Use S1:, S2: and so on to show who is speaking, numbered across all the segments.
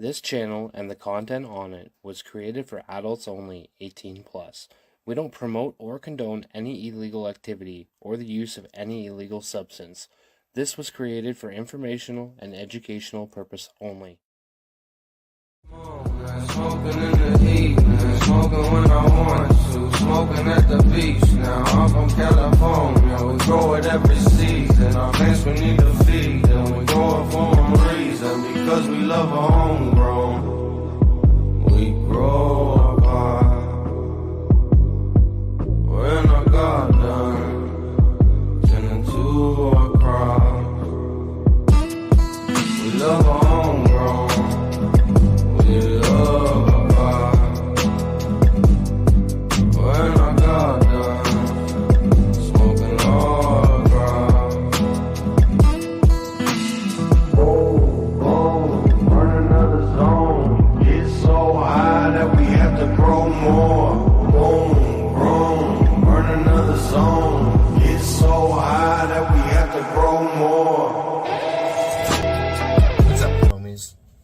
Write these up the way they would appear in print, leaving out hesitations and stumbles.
S1: This channel and the content on it was created for adults only 18 plus. We don't promote or condone any illegal activity or the use of any illegal substance. This was created for informational and educational purpose only.
S2: Smoking in the heat, smoking when I want to, smoking at the beach. Now I'm from California, we grow it every season. Our plants we need to feed, and we grow it for a reason, because we love our homegrown. We grow our pie, we're in our garden, tending to our crop. We love our homegrown.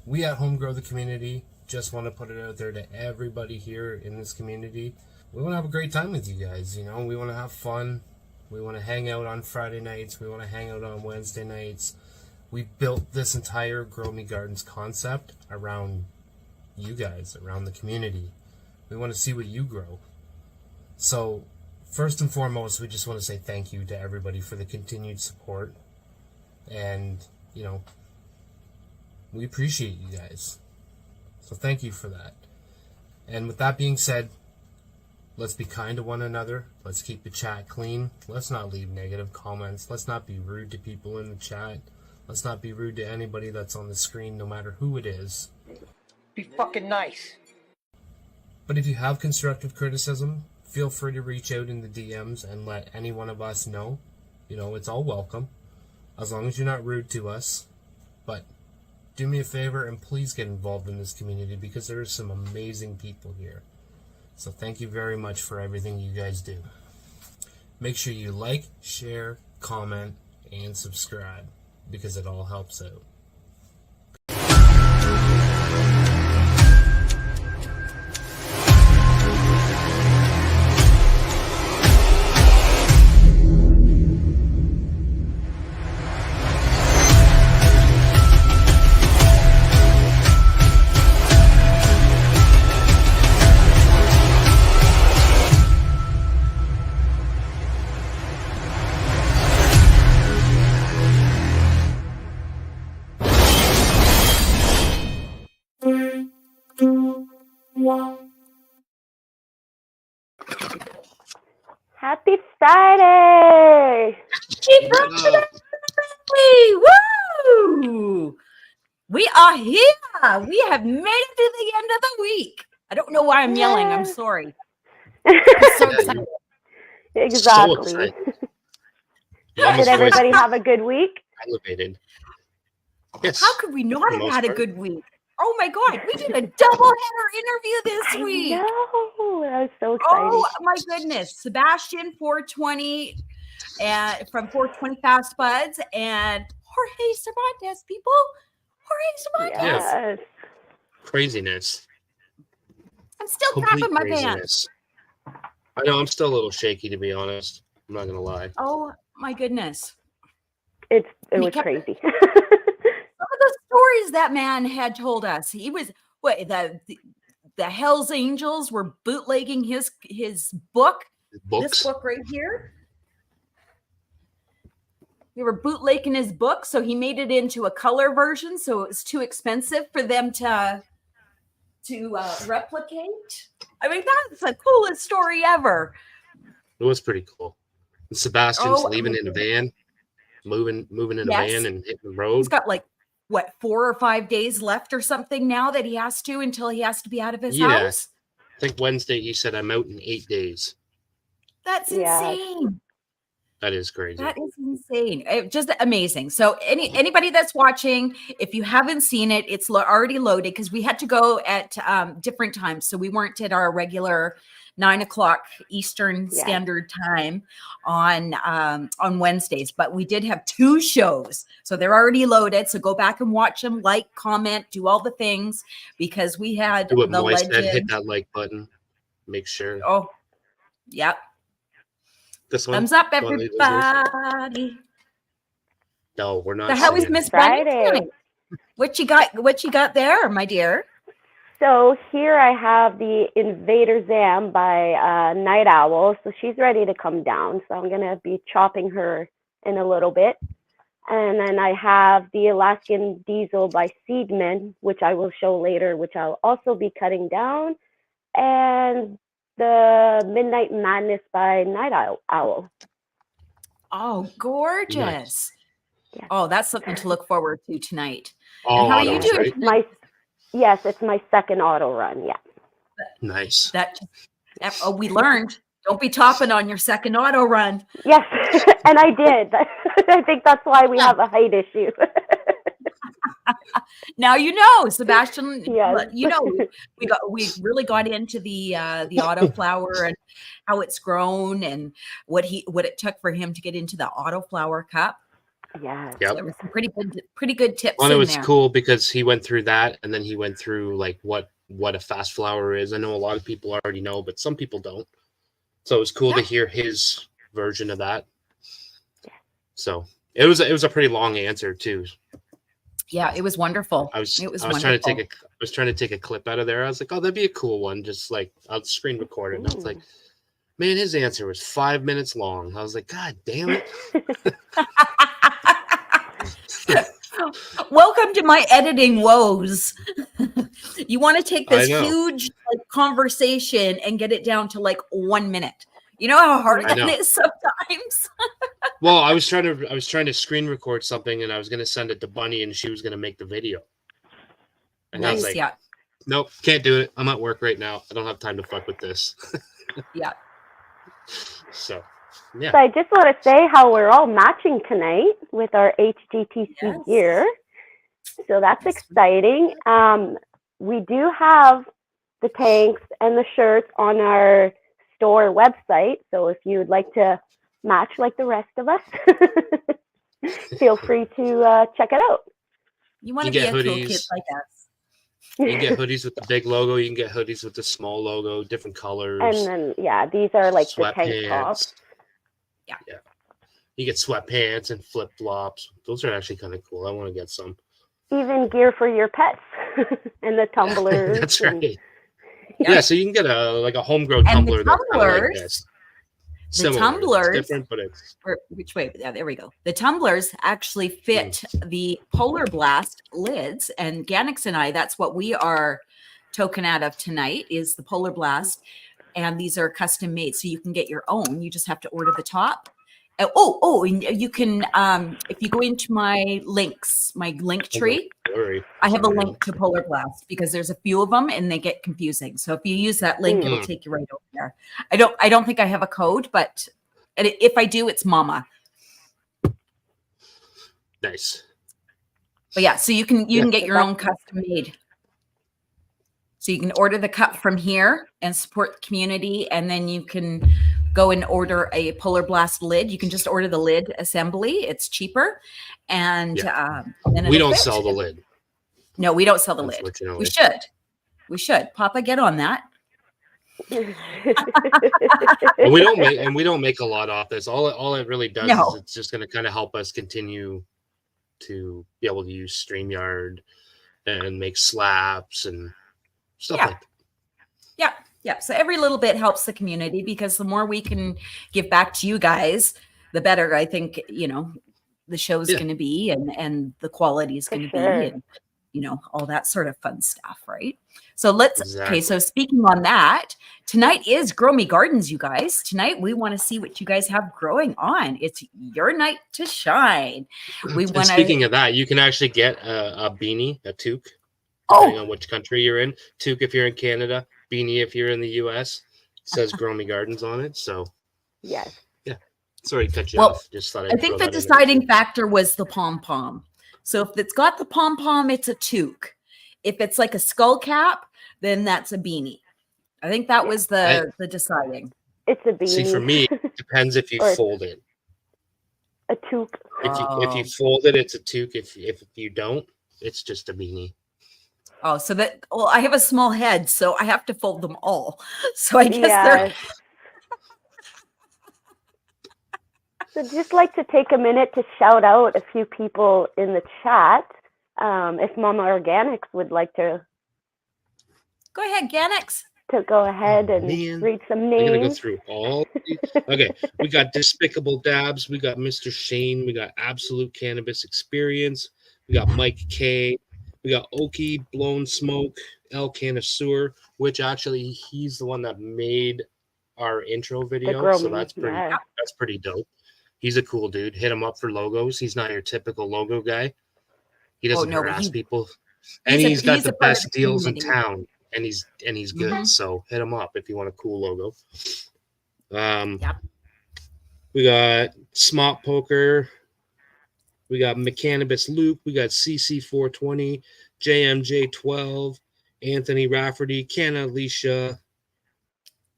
S1: We at Home Grow the Community just want to put it out there to everybody here in this community. We want to have a great time with you guys. You know, we want to have fun. We want to hang out on Friday nights. We want to hang out on Wednesday nights. We built this entire Growmie Gardens concept around you guys, around the community. We want to see what you grow. So first and foremost, we just want to say thank you to everybody for the continued support. And, you know, we appreciate you guys. So thank you for that. And with that being said, let's be kind to one another. Let's keep the chat clean. Let's not leave negative comments. Let's not be rude to people in the chat. Let's not be rude to anybody that's on the screen, no matter who it is.
S3: Be fucking nice.
S1: But if you have constructive criticism, feel free to reach out in the DMs and let any one of us know. You know, it's all welcome, as long as you're not rude to us. But do me a favor and please get involved in this community, because there are some amazing people here. So thank you very much for everything you guys do. Make sure you like, share, comment, and subscribe, because it all helps out.
S4: Happy Friday!
S3: Happy Friday! Woo! We are here. We have made it to the end of the week. I don't know why I'm yelling. I'm sorry. I'm so excited.
S4: Exactly.
S1: So
S4: Did everybody have a good week?
S1: Elevated. Yes.
S3: How could we not have had a good week? Oh my God, we did a double-header interview this week.
S4: I know. I was so excited.
S3: Oh my goodness. Sebastian 420 from 420 Fast Buds and Jorge Cervantes, people. Jorge Cervantes.
S4: Yes.
S1: Craziness.
S3: I'm still
S1: Complete
S3: crapping my
S1: craziness.
S3: pants.
S1: I know, I'm still a little shaky, to be honest. I'm not going to lie.
S3: Oh my goodness.
S4: It was crazy.
S3: Some of the stories that man had told us, he was the Hell's Angels were bootlegging his book.
S1: Books?
S3: This book right here. They were bootlegging his book, so he made it into a color version, so it was too expensive for them to replicate. I mean, that's the coolest story ever.
S1: It was pretty cool. And Sebastian's leaving in a van, moving in a van and hitting the road.
S3: He's got 4 or 5 days left or something now that he has to until he has to be out of his house.
S1: I think Wednesday he said I'm out in 8 days.
S3: That's insane.
S1: That is crazy.
S3: That is insane. Just amazing. So anybody that's watching, if you haven't seen it, it's already loaded because we had to go at different times. So we weren't at our regular 9:00 Eastern
S4: Yeah.
S3: Standard Time on Wednesdays. But we did have 2 shows, so they're already loaded. So go back and watch them, like, comment, do all the things, because we had
S1: Do what
S3: the
S1: Moy said. Hit
S3: legend.
S1: that like button. Make sure.
S3: Oh, yep.
S1: This one.
S3: Thumbs up,
S1: You wanna lead those yours?
S3: everybody.
S1: No, we're not.
S3: So how is
S1: singing.
S3: Miss Bunny
S4: Friday.
S3: tonight? What you got there, my dear?
S4: So here I have the Invader Zam by Night Owl. So she's ready to come down. So I'm going to be chopping her in a little bit. And then I have the Alaskan Diesel by Seedman, which I will show later, which I'll also be cutting down. And the Midnight Madness by Night Owl.
S3: Oh, gorgeous.
S1: Nice.
S4: Yeah.
S3: Oh, that's something to look forward to tonight.
S1: All
S3: And how are you
S1: autos,
S3: doing?
S1: right?
S4: It's my second auto run. Yeah.
S1: Nice.
S3: We learned. Don't be topping on your second auto run.
S4: Yes, and I did. I think that's why we have a height issue.
S3: Now you know, Sebastian.
S4: Yes.
S3: You know, we really got into the autoflower and how it's grown and what it took for him to get into the autoflower cup.
S4: Yeah.
S1: Yep.
S3: So there were some pretty good tips.
S1: Well, it
S3: in
S1: was
S3: there.
S1: cool because he went through that, and then he went through like what a fast flower is. I know a lot of people already know, but some people don't. So it was cool to hear his version of that. So it was a pretty long answer too.
S3: Yeah, it was wonderful.
S1: I was
S3: wonderful.
S1: trying to take a clip out of there. I was like, oh, that'd be a cool one. Just like I'll screen record it. And I was like, man, his answer was 5 minutes long. I was like, God damn it.
S3: Welcome to my editing woes. You want to take this
S1: I know.
S3: huge conversation and get it down to like 1 minute. You know how hard that is sometimes.
S1: Well, I was trying to screen record something, and I was going to send it to Bunny, and she was going to make the video. And I was like, nope, can't do it. I'm at work right now. I don't have time to fuck with this.
S3: Yeah.
S1: So, yeah.
S4: So I just want to say how we're all matching tonight with our HGTC gear. So that's exciting. We do have the tanks and the shirts on our store website. So if you would like to match like the rest of us, feel free to check it out.
S3: You want to be a cool kid like us.
S1: You can get hoodies with the big logo. You can get hoodies with the small logo, different colors.
S4: And then, these are like the tank tops.
S3: Yeah.
S1: You get sweatpants and flip flops. Those are actually kind of cool. I want to get some.
S4: Even gear for your pets and the tumblers.
S1: That's right. Yeah, so you can get a homegrown tumbler.
S3: The tumblers,
S1: that's
S3: the tumblers,
S1: it's different, but it's
S3: which way? Yeah, there we go. The tumblers actually fit the Polar Blast lids, and Ganix and I. That's what we are token out of tonight is the Polar Blast, and these are custom made, so you can get your own. You just have to order the top. And you can if you go into my links, my link tree, I have a link to Polar Blast because there's a few of them and they get confusing. So if you use that link, it'll take you right over there. I don't think I have a code, but if I do, it's Mama.
S1: Nice.
S3: But yeah, so you can get your own custom made. So you can order the cup from here and support the community, and then you can go and order a Polar Blast lid. You can just order the lid assembly. It's cheaper. And then
S1: we don't sell the lid.
S3: No, we don't sell the lid. We should. Papa, get on that.
S1: And we don't make a lot off this. All it really does is it's just going to kind of help us continue to be able to use StreamYard and make slaps and stuff like that.
S3: Yeah. So every little bit helps the community because the more we can give back to you guys, the better I think, the show's going to be and the quality is going to be and, all that sort of fun stuff. Right. So okay. So speaking on that, tonight is Growmie Gardens, you guys. Tonight, we want to see what you guys have growing on. It's your night to shine.
S1: Speaking of that, you can actually get a beanie, a toque, depending on which country you're in. Toque if you're in Canada. Beanie if you're in the US. It says Growmie Gardens on it. So
S4: yes.
S1: Yeah. Sorry to cut you off. Just thought
S3: I think the deciding factor was the pom-pom. So if it's got the pom-pom, it's a toque. If it's like a skull cap, then that's a beanie. I think that was the deciding.
S4: It's a beanie.
S1: See, for me, it depends if you
S4: Or
S1: fold it.
S4: a toque.
S1: If you fold it, it's a toque. If you don't, it's just a beanie.
S3: Oh, so that, well, I have a small head, so I have to fold them all. So I guess they're.
S4: So just like to take a minute to shout out a few people in the chat. If Mama Organics would like to
S3: Go ahead, Ganix.
S4: to go ahead and read some names.
S1: I'm gonna go through all. Okay, we got Despicable Dabs, we got Mr. Shane, we got Absolute Cannabis Experience, we got Mike K, we got Okie Blown Smoke, El Canasur, which actually he's the one that made our intro video, so that's pretty dope. He's a cool dude. Hit him up for logos. He's not your typical logo guy. He doesn't harass people, and he's got the best deals in town. And he's good. So hit him up if you want a cool logo. We got Smart Poker. We got Mechanibus Luke. We got CC420, JMJ12, Anthony Rafferty, Canna Alicia,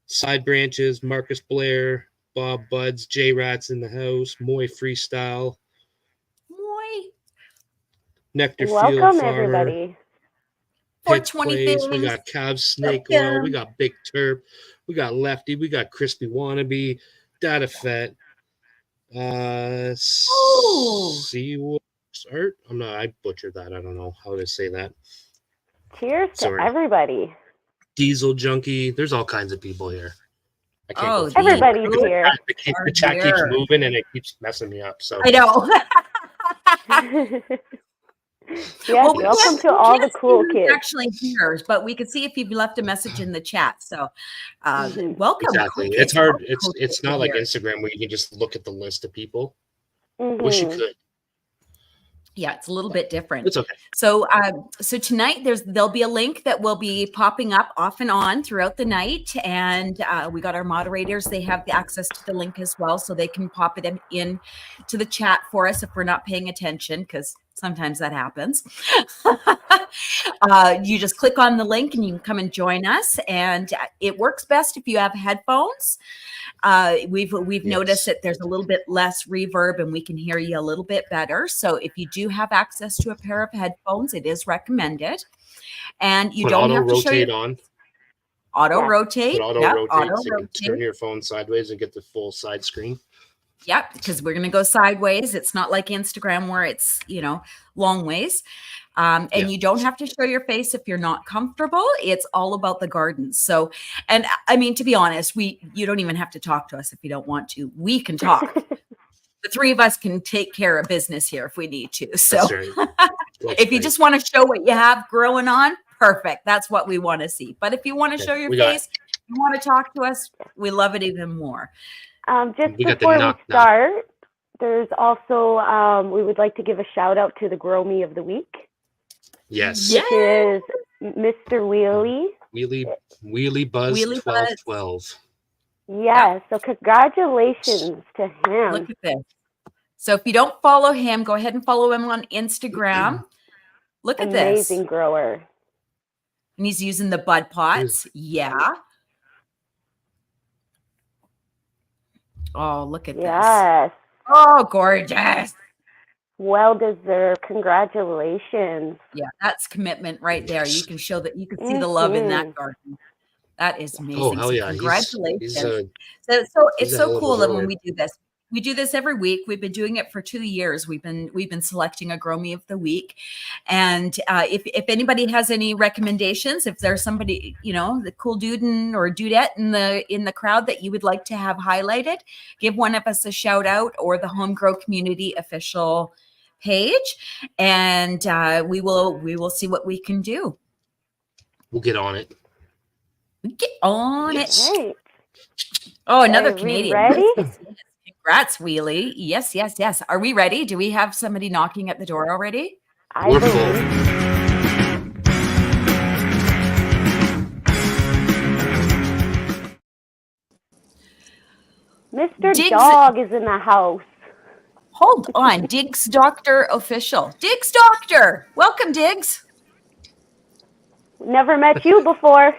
S1: Side Branches, Marcus Blair, Bob Buds, J Rats in the house, Moy Freestyle, Nectar Field
S4: Welcome
S1: Farmer.
S4: Everybody.
S3: 420
S1: Plays. We got Cav Snake Oil. We got Big Terp. We got Lefty. We got Crispy Wannabe. Data Fett. See what art? I butchered that. I don't know how to say that.
S4: Cheers to everybody.
S1: Diesel Junkie. There's all kinds of people here. I can't
S4: everybody's here.
S1: The chat keeps moving and it keeps messing me up. So
S3: I know.
S4: Yes, welcome to all the cool kids.
S3: Actually here, but we can see if you've left a message in the chat. So welcome.
S1: Exactly. It's hard. It's not like Instagram where you can just look at the list of people. Wish you could.
S3: Yeah, it's a little bit different.
S1: It's okay.
S3: So so tonight there'll be a link that will be popping up off and on throughout the night. And we got our moderators, they have the access to the link as well, so they can pop it in to the chat for us if we're not paying attention, because sometimes that happens. You just click on the link and you can come and join us. And it works best if you have headphones. We've noticed that there's a little bit less reverb and we can hear you a little bit better. So if you do have access to a pair of headphones, it is recommended. And you don't have to show your auto rotate.
S1: So you can turn your phone sideways and get the full side screen.
S3: Yep, because we're going to go sideways. It's not like Instagram where it's, long ways. And you don't have to show your face if you're not comfortable. It's all about the gardens. So, and I mean, to be honest, you don't even have to talk to us if you don't want to. We can talk. The three of us can take care of business here if we need to. So if you just want to show what you have growing on, perfect. That's what we want to see. But if you want to show your face, you want to talk to us, we love it even more.
S4: Just before we start, there's also, we would like to give a shout out to the Growmie of the Week.
S1: Yes.
S4: Which is Mr.
S1: Wheelie Buzz 1212.
S4: Yes. So congratulations to him.
S3: Look at this. So if you don't follow him, go ahead and follow him on Instagram. Look at this.
S4: Amazing grower.
S3: And he's using the bud pots. Yeah. Oh, look at this.
S4: Yes.
S3: Oh, gorgeous.
S4: Well deserved. Congratulations.
S3: Yeah, that's commitment right there. You can show that you can see the love in that garden. That is amazing.
S1: Oh, hell yeah.
S3: Congratulations. So it's so cool that when we do this. We do this every week. We've been doing it for 2 years. We've been selecting a Growmie of the Week. And if anybody has any recommendations, if there's somebody, the cool dude or dudette in the crowd that you would like to have highlighted, give one of us a shout out or the Home Grow Community official page, and we will see what we can do.
S1: We'll get on it.
S3: Get on it.
S4: Right.
S3: Oh, another Canadian.
S4: Ready?
S3: Congrats, Wheelie. Yes. Are we ready? Do we have somebody knocking at the door already?
S4: I believe. Mr.
S3: Diggs,
S4: Dog is in the house.
S3: Hold on. Diggs Doctor official. Diggs Doctor. Welcome, Diggs.
S4: Never met you before.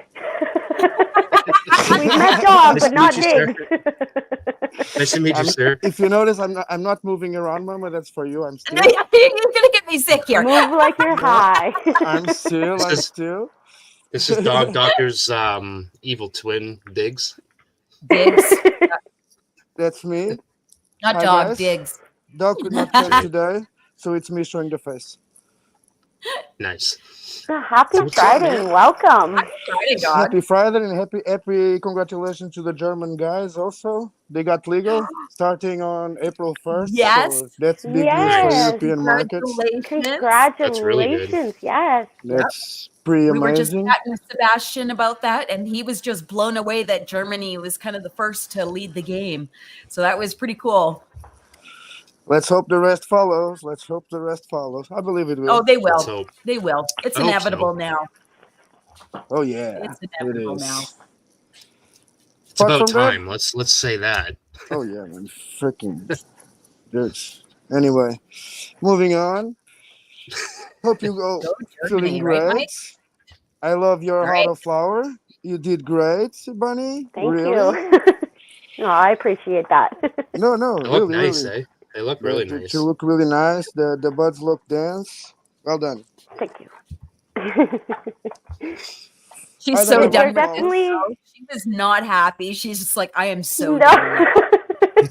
S4: We've met dog,
S1: Nice
S4: but
S1: to
S4: not
S1: meet you,
S4: Diggs.
S1: Nice to meet you, sir.
S5: If you notice, I'm not moving around, Mama. That's for you. I'm still.
S3: You're gonna get me sick here.
S4: Move like you're high.
S5: I'm still.
S1: This
S5: I'm
S1: is-
S5: still.
S1: This is Dog Doctor's evil twin, Diggs.
S3: Diggs,
S5: That's me.
S3: not
S5: Hi,
S3: dog.
S5: guys.
S3: Diggs.
S5: Dog could not come today, so it's me showing the face.
S1: Nice.
S4: Happy
S1: So what's up,
S4: Friday
S1: man?
S4: and welcome.
S3: Friday, dog.
S5: Happy Friday and happy congratulations to the German guys also. They got legal starting on April 1st.
S3: Yes.
S5: So that's big news
S4: Yes.
S5: for European markets.
S3: Congratulations.
S1: That's really good.
S4: Congratulations. Yes.
S5: That's pretty
S3: We were just
S5: amazing.
S3: chatting with Sebastian about that, and he was just blown away that Germany was kind of the first to lead the game. So that was pretty cool.
S5: Let's hope the rest follows. Let's hope the rest follows. I believe it will.
S3: Oh, they
S1: Let's
S3: will.
S1: hope.
S3: They will. It's
S1: I hope
S3: inevitable
S1: so.
S3: now.
S5: Oh yeah,
S3: It's
S5: it
S3: inevitable
S5: is.
S3: now.
S1: It's
S5: Apart
S1: about
S5: from that-
S1: time. Let's say that.
S5: Oh yeah, man, freaking bitch. Anyway, moving on. Hope you go
S3: Go
S5: feeling
S3: Germany, right,
S5: great.
S3: Mike?
S5: I love your
S3: All
S5: heart
S3: right.
S5: of flower. You did great, Bunny.
S4: Thank
S5: really?
S4: you. No, I appreciate that.
S5: No, no,
S1: They look
S5: really,
S1: nice,
S5: really.
S1: eh? They look really
S5: The
S1: nice.
S5: picture look really nice. The buds look dense. Well done.
S4: Thank you.
S3: She's
S5: I
S3: so
S5: don't
S3: done
S5: know.
S3: with
S4: Definitely-
S3: it. So she was not happy. She's just like, I am so
S4: No.
S3: done with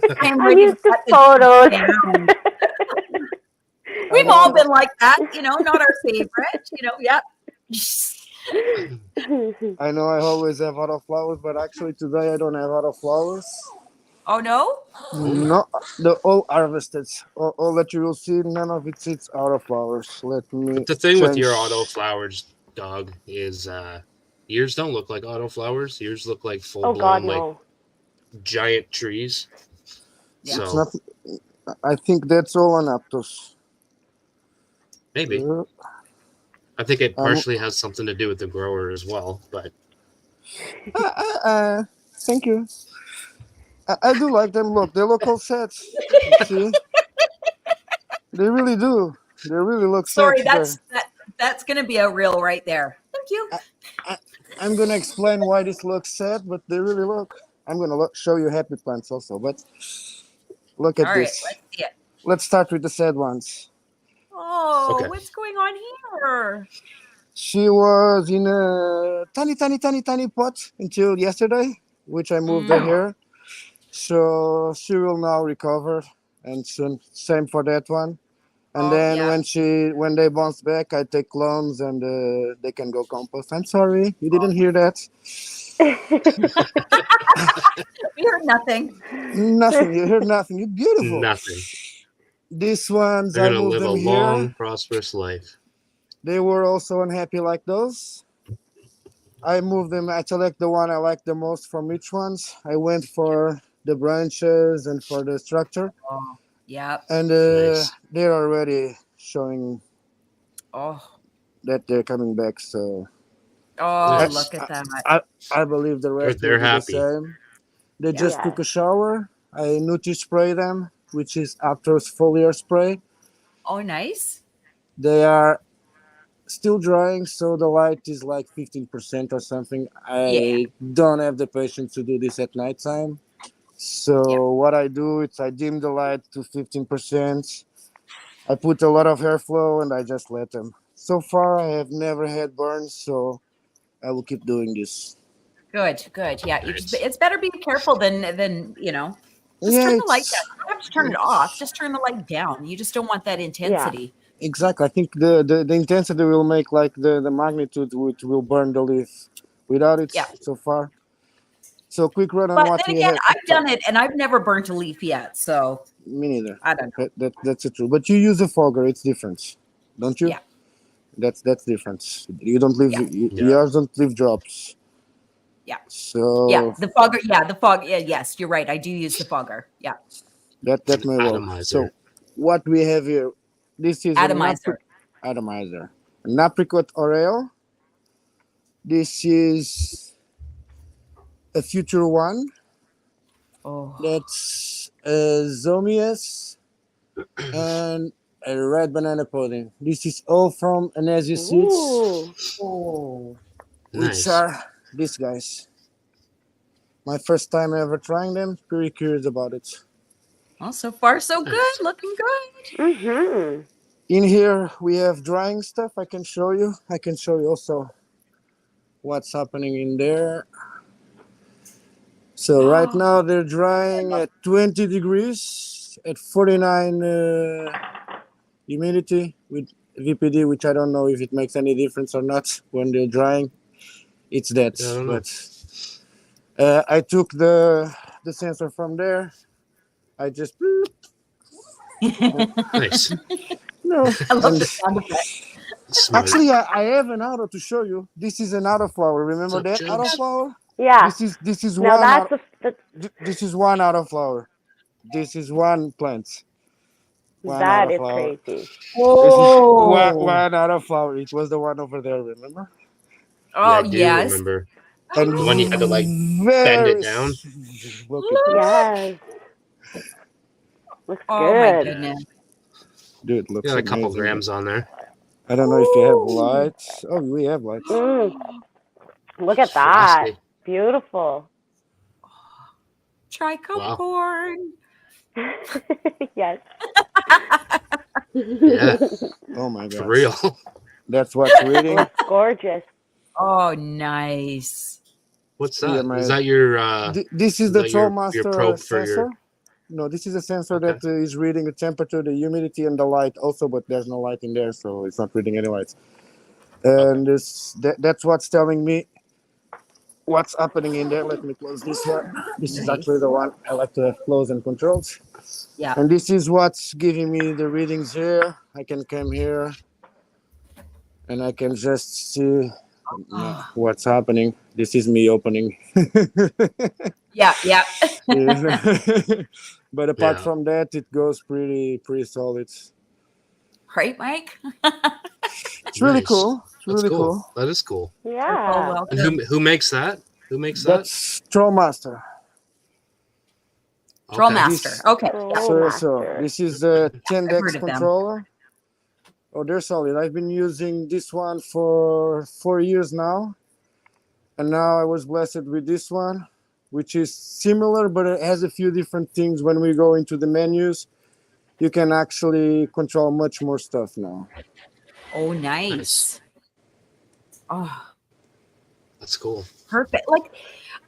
S3: it. I'm
S4: I'm
S3: ready
S4: used to
S3: cut this
S4: photos.
S3: down. We've all been like that, not our favorite, yep.
S5: I know I always have out of flowers, but actually today I don't have out of flowers.
S3: Oh no?
S5: No, the all harvested. All that you will see, none of it's out of flowers. Let me.
S1: But the thing with
S5: change-
S1: your auto flowers, dog, is yours don't look like auto flowers. Yours look like full
S4: Oh God,
S1: blown
S4: no.
S1: like giant trees.
S3: Yeah.
S5: It's
S1: So
S5: not. I think that's all on Aptos.
S1: maybe I think it partially has something to do with the grower as well. But
S5: Thank you. I do like them. Look, they look all set. See, they really do. They really look
S3: Sorry,
S5: set.
S3: that's gonna be a reel right there. Thank you.
S5: I'm gonna explain why this looks sad, but they really look. I'm gonna show you happy plants also, but look at
S3: All right,
S5: this.
S3: let's see it.
S5: Let's start with the sad ones.
S3: Oh,
S1: Okay.
S3: what's going on here?
S5: She was in a tiny pot until yesterday, which I moved her here. So she will now recover, and soon same for that one. And
S3: Oh,
S5: then
S3: yeah.
S5: when they bounce back, I take clones and they can go compost. I'm sorry, you didn't hear that.
S3: We heard nothing.
S5: Nothing. You heard nothing. You're beautiful.
S1: nothing.
S5: These ones,
S1: They're
S5: I
S1: gonna
S5: moved
S1: live a
S5: them here.
S1: long, prosperous life.
S5: They were also unhappy like those. I moved them. I select the one I like the most from each ones. I went for the branches and for the structure,
S3: Oh, yeah.
S5: and
S1: Nice.
S5: they're already showing
S3: Oh,
S5: that they're coming back. So
S1: Nice.
S3: look at that.
S5: I believe the rest
S1: They're
S5: will be
S1: happy.
S5: the same. They just
S4: Yeah.
S5: took a shower. I Nutri-Spray them, which is Aptos foliar spray.
S3: Oh, nice.
S5: They are still drying, so the light is like 15% or something. I don't have the patience to do this at nighttime. So what I do is I dim the light to 15%. I put a lot of airflow and I just let them. So far, I have never had burns, so I will keep doing this.
S3: Good. Yeah,
S1: Nice.
S3: it's better be careful than Just turn the light down. You don't have to turn it off. Just turn the light down. You just don't want that intensity.
S5: Exactly. I think the intensity will make like the magnitude which will burn the leaf. Without it,
S3: Yeah.
S5: so far. So quick run on
S3: But
S5: what
S3: then
S5: we
S3: again,
S5: have.
S3: I've done it and I've never burnt a leaf yet. So
S5: Me neither.
S3: I don't know.
S5: That's the truth. But you use a fogger, it's different, don't you?
S3: Yeah.
S5: That's different. You don't leave
S1: Yeah.
S5: yours don't leave drops.
S3: Yeah.
S5: So
S3: Yeah, the fogger. Yeah, the fog. Yeah, yes, you're right. I do use the fogger. Yeah,
S5: that may work.
S1: Atomizer.
S5: So what we have here, this is
S3: atomizer.
S5: atomizer, an apricot oreo. This is a future one.
S3: Oh,
S5: That's Zomius and a red banana pudding. This is all from Anesia seeds,
S4: Ooh.
S3: oh,
S5: which
S1: Nice.
S5: are these guys. My first time ever trying them. Pretty curious about it.
S3: Well, so far so good.
S1: Nice.
S3: Looking good.
S4: Mm-hmm.
S5: In here we have drying stuff. I can show you. I can show you also what's happening in there. So right now they're drying at 20 degrees at 49 humidity with VPD, which I don't know if it makes any difference or not when they're drying. It's that.
S1: Yeah, I don't know.
S5: But I took the sensor from there. I just
S1: Nice.
S5: no.
S3: I love
S5: And
S3: the sound effect.
S1: Smart.
S5: actually, I have an auto to show you. This is an autoflower. Remember
S1: What's up,
S5: that
S1: James?
S5: autoflower?
S4: Yeah.
S5: This is
S4: Now
S5: one
S4: that's
S5: this is one autoflower. This is one plant. One
S4: that is
S5: autoflower.
S4: crazy.
S5: This is
S3: Oh.
S5: one autoflower. It was the one over there. Remember?
S1: Yeah,
S3: Oh
S1: I do
S3: yes.
S1: remember.
S5: And
S1: The one you had to like bend
S5: very
S1: it down.
S5: look at this.
S4: Yes. Looks
S3: Oh my
S4: good.
S3: goodness.
S5: Dude, looks
S1: Got a couple
S5: amazing.
S1: grams on there.
S5: I don't know if you have
S3: Ooh.
S5: lights. Oh, we have lights.
S4: Mm. Look at that.
S1: Frosty.
S4: Beautiful.
S3: Trichocorn.
S4: Yes.
S1: Yeah,
S5: Oh my
S1: for
S5: god.
S1: real.
S5: That's what's reading.
S4: Looks gorgeous.
S3: Oh, nice.
S1: What's
S5: Yeah,
S1: that?
S5: my-
S1: Is that your
S5: This is
S1: is
S5: the
S1: that your
S5: Trollmaster
S1: probe for
S5: sensor.
S1: your
S5: No, this is a sensor
S1: Okay.
S5: that is reading the temperature, the humidity, and the light also, but there's no light in there, so it's not reading any lights. And that's what's telling me what's happening in there. Let me close this one. This is
S3: Nice.
S5: actually the one I like to have closed and controlled.
S3: Yeah.
S5: And this is what's giving me the readings here. I can come here and I can just see what's happening. This is me opening.
S3: Yeah. Yeah.
S5: But apart
S1: Yeah.
S5: from that, it goes pretty solid.
S3: Right, Mike?
S5: It's really
S1: Nice.
S5: cool. It's
S1: That's
S5: really
S1: cool.
S5: cool.
S1: That is cool.
S4: Yeah.
S3: well
S1: And
S3: done.
S1: who makes that? Who makes that?
S5: That's Trollmaster.
S3: Trollmaster.
S5: This-
S3: Okay.
S4: Troll
S3: Yeah.
S5: So
S4: Master.
S5: this is the
S3: I've heard
S5: 10Dex
S3: of them.
S5: controller. Oh, they're solid. I've been using this one for 4 years now. And now I was blessed with this one, which is similar, but it has a few different things. When we go into the menus, you can actually control much more stuff now.
S3: Oh,
S1: Nice.
S3: nice. Oh,
S1: That's cool.
S3: perfect. Like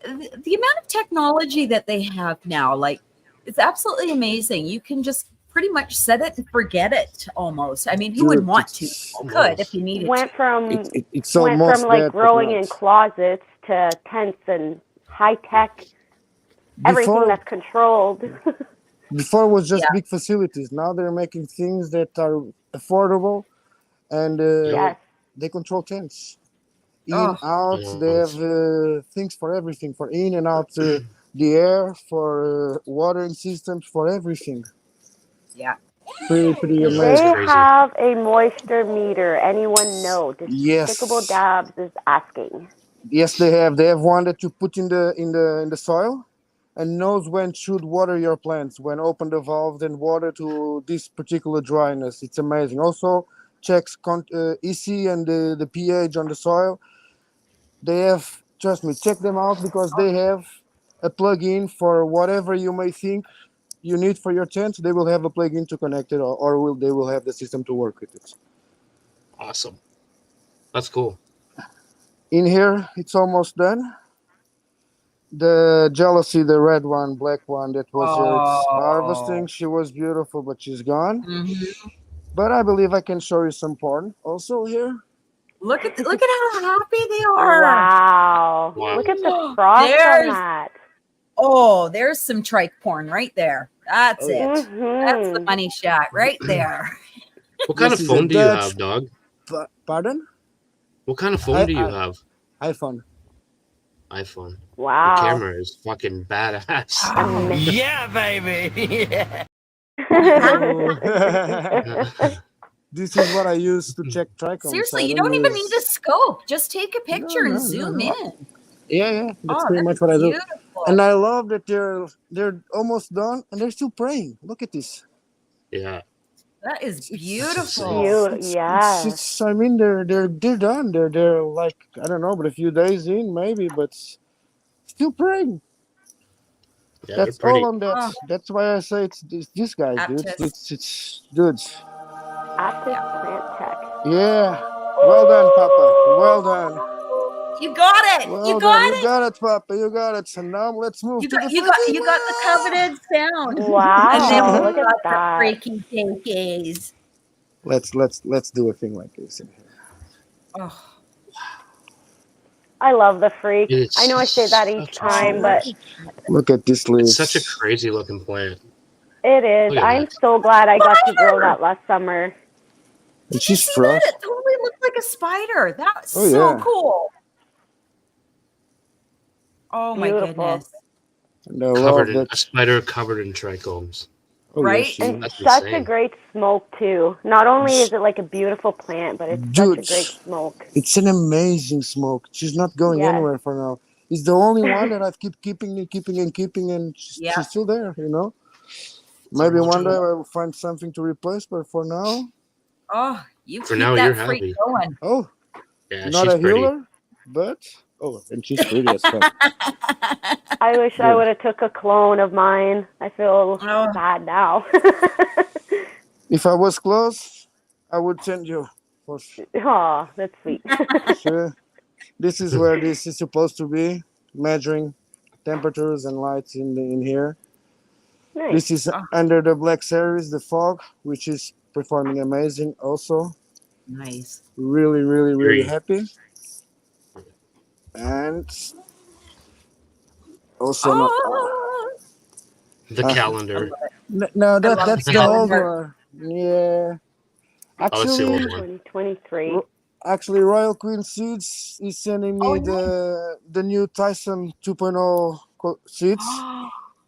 S3: the amount of technology that they have now, like it's absolutely amazing. You can just pretty much set it and forget it almost. I mean, who would
S5: Dude,
S3: want to?
S5: it's-
S3: You could if you needed
S4: Went
S3: to.
S4: from
S5: It's
S4: went
S5: almost
S4: from like
S5: that, but
S4: growing
S5: not.
S4: in closets to tents and high tech, everything
S5: Before,
S4: that's controlled.
S5: before was just
S3: Yeah.
S5: big facilities. Now they're making things that are affordable, and
S4: Yes.
S5: they control tents. In,
S3: Oh.
S5: out,
S1: Yeah,
S5: they have things for everything, for in and out the air, for watering systems, for everything.
S3: Yeah.
S5: Pretty
S1: Yeah,
S5: amazing.
S1: that's
S4: They
S1: crazy.
S4: have a moisture meter. Anyone know? Despicable
S5: Yes.
S4: Dabs is asking.
S5: Yes, they have. They have one that you put in the soil, and knows when should water your plants. When open the valve, then water to this particular dryness. It's amazing. Also checks EC and the pH on the soil. They have, trust me, check them out because they have a plug-in for whatever you may think you need for your tent. They will have a plug-in to connect it, or they will have the system to work with it.
S1: Awesome. That's cool.
S5: In here, it's almost done. The Jealousy, the red one, black one, that was it's
S3: Oh.
S5: harvesting. She was beautiful, but she's gone.
S3: Mhm.
S5: But I believe I can show you some porn also here.
S3: Look at how happy they are.
S4: Wow.
S1: Wow.
S4: Look at the frost on
S3: There's-
S4: that.
S3: Oh, there's some trike porn right there. That's
S5: Oh, yeah.
S3: it. That's the
S4: Mhm.
S3: money shot right there.
S1: What kind
S5: This
S1: of
S5: is a
S1: phone do you
S5: Dutch-
S1: have, dog?
S5: Pardon?
S1: What kind of phone do you
S5: I-
S1: have?
S5: iPhone.
S1: iPhone. Your
S4: Wow.
S1: camera is fucking badass.
S6: Yeah, baby.
S5: This is what I use to check trichomes.
S3: Seriously,
S5: I
S3: you don't even need
S5: use-
S3: a scope. Just take a picture
S5: no,
S3: and zoom
S5: no.
S3: in.
S5: Yeah, that's
S3: Oh,
S5: pretty much what I do.
S3: beautiful.
S5: And I love that they're almost done and they're still praying. Look at this.
S1: Yeah.
S3: That is
S5: It's-
S3: beautiful.
S4: Yeah.
S5: I mean, they're done. They're like, I don't know, but a few days in maybe, but still praying.
S1: Yeah,
S5: That's
S1: they're pretty.
S5: all on that.
S3: Oh.
S5: That's why I say it's this guy, dude.
S3: Aptus.
S5: It's dudes.
S4: Active plant tech.
S5: Yeah. Well done, Papa. Well done.
S3: You got it.
S5: Well
S3: You
S5: done.
S3: got
S5: You
S3: it.
S5: got it, Papa. You got it. So now let's move
S3: You
S5: to
S3: got
S5: the
S3: you got the coveted sound. And then
S4: Wow,
S3: we
S4: look at
S3: got the
S4: that.
S3: freaky dinkies.
S5: Let's do a thing like this in here.
S3: Oh,
S4: I love the freak.
S1: It's
S4: I know I say that each
S1: such
S4: time,
S1: a-
S4: but
S5: Look at this leaf.
S1: It's such a crazy looking plant.
S4: it is.
S1: Look at
S4: I'm
S1: that.
S4: so glad I got to grow that last summer.
S5: And
S3: did you
S5: she's
S3: see
S5: frost.
S3: that? It totally looked like a spider. That's
S5: Oh,
S3: so
S5: yeah.
S3: cool. Oh my
S4: Beautiful.
S3: goodness.
S5: And I love
S1: Covered in
S5: that.
S1: a spider covered in trichomes.
S5: Oh,
S3: Right?
S5: yes, she
S4: And
S5: is.
S1: That's
S4: such
S1: insane.
S4: a great smoke too. Not only is it like a beautiful plant, but it's such a
S5: Dude,
S4: great smoke.
S5: it's an amazing smoke. She's not going
S4: Yes.
S5: anywhere for now. It's the only one that I've keeping, and
S3: Yeah.
S5: she's still there, you know? Maybe
S1: almost
S5: one day
S1: true.
S5: I will find something to replace, but for now,
S3: Oh, you
S1: For
S3: keep
S1: now,
S3: that
S1: you're
S3: freak
S1: happy.
S3: going.
S5: oh,
S1: Yeah,
S5: not
S1: she's
S5: a
S1: pretty.
S5: healer, but and she's pretty as fuck.
S4: I wish I
S5: Good.
S4: would have took a clone of mine. I feel
S3: Oh.
S4: bad now.
S5: If I was close, I would send you. For
S4: Oh, that's sweet.
S5: sure. This is where this is supposed to be, measuring temperatures and lights in here.
S4: Nice.
S5: This is under the Black Series, the fog, which is performing amazing also.
S3: Nice.
S5: Really, really, really
S1: Agree.
S5: happy. And also not.
S3: Oh,
S1: The
S5: Uh,
S1: calendar.
S5: No,
S3: love
S5: that's
S3: the
S5: the old
S3: calendar.
S5: one. Yeah.
S1: Oh, that's the old
S5: Actually,
S1: one.
S4: 2023.
S5: actually, Royal Queen Seeds is sending me
S3: Oh, nice.
S5: the new Tyson 2.0 seeds.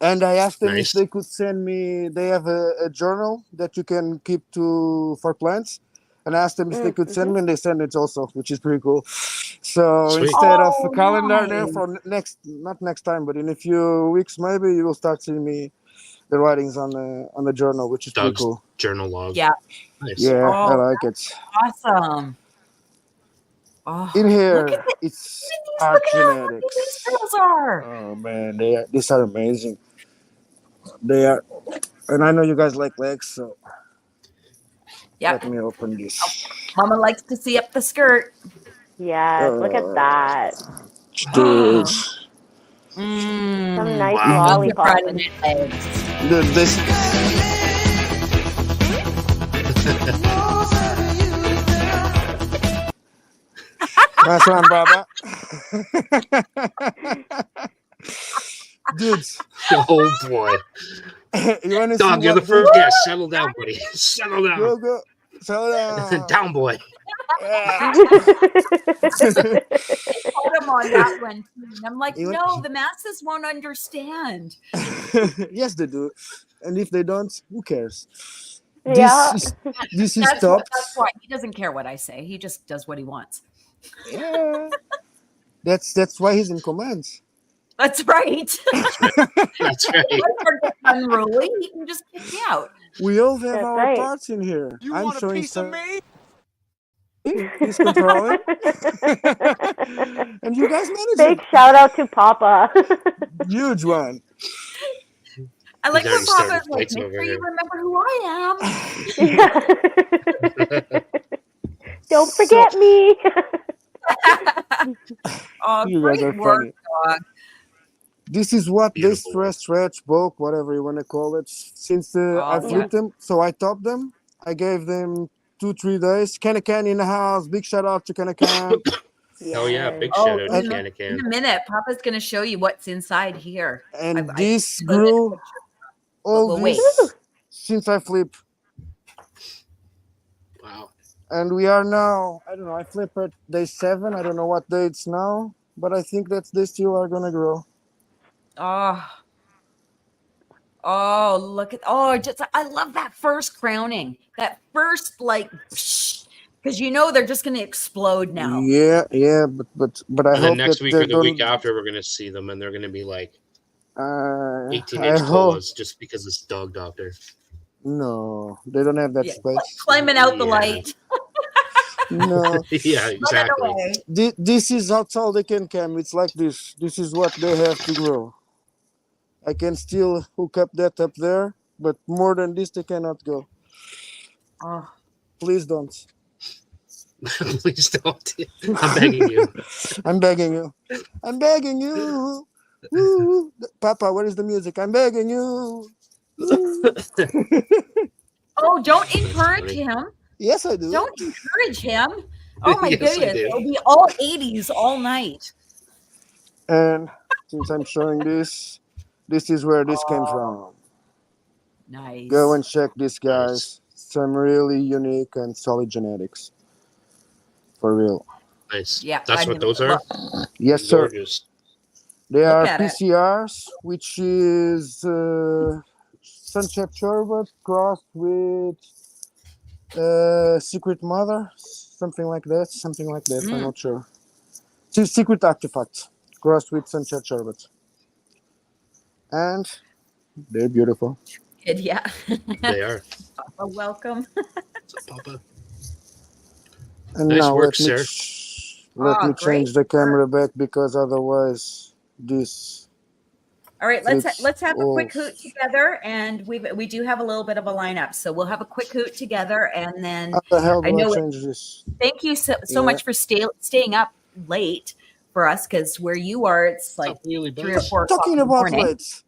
S5: And I asked them
S1: Nice.
S5: if they could send me. They have a journal that you can keep for plants, and I asked them if they could send me, and they send it also, which is pretty cool. So
S1: Sweet.
S5: instead of a
S3: Oh,
S5: calendar there
S3: nice.
S5: for not next time, but in a few weeks maybe you will start seeing me the writings on the journal, which is pretty
S1: Doug's
S5: cool.
S1: journal log.
S3: Yeah.
S1: Nice.
S5: Yeah, I
S3: Oh,
S5: like it.
S3: awesome. Oh,
S5: In
S3: look
S5: here,
S3: at this.
S5: it's
S3: Look
S5: art
S3: at how lucky these
S5: genetics.
S3: girls are.
S5: Oh man, these are amazing. They are, and I know you guys like legs, so
S3: Yeah.
S5: let me open this.
S3: Mama likes to see up the skirt.
S4: Yes, look at that.
S5: Dude,
S4: Some nice
S1: Wow.
S4: lollipop.
S3: Friday night legs.
S5: dude, this. Nice one, Baba. Dude,
S1: Oh boy.
S5: you want to see
S1: Dog, you're the
S5: what?
S1: first guest. Settle down, buddy. Settle down.
S5: Go. Settle down.
S1: Down, boy.
S5: Yeah.
S3: Put them on that one. And I'm like,
S5: You
S3: no,
S5: want-
S3: the masses won't understand.
S5: Yes, they do. And if they don't, who cares?
S4: Yeah.
S5: This is
S3: That's
S5: top.
S3: why he doesn't care what I say. He just does what he wants.
S5: Yeah. That's why he's in command.
S3: That's right.
S1: That's right.
S3: If I get unruly, he can just kick me out.
S5: We all have
S4: That's
S5: our
S4: right.
S5: parts in here.
S6: You
S5: I'm
S6: want a
S5: showing
S6: piece
S5: some.
S6: of me?
S5: He's controlling. And you guys manage
S4: Big
S5: it.
S4: shout out to Papa.
S5: Huge one.
S3: I like
S1: He's
S3: when
S1: already
S3: Papa's
S1: started
S3: like,
S1: fights
S3: make
S1: over
S3: sure you
S1: here.
S3: remember who I am.
S4: Don't forget me.
S3: Oh,
S5: You guys are
S3: great work,
S5: funny.
S3: dog.
S5: This is what
S1: Beautiful.
S5: this stretch, bulk, whatever you want to call it. Since I
S3: yeah.
S5: flipped them, so I topped them. I gave them 2-3 days. Can in the house. Big shout out to Can.
S1: Oh yeah, big
S3: Oh,
S1: shout out to
S3: in
S1: Can.
S3: a minute, Papa's going to show you what's inside here.
S5: And
S3: I
S5: this
S3: put it in a
S5: grew
S3: picture.
S5: all
S3: Well, wait.
S5: this since I flipped.
S1: Wow.
S5: And we are now, I don't know, I flip at day 7. I don't know what day it's now, but I think that they still are gonna grow.
S3: Oh, look at I love that first crowning. That first because you know they're just going to explode now.
S5: Yeah, but I
S1: And then
S5: hope
S1: next
S5: that
S1: week
S5: they
S1: or the week
S5: don't.
S1: after, we're gonna see them, and they're gonna be like 18
S5: I
S1: inch
S5: hope
S1: colas just because it's dog doctor.
S5: no, they don't have that
S3: Yeah,
S5: space.
S3: climbing out the
S1: Yeah.
S3: light.
S5: No,
S1: Yeah,
S3: Run it
S1: exactly.
S3: away.
S5: this is that's all they can come. It's like this. This is what they have to grow. I can still hook up that up there, but more than this, they cannot go.
S3: Oh,
S5: Please don't.
S1: Please don't. I'm begging you.
S5: I'm begging you. I'm begging you. Woo. Papa, where is the music? I'm begging you.
S3: oh, don't
S1: That's
S3: encourage
S1: funny.
S3: him.
S5: Yes, I do.
S3: Don't encourage him. Oh my
S1: Yes, I
S3: goodness.
S1: do.
S3: It'll be all 80s all night.
S5: And since I'm showing this is where this came from.
S3: Nice.
S5: Go and check this,
S1: Nice.
S5: guys. Some really unique and solid genetics. For real.
S1: Nice.
S3: Yeah,
S1: That's
S3: I
S1: what
S3: mean,
S1: those are?
S3: look.
S5: Yes, sir.
S1: Gorgeous.
S5: They
S3: Look
S5: are
S3: at it.
S5: PCRs, which is Sunset Sherbet crossed with Secret Mother, something like that. I'm not sure. Secret Artifact crossed with Sunset Sherbet, and they're beautiful.
S3: Yeah.
S1: They are.
S3: Welcome.
S1: What's up, Papa?
S5: And
S1: Nice
S5: now
S1: work,
S5: let me
S1: sir.
S5: let me change
S3: Great.
S5: the camera back because otherwise this.
S3: All right, let's have a quick
S5: off.
S3: hoot together, and we do have a little bit of a lineup, so we'll have a quick hoot together, and then
S5: How the hell
S3: I
S5: do I
S3: know
S5: change this?
S3: thank you so
S5: Yeah.
S3: much for staying up late for us, because where you are, it's like
S1: Up, Wheelie
S3: 3 or
S1: Buzz.
S3: 4 o'clock
S5: Talking
S3: in the
S5: about
S3: morning.
S5: late.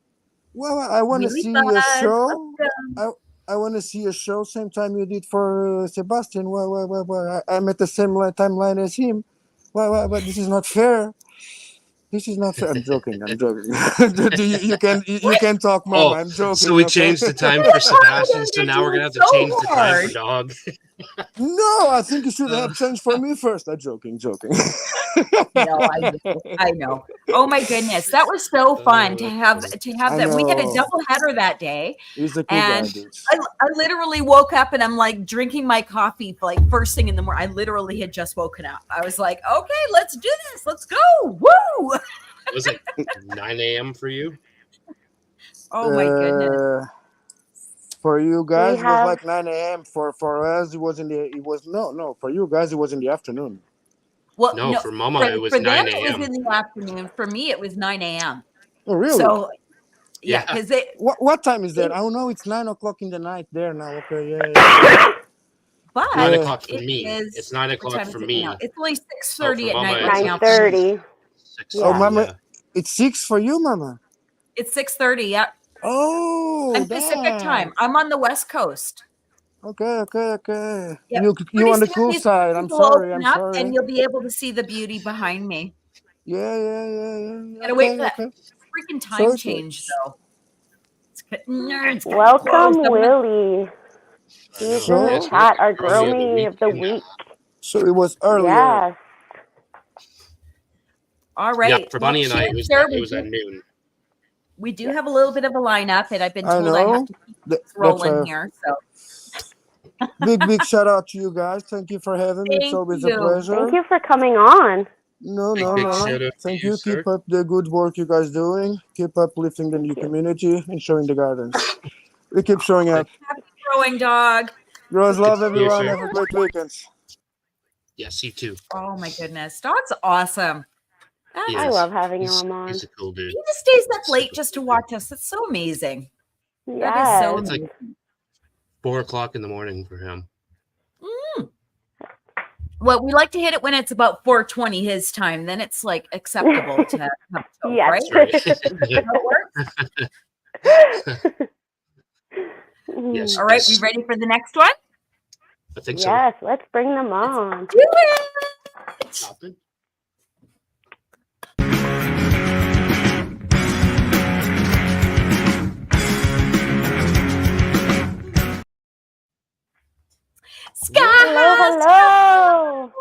S5: Well, I want to
S3: Wheelie
S5: see
S3: Buzz,
S5: a show.
S3: welcome.
S5: I want to see a show same time you did for Sebastian. Well, I'm at the same timeline as him. Well, but this is not fair. This is not fair. I'm joking. you can talk, Mama.
S1: Oh,
S5: I'm joking.
S1: so we
S5: okay?
S1: changed the time for Sebastian, so now we're going to have to change the time for Dog.
S5: No, I think you should have changed for me first. I'm joking.
S3: No, I know. Oh my goodness, that was so fun to have
S5: I
S3: that. We had a
S5: know.
S3: double header that day,
S5: He's a cool guy,
S3: and
S5: dude.
S3: I literally woke up and I'm like drinking my coffee for like first thing in the morning. I literally had just woken up. I was like, okay, let's do this. Let's go. Woo!
S1: Was it 9 a.m. for you?
S3: Oh my goodness.
S5: For you guys,
S4: We
S5: it was
S4: have-
S5: like 9 a.m. For us, it was no. For you guys, it was in the afternoon.
S3: Well,
S1: No, for Mama, it was
S3: for
S1: 9
S3: them, it
S1: a.m.
S3: was in the afternoon. For me, it was 9 a.m.
S5: Oh, really?
S3: So, yeah,
S1: Yeah.
S3: because
S5: What time is that? Oh no, it's 9 o'clock in the night there now. Okay, yeah.
S3: but
S1: 9 o'clock for
S3: it
S1: me.
S3: is-
S1: It's 9
S3: what
S1: o'clock
S3: time
S1: for
S3: is it
S1: me.
S3: now? It's only 6:30
S1: Oh, for
S3: at
S1: Mama,
S3: night
S1: it's
S3: right now.
S4: 9:30.
S1: 6
S5: Oh, Mama,
S1: yeah.
S5: it's 6 for you, Mama.
S3: It's 6:30. Yeah,
S5: Oh,
S3: I'm Pacific
S5: damn.
S3: time. I'm on the West Coast.
S5: Okay.
S3: Yep.
S5: You
S3: Pretty
S5: on the
S3: soon
S5: cool
S3: these
S5: side. I'm
S3: things will
S5: sorry.
S3: open
S5: I'm
S3: up
S5: sorry.
S3: and you'll be able to see the beauty behind me.
S5: Yeah.
S3: Gotta wait for that
S5: Okay.
S3: freaking time
S5: Sorry.
S3: change, though. It's getting
S4: Welcome,
S3: close.
S4: Willie. He's
S5: So-
S4: in the
S1: Yes,
S4: chat, our
S1: Growmie
S4: Growmie of the week.
S5: So it was earlier.
S4: Yes.
S3: All right.
S1: Yeah, for Bunny and I,
S3: Shannon,
S1: it
S3: Sarah,
S1: was at noon.
S3: we do have a little bit of a lineup, and I've been
S5: I
S3: told I have
S5: know.
S3: to keep
S5: That's
S3: rolling
S5: a
S3: here. So
S5: big shout out to you guys. Thank you for having me. It's
S3: Thank
S5: always
S3: you.
S5: a pleasure.
S4: Thank you for coming on.
S5: No.
S1: Big shout out
S5: Thank
S1: to
S5: you.
S1: you, sir.
S5: Keep up the good work you guys doing. Keep uplifting the new community and showing the gardens. We keep showing up.
S3: happy growing, dog.
S5: Rose, love
S1: to see you,
S5: everyone.
S1: sir.
S5: Have a great weekend.
S1: Yes, you too.
S3: Oh my goodness, dog's awesome.
S1: He
S4: I
S1: is.
S4: love having
S1: He's,
S4: him on.
S1: he's a cool dude.
S3: He just stays up late
S1: Super
S3: just to
S1: cool.
S3: watch us. That's so amazing. That is
S4: Yes.
S3: so
S1: It's like
S3: amazing.
S1: 4 o'clock in the morning for him.
S3: Well, we like to hit it when it's about 4:20 his time. Then it's like acceptable to have toast,
S4: Yes.
S3: right?
S1: Right.
S3: How it works?
S1: Yes.
S3: All right,
S1: yes.
S3: we ready for the next one?
S1: I think so.
S4: Yes, let's bring them on.
S3: Do it.
S1: Shopping.
S3: Sky,
S4: Hello.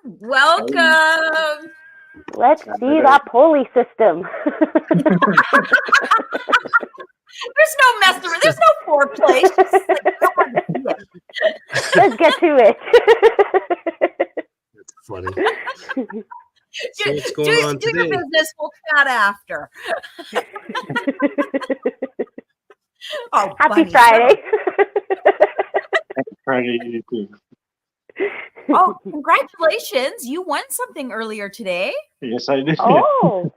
S3: welcome.
S4: Let's see that pulley system.
S3: There's no messing around. There's no foreplay. It's just like, I want to see it.
S4: Let's get to it.
S1: That's funny. So what's going on
S3: do your
S1: today?
S3: business. We'll chat after. Oh,
S4: Happy
S3: Bunny,
S4: Friday.
S7: Friday, you too.
S3: Oh, congratulations. You won something earlier today.
S7: Yes, I did.
S4: Oh,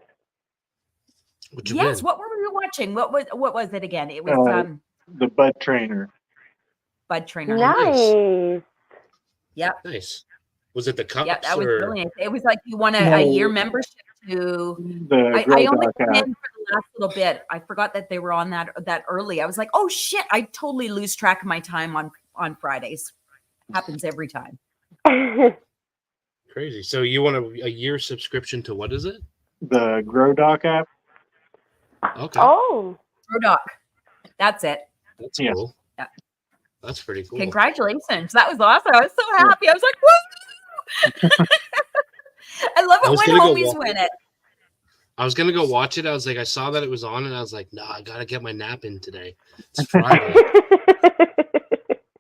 S1: What you
S3: Yes.
S1: win?
S3: What were we watching? What was it again? It was
S7: The Bud Trainer.
S3: Bud Trainer.
S4: Nice.
S3: Yep.
S1: Nice. Was it the cups
S3: Yep. That was
S1: or?
S3: brilliant. It was like you won a
S7: No.
S3: year membership to.
S7: The
S3: I
S7: Grow
S3: only
S7: Doc
S3: came
S7: app.
S3: in for the last little bit. I forgot that they were on that early. I was like, oh shit! I totally lose track of my time on Fridays. Happens every time.
S1: Crazy. So you want a year subscription to what is it?
S7: The Grow Doc app.
S1: Okay.
S4: Oh,
S3: Rodoc. That's it.
S1: That's
S7: Yeah.
S1: cool.
S3: Yeah.
S1: That's pretty cool.
S3: Congratulations. That was awesome. I was so happy. I was like, woo! I love
S1: I
S3: it
S1: was
S3: when
S1: gonna go
S3: homies
S1: walk-
S3: win it.
S1: I was gonna go watch it. I was like, I saw that it was on, and I was like, no, I gotta get my nap in today. It's Friday.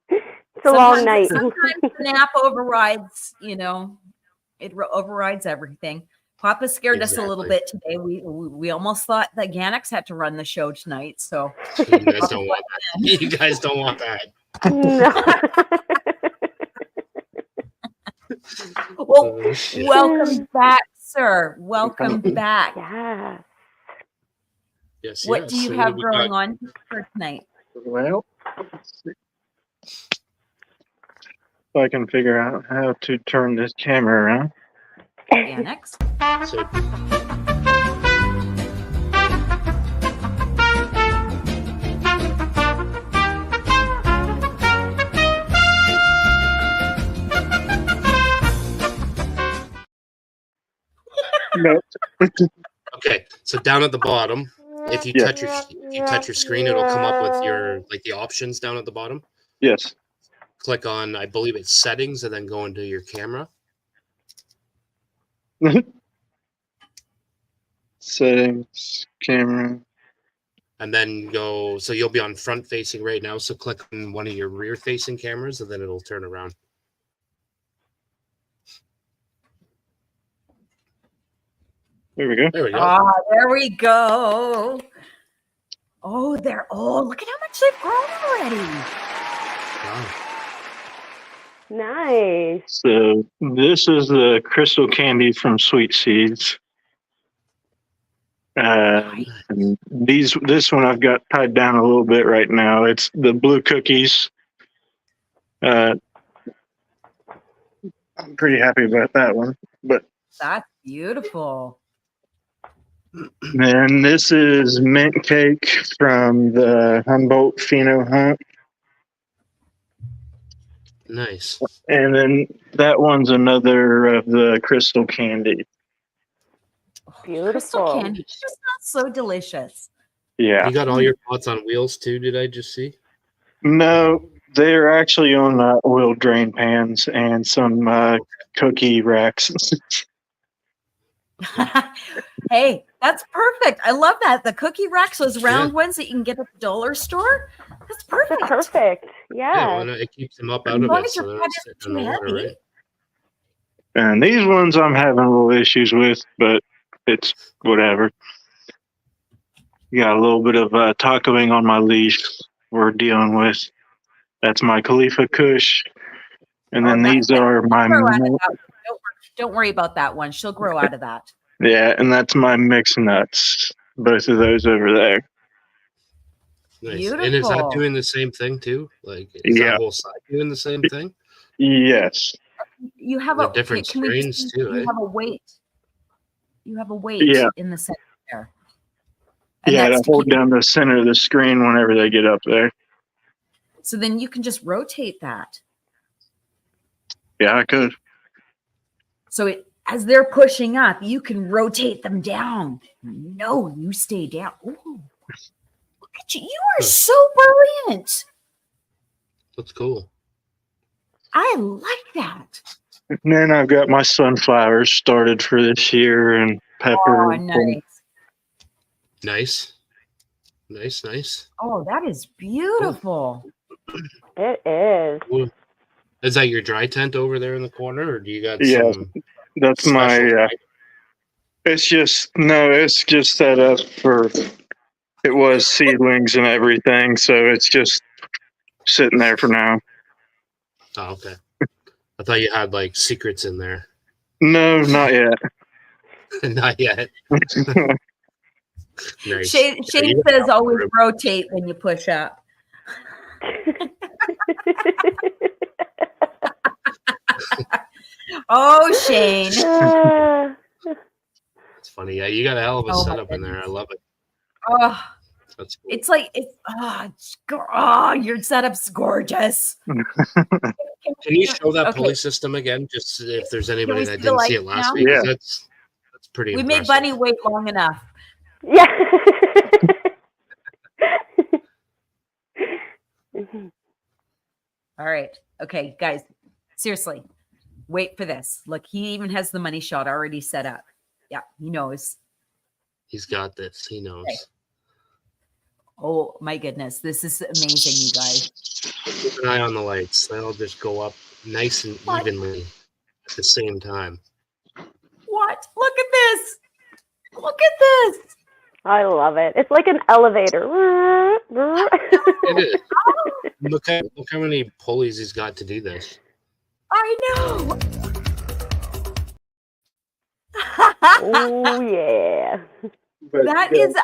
S4: it's a long night.
S3: Sometimes the nap overrides, it overrides everything. Papa scared us a little
S1: Exactly.
S3: bit today. We almost thought that Ganix had to run the show tonight. So
S1: You guys don't want that. You guys don't want that.
S3: well,
S1: Oh, shit.
S3: welcome back, sir. Welcome back.
S4: Yeah.
S1: Yes,
S3: What do
S1: yes.
S3: you
S1: So
S3: have
S1: we
S3: going
S1: got-
S3: on for tonight?
S7: Well, let's see. If I can figure out how to turn this camera around.
S3: Ganix?
S1: So
S7: No.
S1: okay, so down at the bottom, if you
S7: Yeah.
S1: touch your screen, it'll come up with your the options down at the bottom.
S7: Yes.
S1: Click on, I believe it's settings, and then go into your camera.
S7: Settings, camera.
S1: And then go, so you'll be on front facing right now. So click on one of your rear facing cameras, and then it'll turn around.
S7: There we go.
S1: There we go.
S3: Ah, there we go. Oh, look at how much they've grown already.
S1: Wow.
S4: Nice.
S7: So this is the crystal candy from Sweet Seeds. And this one I've got tied down a little bit right now. It's the blue cookies. I'm pretty happy about that one. But
S3: That's beautiful.
S7: then this is mint cake from the Humboldt Pheno Hunt.
S1: Nice.
S7: And then that one's another of the crystal candy.
S3: Crystal
S4: Beautiful.
S3: candy. It just smells so delicious.
S7: Yeah.
S1: You got all your pots on wheels too, did I just see?
S7: No, they're actually on oil drain pans and some cookie racks.
S3: Hey, that's perfect. I love that. The cookie racks, those round ones that you can get at the dollar store. That's perfect.
S4: That's perfect.
S1: Yeah, why
S4: Yeah.
S1: not? It keeps them up out
S3: As
S1: of
S3: long
S1: it,
S3: as
S1: so
S3: your
S1: they're
S3: pot
S1: not
S3: isn't
S1: sitting in
S3: too
S1: the water,
S3: heavy.
S1: right?
S7: And these ones I'm having a little issues with, but it's whatever. Got a little bit of tacoing on my leash we're dealing with. That's my Khalifa Kush. And then these are my
S3: Grow out of that. Don't worry about that one. She'll grow out of that.
S7: yeah, and that's my mixed nuts. Both of those over there.
S1: Nice. And is that
S3: Beautiful.
S1: doing the same thing too? Like, is
S7: Yeah.
S1: that whole side doing the same thing?
S7: Yes.
S3: You have
S1: They're
S3: a
S1: different
S3: can we just-
S1: strains too,
S3: You
S1: eh?
S3: have a weight. You have a weight
S7: Yeah.
S3: in the center there. And
S7: Yeah,
S3: that's
S7: to
S3: to
S7: hold
S3: keep-
S7: down the center of the screen whenever they get up there.
S3: So then you can just rotate that.
S7: Yeah, I could.
S3: So as they're pushing up, you can rotate them down. No, you stay down. Ooh, look at you. You are so brilliant.
S1: That's cool.
S3: I like that.
S7: And then I've got my sunflowers started for this year and pepper.
S3: Oh, nice.
S1: Nice. Nice, nice.
S3: Oh, that is beautiful.
S4: It is.
S1: Cool. Is that your dry tent over there in the corner, or do you got
S7: Yeah,
S1: some
S7: That's
S1: special
S7: my.
S1: dry-
S7: It's just set up for. It was seedlings and everything, so it's just sitting there for now.
S1: Oh, okay. I thought you had like secrets in there.
S7: No, not yet.
S1: Not yet. Nice.
S3: Shane
S1: you got
S3: says
S1: elbow
S3: always
S1: room.
S3: rotate when you push up. Oh, Shane.
S1: It's funny. Yeah, you got a hell of a
S3: Oh, my
S1: setup in there. I love it.
S3: Oh,
S1: That's cool.
S3: it's like your setup's gorgeous.
S1: Can you show that
S3: Okay.
S1: pulley system again, just if there's anybody
S3: we
S1: that
S3: see the
S1: didn't see
S3: lights
S1: it last
S3: now?
S1: week? 'Cause
S7: Yeah.
S1: That's pretty
S3: We
S1: impressive.
S3: made Bunny wait long enough.
S4: Yeah.
S3: All right. Okay, guys. Seriously, wait for this. Look, he even has the money shot already set up. Yeah, he knows.
S1: He's got this. He knows.
S3: Okay. Oh my goodness, this is amazing, you guys.
S1: Keep an eye on the lights. They'll just go up nice and
S3: What?
S1: evenly at the same time.
S3: What? Look at this. Look at this.
S4: I love it. It's like an elevator.
S1: It is. Look how many pulleys he's got to do this.
S3: I know.
S4: Oh yeah.
S7: But
S3: That
S7: you
S3: is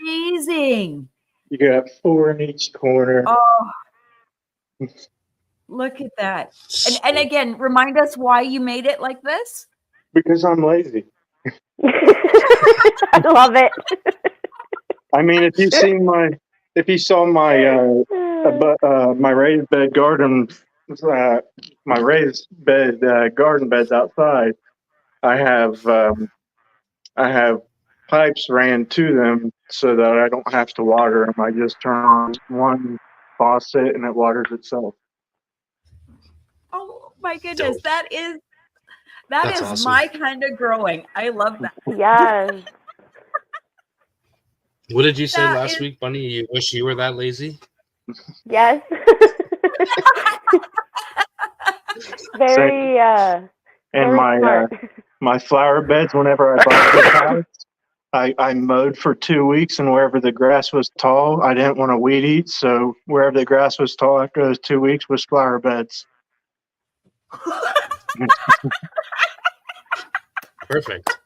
S3: amazing.
S7: you got 4 in each corner.
S3: Oh, look at that. And again, remind us why you made it like this.
S7: Because I'm lazy.
S4: I love it.
S7: I mean, if you saw my raised bed garden, my raised bed garden beds outside, I have pipes ran to them so that I don't have to water them. I just turn on one faucet and it waters itself.
S3: Oh my goodness,
S1: Dope.
S3: that is
S1: That's awesome.
S3: my kind of growing. I love that.
S4: Yes.
S1: What did you say
S3: That
S1: last
S3: is-
S1: week, Bunny? You wish you were that lazy?
S4: Yes. Very
S7: And
S4: very
S7: my
S4: smart.
S7: my flower beds, whenever I bought the house, I mowed for 2 weeks, and wherever the grass was tall, I didn't want to weed eat, so wherever the grass was tall after those 2 weeks was flower beds.
S1: Perfect.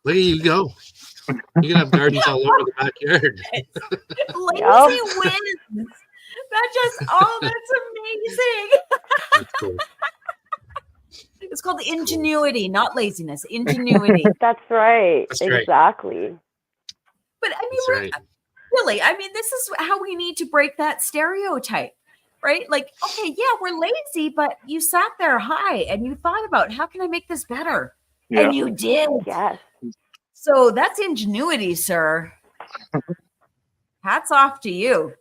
S1: Look at you go. You can have gardens all over the backyard.
S3: Lazy wins. That's amazing.
S1: That's cool.
S3: It's called ingenuity, not laziness. Ingenuity.
S4: That's right.
S1: That's right.
S4: Exactly.
S3: But I mean,
S1: That's right.
S3: really, I mean, this is how we need to break that stereotype, right? Like, okay, yeah, we're lazy, but you sat there high and you thought about how can I make this better?
S7: Yeah.
S3: And you did.
S4: Yes.
S3: So that's ingenuity, sir. Hats off to you.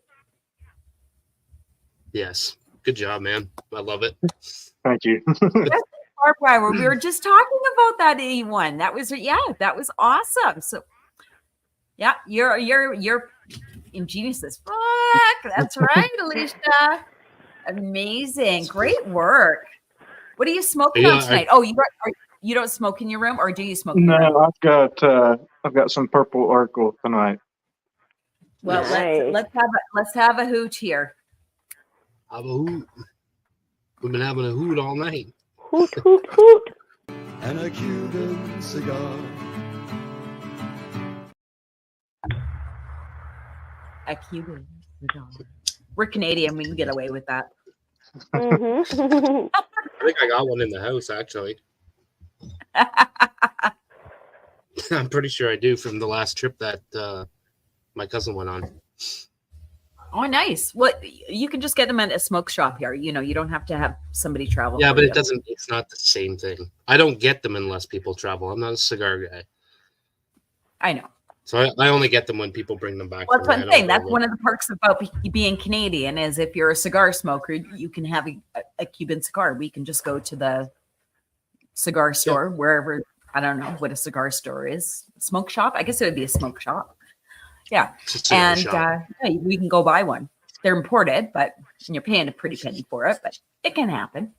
S1: Yes. Good job, man. I love it.
S7: Thank you.
S3: Barbed wire. We were just talking about that E1. That was awesome. So yeah, you're ingenious as fuck. That's right, Alicia. Amazing. Great work. What are you smoking on tonight? You don't smoke in your room, or do you smoke in your room?
S7: No, I've got some purple Oracle tonight.
S3: Well,
S4: Nice.
S3: let's have a hoot here.
S1: Have a hoot. We've been having a hoot all night.
S4: Hoot, hoot, hoot.
S8: And a Cuban cigar.
S3: A Cuban cigar. We're Canadian. We can get away with that.
S4: Mm-hmm.
S1: I think I got one in the house, actually. I'm pretty sure I do from the last trip that my cousin went on.
S3: Oh, nice. Well, you can just get them at a smoke shop here. You know, you don't have to have somebody travel.
S1: Yeah,
S3: for
S1: but
S3: you.
S1: it's not the same thing. I don't get them unless people travel. I'm not a cigar guy.
S3: I know.
S1: So I only get them when people bring them back.
S3: Well,
S1: for
S3: that's
S1: me.
S3: one
S1: I
S3: thing.
S1: don't
S3: That's
S1: go
S3: one of the perks about being Canadian is if you're a cigar smoker, you can have a Cuban cigar. We can just go to the cigar store, wherever. I don't know what a cigar store is. Smoke shop? I guess it would be a smoke shop. Yeah.
S1: It's a cigar
S3: And
S1: shop.
S3: yeah, we can go buy one. They're imported, but you're paying a pretty penny for it, but it can happen.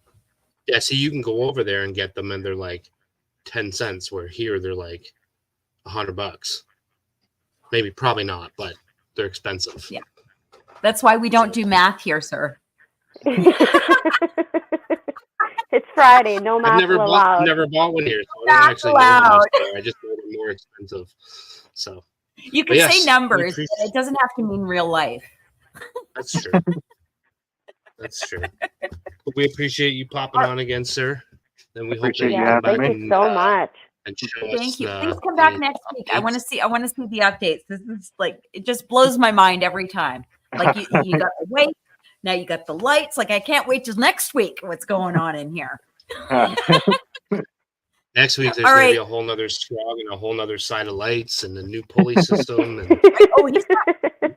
S1: Yeah, so you can go over there and get them, and they're like 10 cents, where here they're like $100. Maybe, probably not, but they're expensive.
S3: Yeah. That's why we don't do math here, sir.
S4: It's Friday. No
S1: I've
S4: math
S1: never
S4: allowed.
S1: bought one here, so I
S3: Not
S1: don't actually know how much
S3: allowed.
S1: they are. I just know they're more expensive. So
S3: You can
S1: But yes,
S3: say
S1: we
S3: numbers,
S1: appreciate-
S3: but it doesn't have to mean real life.
S1: That's true. That's true. But we appreciate you popping on again, sir. And we hope that
S7: Appreciate
S1: you
S7: you
S1: come
S7: having
S1: back
S7: me.
S4: Thank you so much.
S1: and show us.
S3: Thank you. Please come back
S1: any
S3: next week. I want to
S1: updates.
S3: see. I want to see the updates. This is like it just blows my mind every time. Like you got the weight, now you got the lights. Like I can't wait till next week. What's going on in here?
S1: Next week, there's
S3: All
S1: going to
S3: right.
S1: be a whole nother strong and a whole nother side of lights and a new pulley system. And
S3: Oh, he's got room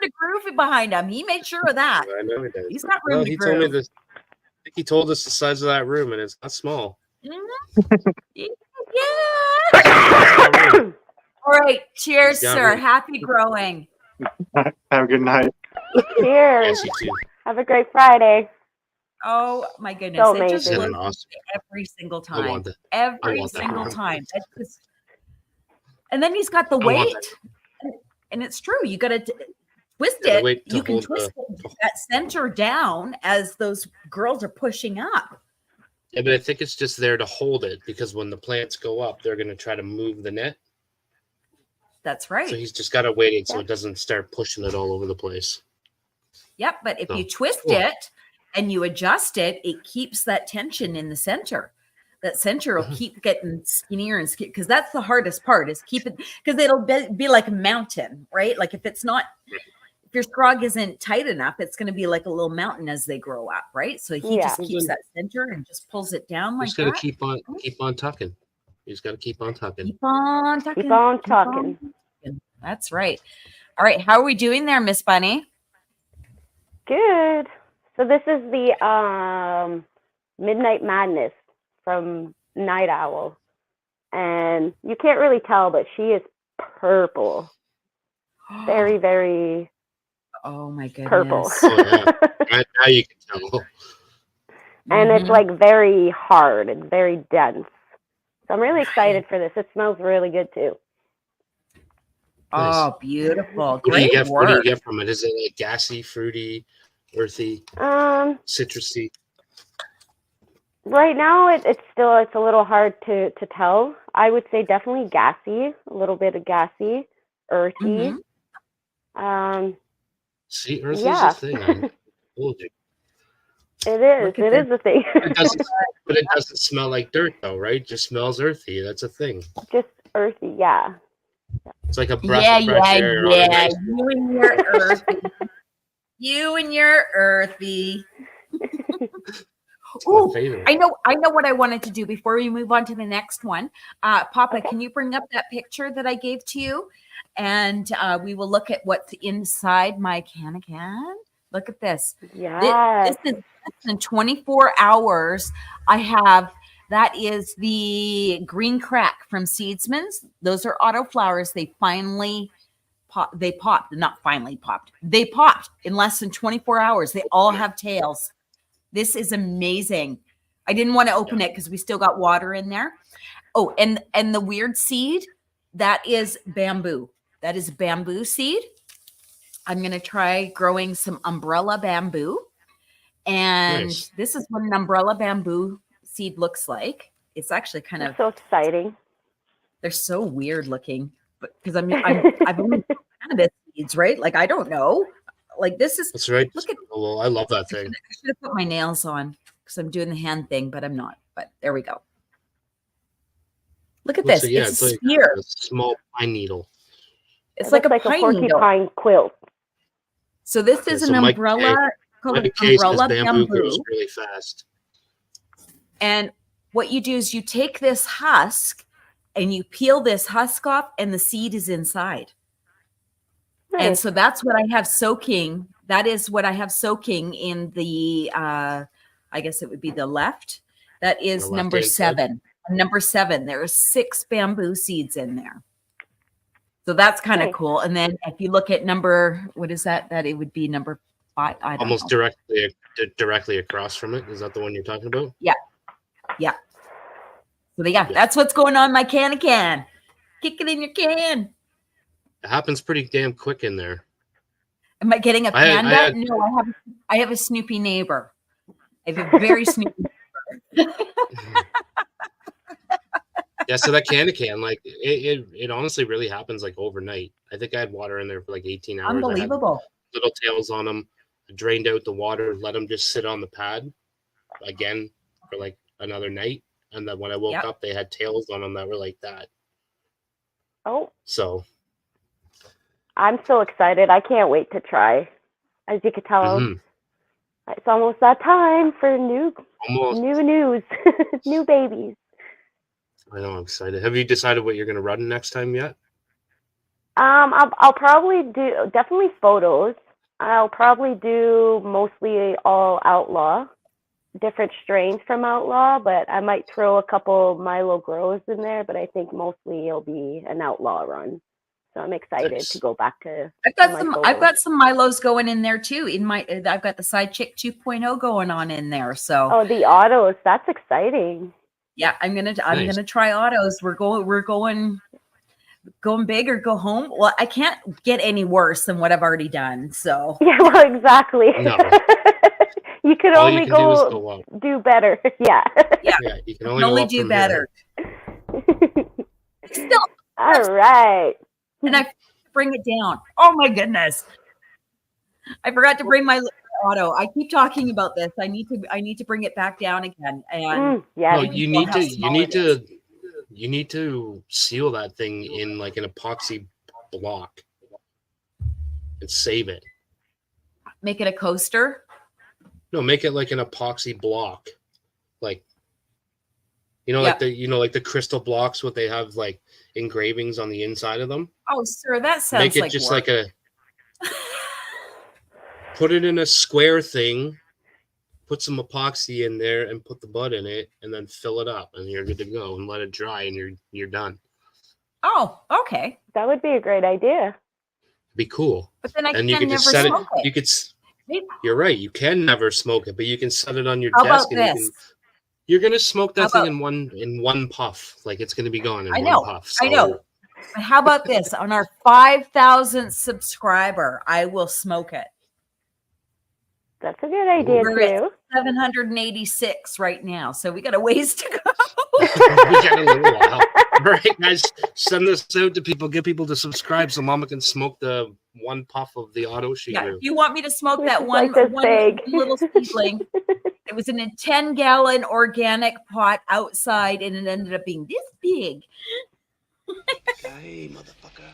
S3: to groove behind him. He made sure of that.
S1: I know he does.
S3: He's got room
S1: Well,
S3: to
S1: he told me
S3: groove.
S1: this. I think he told us the size of that room, and it's not small.
S3: Yeah.
S1: All
S3: All right. Cheers,
S1: He's got
S3: sir.
S1: room.
S3: Happy growing.
S7: Have a good night.
S4: Cheers.
S1: Yes, you too.
S4: Have a great Friday.
S3: Oh my goodness.
S4: So
S3: It just
S1: He's
S4: amazing.
S1: had
S3: blows
S1: an awesome.
S3: me every single
S1: I want
S3: time.
S1: that.
S3: Every
S1: want that
S3: single
S1: room.
S3: time. That's just, and then he's got the
S1: I want
S3: weight. And it's true. You got to twist
S1: Yeah, the
S3: it.
S1: weight to
S3: You can
S1: hold
S3: twist it, that center down as those girls are pushing up.
S1: Yeah, but I think it's just there to hold it because when the plants go up, they're going to try to move the net.
S3: That's right.
S1: So he's just got to wait it so it doesn't start pushing it all over the place.
S3: Yep. But if
S1: So,
S3: you twist
S1: cool.
S3: it and you adjust it, it keeps that tension in the center. That center will keep getting skinnier and skinnier because that's the hardest part is keep it because it'll be like a mountain, right? Like if it's not, if your scrog isn't tight enough, it's going to be like a little mountain as they grow up, right? So he
S4: Yeah.
S3: just keeps that center and just pulls it down like
S1: Just got to
S3: that.
S1: keep on tucking. He's got to keep on tucking.
S3: Keep on talking.
S4: Keep on talking.
S3: That's right. All right. How are we doing there, Miss Bunny?
S4: Good. So this is the Midnight Madness from Night Owl. And you can't really tell, but she is purple. Very, very
S3: Oh my goodness.
S4: purple.
S1: Oh, yeah. Now you can tell.
S4: And it's
S3: Mhm.
S4: like very hard. It's very dense. So I'm really excited for this. It smells really good too.
S3: Oh, beautiful.
S1: What do you
S3: Great
S1: get? What do you
S3: work.
S1: get from it? Is it like gassy, fruity, earthy, citrusy?
S4: Right now it's a little hard to tell. I would say definitely gassy, a little bit of gassy, earthy.
S3: Mhm.
S1: See, earthy's
S4: Yeah.
S1: a thing. I told you.
S4: It is.
S3: Look at
S4: It is a thing.
S1: But it doesn't smell like dirt, though, right? It just smells earthy. That's a thing.
S4: Just earthy, yeah.
S1: It's like a breath
S3: Yeah,
S1: of fresh air. on a
S3: yeah.
S1: nice-
S3: You and your earthy. You and your earthy.
S1: It's my
S3: Ooh,
S1: favorite.
S3: I know what I wanted to do before we move on to the next one. Papa,
S4: Okay.
S3: can you bring up that picture that I gave to you? And we will look at what's inside my can. Look at this.
S4: Yes.
S3: This is in 24 hours. I have, that is the green crack from Seedsman's. Those are auto flowers. They finally popped. They popped, not finally popped. They popped in less than 24 hours. They all have tails. This is amazing. I didn't want to open it because we still got water in there. Oh, and the weird seed, that is bamboo. That is bamboo seed. I'm going to try growing some umbrella bamboo. And
S1: Nice.
S3: this is what an umbrella bamboo seed looks like. It's actually kind of,
S4: So exciting.
S3: they're so weird looking, but because I've only cannabis seeds, right? Like, I don't know. Like this is,
S1: That's right.
S3: look at,
S1: Oh, I love that
S3: I
S1: thing.
S3: should have put my nails on because I'm doing the hand thing, but I'm not. But there we go. Look at this.
S1: Yeah,
S3: it's a
S1: like
S3: spear.
S1: a small pine needle.
S3: It's
S4: It
S3: like a
S4: looks
S3: pine needle.
S4: porcupine quilt.
S3: So this is
S1: so
S3: an
S1: Mike
S3: umbrella called
S1: My
S3: an
S1: case,
S3: umbrella
S1: bamboo
S3: bamboo.
S1: grows really fast.
S3: And what you do is you take this husk and you peel this husk off, and the seed is inside. And
S4: Nice.
S3: so that's what I have soaking. That is what I have soaking in the, I guess it would be the left. That is
S1: The
S3: number
S1: left-hand side?
S3: 7. Number 7. There are 6 bamboo seeds in there. So that's kind of
S4: Nice.
S3: cool. And then if you look at number, what is that? That it would be number 5. I don't
S1: Almost
S3: know.
S1: directly across from it. Is that the one you're talking about?
S3: Yeah. So yeah, that's what's going on in my can. Kick it in your can.
S1: It happens pretty damn quick in there.
S3: Am I getting a
S1: I
S3: panda?
S1: had-
S3: No, I have a Snoopy neighbor. I have a very Snoopy.
S1: Yeah, so that can like it honestly really happens like overnight. I think I had water in there for like 18 hours. I had
S3: Unbelievable.
S1: little tails on them. I drained out the water, let them just sit on the pad again for like another night, and then when I woke up, they had tails on them that were like that.
S4: Oh,
S1: So
S4: I'm so excited. I can't wait to try. As you could tell, it's almost that time for new news, new babies.
S1: I know, I'm excited. Have you decided what you're going to run next time yet?
S4: I'll probably do definitely photos. I'll probably do mostly all Outlaw, different strains from Outlaw, but I might throw a couple Milo Grows in there. But I think mostly it'll be an Outlaw run. So I'm excited to go back to.
S3: I've got some Milos going in there too. I've got the Side Chick 2.0 going on in there. So
S4: the autos, that's exciting.
S3: Yeah, I'm gonna try autos. We're going big or go home. Well, I can't get any worse than what I've already done. So
S4: yeah, well, exactly. No. You can
S1: All
S4: only
S1: you can
S4: do better. Yeah.
S3: Yeah,
S1: you can only
S3: do better. Still,
S4: all right.
S3: And I bring it down. Oh my goodness! I forgot to bring my auto. I keep talking about this. I need to bring it back down again. And
S4: yeah,
S1: no, you need to seal that thing in like an epoxy block and save it.
S3: Make it a coaster?
S1: No, make it like an epoxy block, like like the crystal blocks. What they have like engravings on the inside of them.
S3: Oh, sir, that sounds
S1: make it
S3: like
S1: just
S3: work.
S1: like a. Put it in a square thing. Put some epoxy in there and put the bud in it, and then fill it up, and you're good to go. And let it dry, and you're done.
S3: Oh, okay.
S4: That would be a great idea.
S1: Be cool.
S3: But then I
S1: and
S3: can never smoke it.
S1: You could. You're right. You can never smoke it, but you can set it on your
S3: How
S1: desk.
S3: About
S1: and
S3: this?
S1: You're gonna smoke that thing in one puff. Like it's gonna be gone in one puff. So.
S3: I know. But how about this? On our 5,000th subscriber, I will smoke it.
S4: That's a good idea.
S3: We're
S4: too.
S3: At 786 right now, so we got a ways to go.
S1: We got a little while. All right, guys, send this out to people. Get people to subscribe so Mama can smoke the one puff of the auto she grew.
S3: If you want me to smoke that one little seedling, it was in a 10-gallon organic pot outside, and it ended up being this big.
S8: Hey, motherfucker.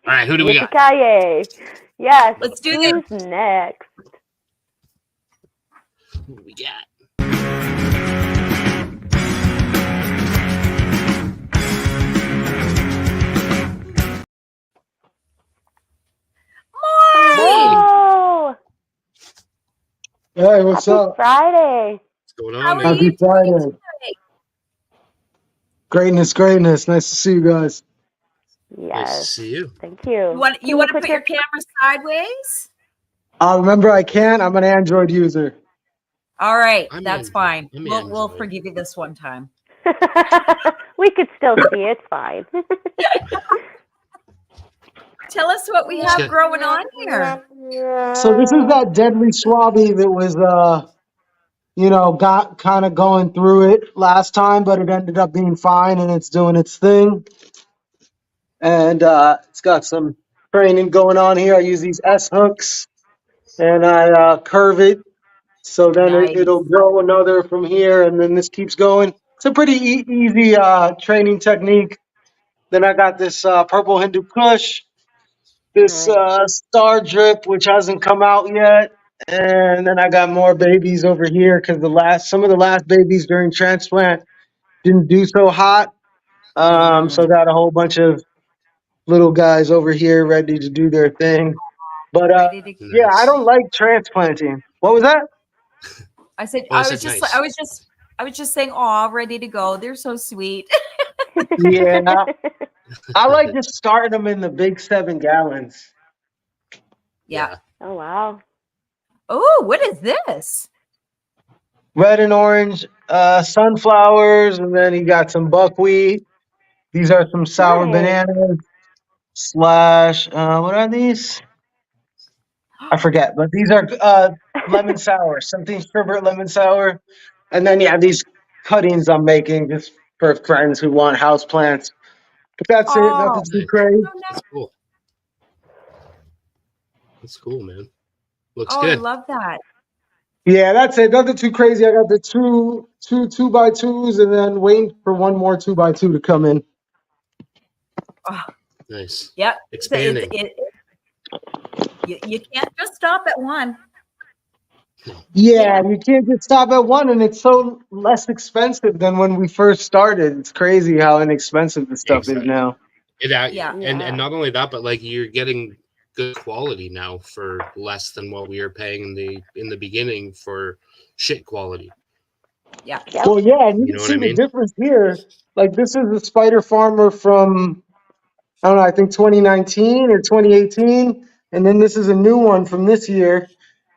S1: All right, who do we got?
S4: Yes.
S3: Let's do
S4: this. Who's next?
S1: Who do we got?
S4: Oh.
S5: Hey, what's
S4: Happy
S5: up?
S4: Friday.
S1: What's going on?
S5: Happy Friday. Greatness. Nice to see you guys.
S4: Yes.
S1: Nice to see you.
S4: Thank you.
S3: You want to put your camera sideways?
S5: Remember, I can't. I'm an Android user.
S3: All right, that's fine. We'll forgive you this one time.
S4: We could still see it. It's fine.
S3: Tell us what we have growing on here.
S5: So this is that deadly swabby that was, got kind of going through it last time, but it ended up being fine and it's doing its thing. And it's got some training going on here. I use these S hooks and I curve it. So then it'll grow another from here, and then this keeps going. It's a pretty easy training technique. Then I got this purple Hindu Kush, this Star Drip, which hasn't come out yet, and then I got more babies over here because some of the last babies during transplant didn't do so hot. So I got a whole bunch of little guys over here ready to do their thing. But yeah, I don't like transplanting. What was that?
S3: I said I was just saying, oh, ready to go. They're so sweet.
S5: Yeah. I like just starting them in the big 7 gallons.
S3: Yeah.
S4: Oh, wow.
S3: Oh, what is this?
S5: Red and orange sunflowers, and then you got some buckwheat. These are some sour bananas / what are these?
S9: I forget, but these are lemon sour, something sherbet lemon sour. And then, yeah, these cuttings I'm making just for friends who want house plants. But that's it.
S3: Oh,
S9: Nothing too
S1: Nice.
S9: crazy.
S3: so nice.
S1: That's cool. That's cool, man. Looks
S3: Oh, I
S1: good.
S3: love that.
S9: Yeah, that's it. Nothing too crazy. I got the two by twos, and then waiting for one more 2x2 to come in.
S3: Oh,
S1: Nice.
S3: yep.
S1: Expanding.
S3: You can't just stop at one.
S9: Yeah, you can't just stop at one, and it's so less expensive than when we first started. It's crazy how inexpensive this stuff is
S1: Exactly.
S9: now.
S3: Yeah.
S1: And not only that, but like you're getting good quality now for less than what we were paying in the beginning for shit quality.
S3: Yeah.
S9: Well, yeah, and you
S1: You
S9: can
S1: know what
S9: see
S1: I
S9: the
S1: mean?
S9: difference here. Like this is a Spider Farmer from I don't know, I think 2019 or 2018, and then this is a new one from this year,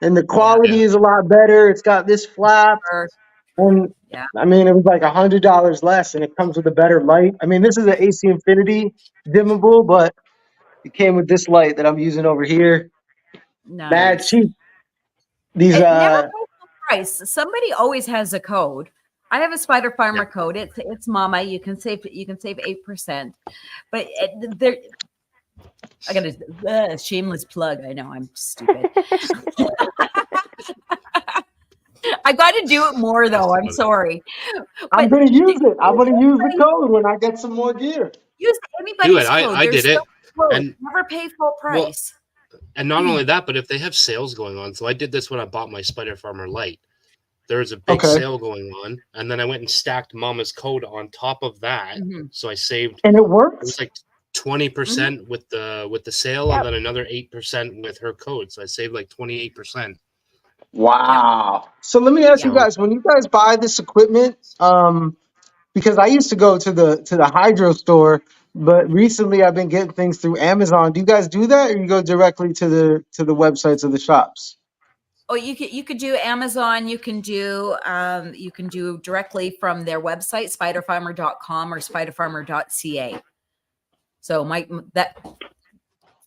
S9: and the quality
S1: Yeah.
S9: is a lot better. It's got this flap,
S3: Or-
S9: and
S3: yeah.
S9: I mean it was like $100 less, and it comes with a better light. I mean this is an AC Infinity dimmable, but it came with this light that I'm using over here. Mad
S3: Nice.
S9: cheap. These
S3: It never goes full price. Somebody always has a code. I have a Spider Farmer code. It's Mama. You can save 8%. But there, I got a shameless plug. I know I'm stupid. I got to do it more though. I'm sorry.
S9: I'm
S3: But
S9: gonna use it. I'm gonna use the code when I get some more gear.
S3: use
S1: Do
S3: anybody's
S1: it.
S3: code.
S1: I
S3: There's
S1: did it.
S3: no code.
S1: And
S3: Never pay full
S1: well,
S3: price.
S1: and not only that, but if they have sales going on, so I did this when I bought my Spider Farmer light. There was a big sale going on, and then I went and stacked Mama's code on top of that. So I saved,
S9: and it
S1: it
S9: works.
S1: was like 20% with the sale, and then another 8% with her code. So I saved like 28%.
S9: Wow. So let me ask you guys, when you guys buy this equipment, because I used to go to the hydro store, but recently I've been getting things through Amazon. Do you guys do that, or you go directly to the websites of the shops?
S3: Oh, you could do Amazon. You can do directly from their website, spiderfarmer.com or spiderfarmer.ca. So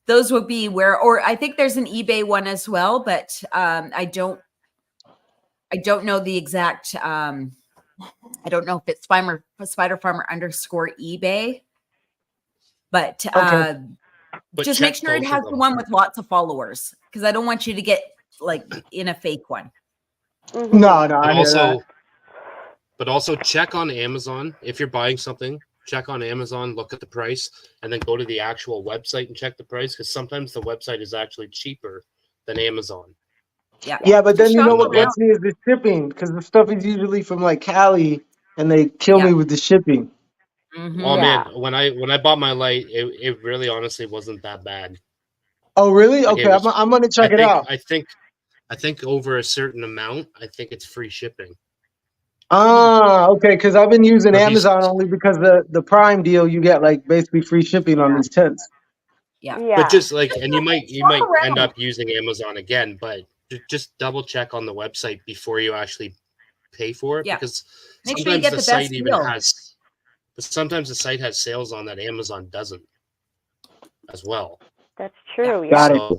S3: those would be where, or I think there's an eBay one as well, but I don't know the exact. I don't know if it's Spider Farmer _eBay, but
S1: But
S3: just
S1: check
S3: make sure it
S1: both
S3: has
S1: of
S3: the
S1: them.
S3: one with lots of followers, because I don't want you to get like in a fake one.
S9: No, I hear that.
S1: But also check on Amazon if you're buying something. Check on Amazon, look at the price, and then go to the actual website and check the price, because sometimes the website is actually cheaper than Amazon.
S9: Yeah, but then
S3: Just
S9: you know
S3: shop
S9: what
S3: around.
S9: gets me is the shipping, because the stuff is usually from like Cali, and they kill me with the shipping.
S1: Oh man, when I bought my light, it really honestly wasn't that bad.
S9: Oh really?
S1: Like,
S9: Okay, I'm gonna check it out.
S1: I think over a certain amount, I think it's free shipping.
S9: Ah, okay, because I've been using
S1: Have you
S9: Amazon only because the Prime deal you get like basically free shipping on these tents.
S1: But just like, and you might
S3: around.
S1: end up using Amazon again, but just double check on the website before you actually pay for it, because
S3: Make sure you
S1: sometimes
S3: get
S1: the
S3: the
S1: site
S3: best
S1: even
S3: deal.
S1: has, but sometimes the site has sales on that Amazon doesn't as well.
S4: That's true.
S9: Got it.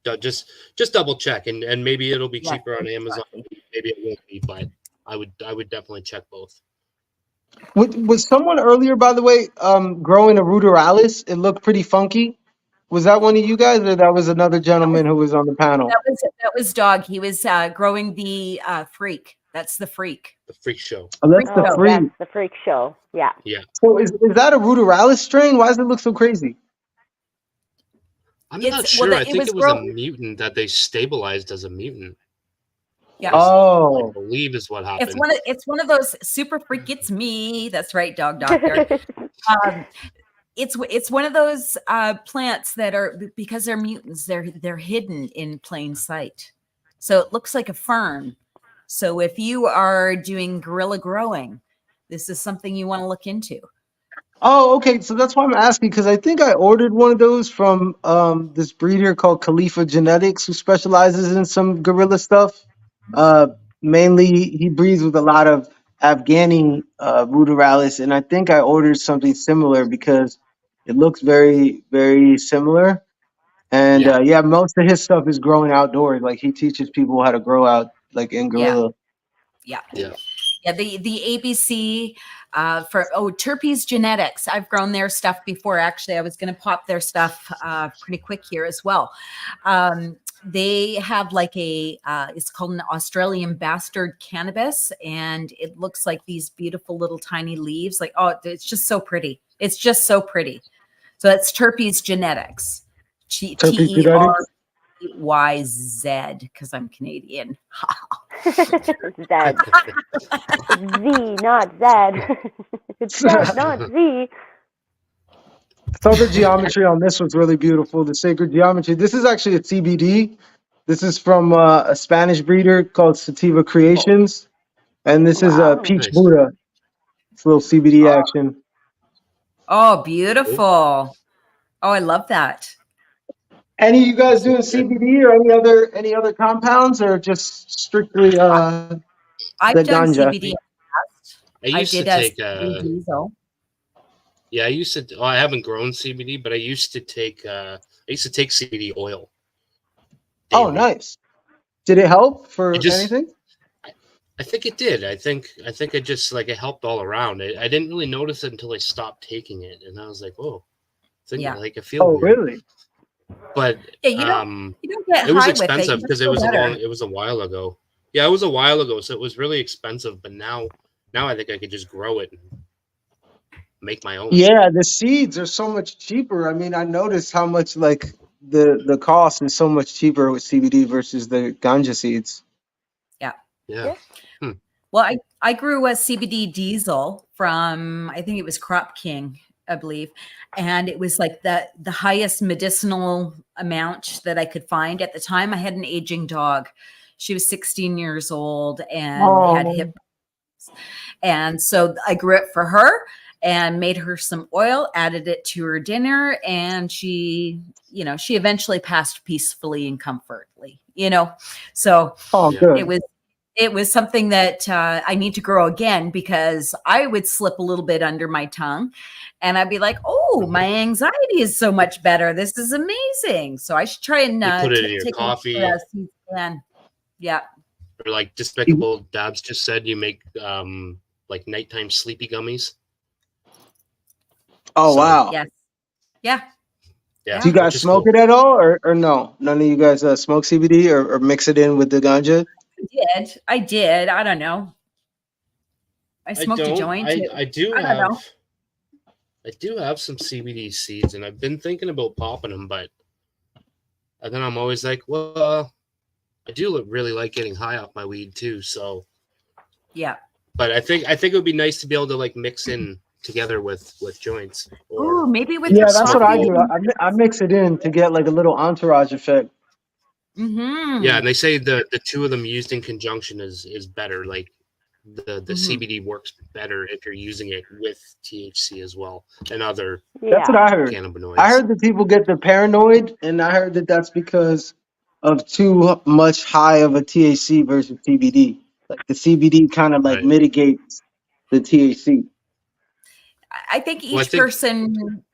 S1: So just double check, and maybe it'll be cheaper on Amazon, maybe it won't be, but I would definitely check both.
S9: Was someone earlier, by the way, growing a ruderalis? It looked pretty funky. Was that one of you guys, or that was another gentleman who was on the panel?
S3: That was Dog. He was growing the freak. That's the freak.
S1: The freak show.
S9: Oh, that's the freak.
S4: That's the freak show. Yeah.
S1: Yeah.
S9: So is that a ruderalis strain? Why does it look so crazy?
S1: I'm not sure. I think it was a mutant that they stabilized as a mutant.
S3: Yeah.
S9: Oh.
S1: I believe is what happened.
S3: It's one of those super freak. It's me. That's right, Dog Doctor. It's one of those plants that are, because they're mutants, they're hidden in plain sight. So it looks like a fern. So if you are doing guerrilla growing, this is something you want to look into.
S9: Oh, okay. So that's why I'm asking, because I think I ordered one of those from this breeder called Khalifa Genetics, who specializes in some gorilla stuff. Mainly, he breeds with a lot of Afghani ruderalis, and I think I ordered something similar because it looks very, very similar. And
S1: Yeah.
S9: yeah, most of his stuff is growing outdoors. Like he teaches people how to grow out like in gorilla.
S3: Yeah.
S1: Yeah.
S3: Yeah, the ABC for Terpes Genetics. I've grown their stuff before. Actually, I was going to pop their stuff pretty quick here as well. They have like it's called an Australian bastard cannabis, and it looks like these beautiful little tiny leaves. Like, oh, it's just so pretty. It's just so pretty. So that's Terpes Genetics.
S9: Terpes Genetics?
S3: TERYZ, because I'm Canadian.
S4: Zed. Z, not Zed. It's Zed, not Z.
S9: I thought the geometry on this was really beautiful. The sacred geometry. This is actually a CBD. This is from a Spanish breeder called Sativa Creations, and this is a
S4: Wow.
S9: Peach
S1: Nice.
S9: Buddha. It's a little CBD action.
S3: Oh, beautiful. Oh, I love that.
S9: Any of you guys doing CBD or any other compounds, or just strictly the
S3: I've done
S9: ganja?
S3: CBD.
S1: I used to
S3: did
S1: take
S3: CBD diesel.
S1: yeah, I used to. Well, I haven't grown CBD, but I used to take CBD oil.
S9: Oh,
S1: daily.
S9: nice. Did it help for
S1: It just-
S9: anything?
S1: I think it did. I think it just like it helped all around. I didn't really notice it until I stopped taking it, and I was like, "Whoa,
S3: Yeah.
S1: like I feel
S9: Oh,
S1: weird."
S9: really?
S1: But
S3: Yeah, you don't get
S1: it was
S3: high
S1: expensive
S3: with it.
S1: because it was a while ago. Yeah, it was a while ago, so it was really expensive. But now I think I could just grow it and make my own.
S9: Yeah, the seeds are so much cheaper. I mean, I noticed how much like the cost is so much cheaper with CBD versus the ganja seeds.
S1: Yeah.
S3: Well, I grew a CBD diesel from, I think it was Crop King, I believe. And it was like the highest medicinal amount that I could find at the time. I had an aging dog. She was 16 years old and had hip. And so I grew it for her and made her some oil, added it to her dinner. And she eventually passed peacefully and comfortably, so
S9: Oh,
S1: Yeah.
S9: good.
S3: it was something that I need to grow again, because I would slip a little bit under my tongue and I'd be like, oh, my anxiety is so much better. This is amazing. So I should try and
S1: You put it in your
S3: take
S1: coffee.
S3: Yeah.
S1: Or like Despicable Dabs just said, you make like nighttime sleepy gummies.
S9: Oh,
S1: So-
S9: wow.
S3: Yes. Yeah.
S1: Yeah.
S9: Do you guys
S1: which is
S9: smoke
S1: cool.
S9: it at all, or no? None of you guys smoke CBD or mix it in with the ganja?
S3: I did. I don't know. I
S1: I
S3: smoked a
S1: don't.
S3: joint.
S1: I do
S3: I don't
S1: have.
S3: know.
S1: I do have some CBD seeds, and I've been thinking about popping them, and then I'm always like, well, I do really like getting high off my weed too. So,
S3: Yeah.
S1: but I think it would be nice to be able to like mix in together with joints.
S3: Ooh, maybe with
S9: Yeah,
S3: the
S9: that's what I
S3: coffee.
S9: do. I mix it in to get like a little entourage effect.
S3: Mm-hmm.
S1: Yeah, and they say the two of them used in conjunction is better. Like the CBD works better if you're using it with THC as well and other
S9: That's what I heard.
S1: cannabinoids.
S9: I heard that people get the paranoid, and I heard that that's because of too much high of a THC versus CBD. Like the CBD kind of like
S1: Right.
S9: mitigates the THC.
S3: I think each
S1: Well, I think-
S3: person